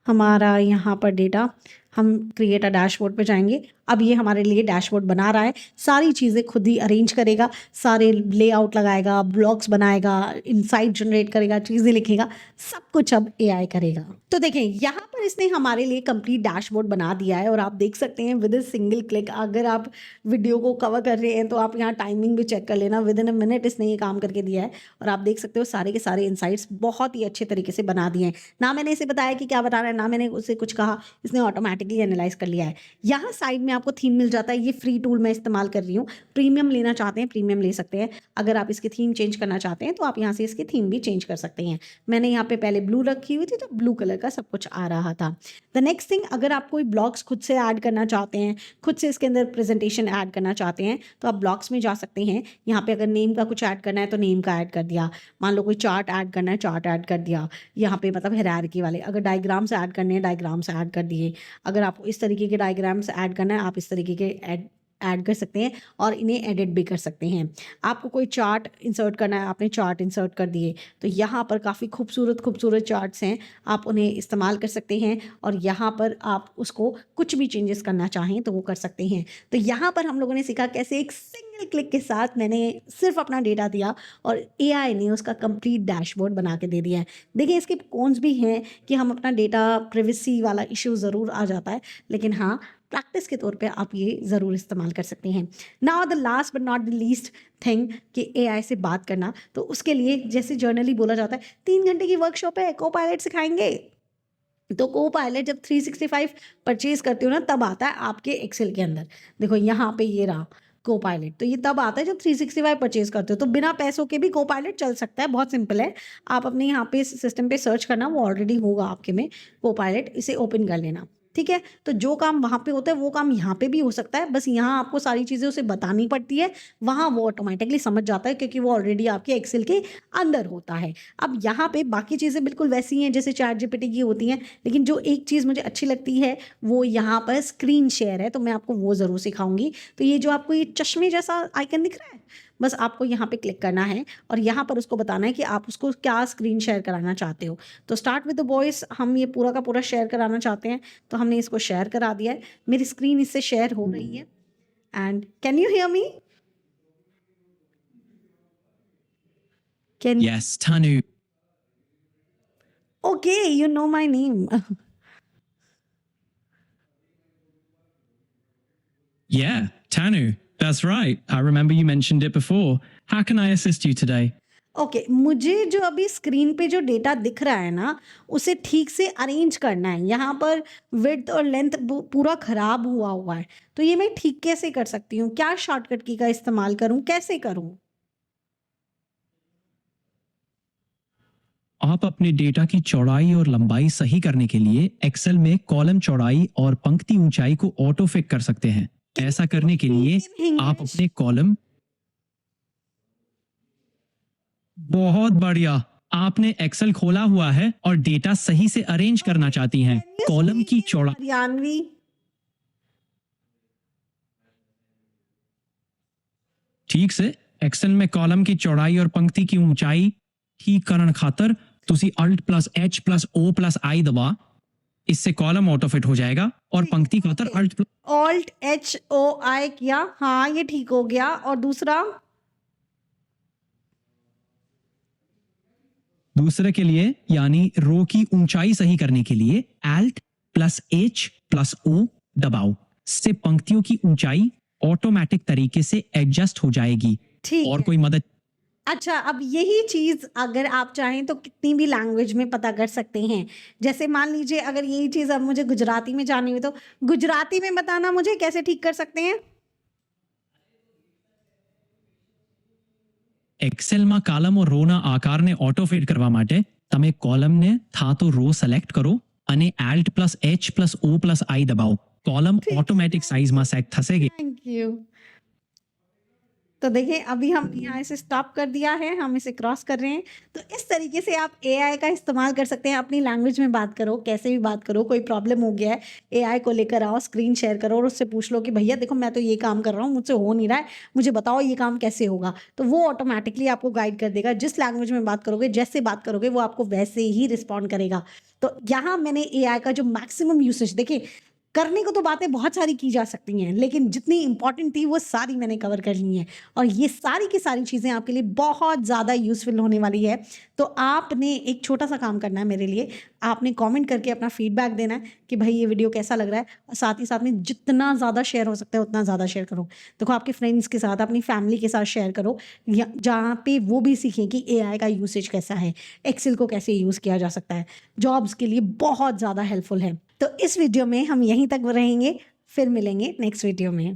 हमारा यहाँ पर डेटा हम क्रिएट अ डैशबोर्ड पे जाएंगे। अब ये हमारे लिए डैशबोर्ड बना रहा है, सारी चीज़ें खुद ही अरेंज करेगा, सारे लेआउट लगाएगा, ब्लॉग्स बनाएगा, इनसाइट जनरेट करेगा, चीज़ें लिखेगा, सब कुछ अब एआई करेगा। तो देखें यहाँ पर इसने हमारे लिए कंप्लीट डैशबोर्ड बना दिया है और आप देख सकते हैं विद इन सिंगल क्लिक। अगर आप वीडियो को कवर कर रहे हैं तो आप यहाँ टाइमिंग भी चेक कर लेना, विद इन अ मिनट इसने ये काम करके दिया है। और आप देख सकते हो सारे के सारे इनसाइट्स बहुत ही अच्छे तरीके से बना दिए हैं। ना मैंने इसे बताया कि क्या बनाना है, ना मैंने उसे कुछ कहा, इसने ऑटोमेटिकली एनालाइज कर लिया है। यहाँ साइड में आपको थीम मिल जाता है, ये फ्री टूल मैं इस्तेमाल कर रही हूँ। प्रीमियम लेना चाहते हैं प्रीमियम ले सकते हैं। अगर आप इसकी थीम चेंज करना चाहते हैं तो आप यहाँ से इसकी थीम भी चेंज कर सकते हैं। मैंने यहाँ पे पहले ब्लू रखी हुई थी तो ब्लू कलर का सब कुछ आ रहा था। द नेक्स्ट थिंग, अगर आप कोई ब्लॉग्स खुद से ऐड करना चाहते हैं, खुद से इसके अंदर प्रेजेंटेशन ऐड करना चाहते हैं तो आप ब्लॉग्स में जा सकते हैं। यहाँ पे अगर नेम का कुछ ऐड करना है तो नेम का ऐड कर दिया, मान लो कोई चार्ट ऐड करना है चार्ट ऐड कर दिया। यहाँ पे मतलब हायरार्की वाले अगर डायग्राम्स ऐड करने हैं डायग्राम्स ऐड कर दिए। अगर आपको इस तरीके के डायग्राम्स ऐड करना है आप इस तरीके के ऐड कर सकते हैं और इन्हें एडिट भी कर सकते हैं। आपको कोई चार्ट इंसर्ट करना है, आपने चार्ट इंसर्ट कर दिए तो यहाँ पर काफ़ी खूबसूरत खूबसूरत चार्ट्स हैं, आप उन्हें इस्तेमाल कर सकते हैं और यहाँ पर आप उसको कुछ भी चेंजेस करना चाहें तो वो कर सकते हैं। तो यहाँ पर हम लोगों ने सीखा कैसे एक सिंगल क्लिक के साथ मैंने सिर्फ अपना डेटा दिया और एआई ने उसका कंप्लीट डैशबोर्ड बना के दे दिया है। देखिए इसके कॉन्स भी हैं कि हम अपना डेटा प्राइवेसी वाला इश्यू ज़रूर आ जाता है, लेकिन हाँ प्रैक्टिस के तौर पे आप ये ज़रूर इस्तेमाल कर सकते हैं। Now the last but not the least thing कि एआई से बात करना, तो उसके लिए जैसे जर्नली बोला जाता है 3 घंटे की वर्कशॉप है, कोपायलट सिखाएंगे। तो कोपायलट जब 365 परचेज करते हो ना तब आता है आपके एक्सेल के अंदर। देखो यहाँ पे ये रहा कोपायलट, तो ये तब आता है जब 365 परचेज करते हो। तो बिना पैसों के भी कोपायलट चल सकता है, बहुत सिंपल है। आप अपने यहाँ पे सिस्टम पे सर्च करना, वो ऑलरेडी होगा आपके में कोपायलट, इसे ओपन कर लेना, ठीक है। तो जो काम वहाँ पे होता है वो काम यहाँ पे भी हो सकता है, बस यहाँ आपको सारी चीज़ें उसे बतानी पड़ती है, वहाँ वो ऑटोमेटिकली समझ जाता है क्योंकि वो ऑलरेडी आपके एक्सेल के अंदर होता है। अब यहाँ पे बाकी चीज़ें बिल्कुल वैसी हैं जैसे चैट जीपीटी की होती हैं, लेकिन जो एक चीज़ मुझे अच्छी लगती है वो यहाँ पर स्क्रीन शेयर है, तो मैं आपको वो ज़रूर सिखाऊंगी। तो ये जो आपको ये चश्मे जैसा आइकन दिख रहा है, बस आपको यहाँ पे क्लिक करना है और यहाँ पर उसको बताना है कि आप उसको क्या स्क्रीन शेयर कराना चाहते हो। तो स्टार्ट विद द वॉइस, हम ये पूरा का पूरा शेयर कराना चाहते हैं तो हमने इसको शेयर करा दिया है। मेरी स्क्रीन इससे शेयर हो रही है and can you hear me? Can Yes, Tanu. Okay, you know my name. Yeah, Tanu. That's right. I remember you mentioned it before. How can I assist you today? Okay, मुझे जो अभी screen पे जो data दिख रहा है ना उसे ठीक से अरेंज करना है। यहाँ पर विड्थ और लेंथ पूरा खराब हुआ है, तो ये मैं ठीक कैसे कर सकती हूँ? क्या शॉर्टकट की का इस्तेमाल करूँ, कैसे करूँ? आप अपने डेटा की चौड़ाई और लंबाई सही करने के लिए एक्सेल में कॉलम चौड़ाई और पंक्ति ऊंचाई को ऑटो फिक कर सकते हैं। ऐसा करने के लिए आप अपने कॉलम, बहुत बढ़िया, आपने एक्सेल खोला हुआ है और डेटा सही से अरेंज करना चाहती हैं। कॉलम की चौड़ाई, जानवी, ठीक से एक्सेल में कॉलम की चौड़ाई और पंक्ति की ऊंचाई ठीक ਕਰਨ खातर तुसी Alt+H+O+I दबा, इससे कॉलम ऑटो फिट हो जाएगा और पंक्ति खातर Alt+HOI किया, हाँ ये ठीक हो गया। और दूसरे के लिए यानी रो की ऊंचाई सही करने के लिए Alt+H+O दबाओ, इससे पंक्तियों की ऊंचाई ऑटोमेटिक तरीके से एडजस्ट हो जाएगी। ठीक और है। कोई मदद? अच्छा, अब यही चीज़ अगर आप चाहें तो कितनी भी लैंग्वेज में पता कर सकते हैं। जैसे मान लीजिए अगर यही चीज़ अब मुझे गुजराती में जाननी हो तो गुजराती में बताना मुझे कैसे ठीक कर सकते हैं? એક્સેલમાં કાલમ और રોના આકારને ઓટો ફિટ કરવા માટે તમે કોલમને થા તો રો સિલેક્ટ કરો અને Alt+H+O+I દબાવો, કોલમ ઓટોમેટિક સાઇઝમાં સેટ થશે। Thank you. तो देखिए अभी हम यहाँ इसे स्टॉप कर दिया है, हम इसे क्रॉस कर रहे हैं। तो इस तरीके से आप एआई का इस्तेमाल कर सकते हैं। अपनी लैंग्वेज में बात करो, कैसे भी बात करो, कोई प्रॉब्लम हो गया है एआई को लेकर आओ, स्क्रीन शेयर करो और उससे पूछ लो कि भैया देखो मैं तो ये काम कर रहा हूँ, मुझसे हो नहीं रहा है, मुझे बताओ ये काम कैसे होगा। तो वो ऑटोमेटिकली आपको गाइड कर देगा। जिस लैंग्वेज में बात करोगे, जैसे बात करोगे, वो आपको वैसे ही रिस्पॉन्ड करेगा। तो यहाँ मैंने एआई का जो मैक्सिमम यूसेज देखिए, करने को तो बातें बहुत सारी की जा सकती हैं, लेकिन जितनी इंपॉर्टेंट थी वो सारी मैंने कवर कर ली हैं, और ये सारी की सारी चीज़ें आपके लिए बहुत ज़्यादा यूज़फुल होने वाली है। तो आपने एक छोटा सा काम करना है मेरे लिए, आपने कमेंट करके अपना फीडबैक देना है कि भाई ये वीडियो कैसा लग रहा है, और साथ ही साथ में जितना ज़्यादा शेयर हो सकता है उतना ज़्यादा शेयर करो। देखो आपके फ्रेंड्स के साथ, अपनी फैमिली के साथ शेयर करो, जहाँ पे वो भी सीखें कि AI का यूसेज कैसा है, एक्सेल को कैसे यूज़ किया जा सकता है, जॉब्स के लिए बहुत ज़्यादा हेल्पफुल है। तो इस वीडियो में हम यहीं तक रहेंगे, फिर मिलेंगे नेक्स्ट वीडियो में।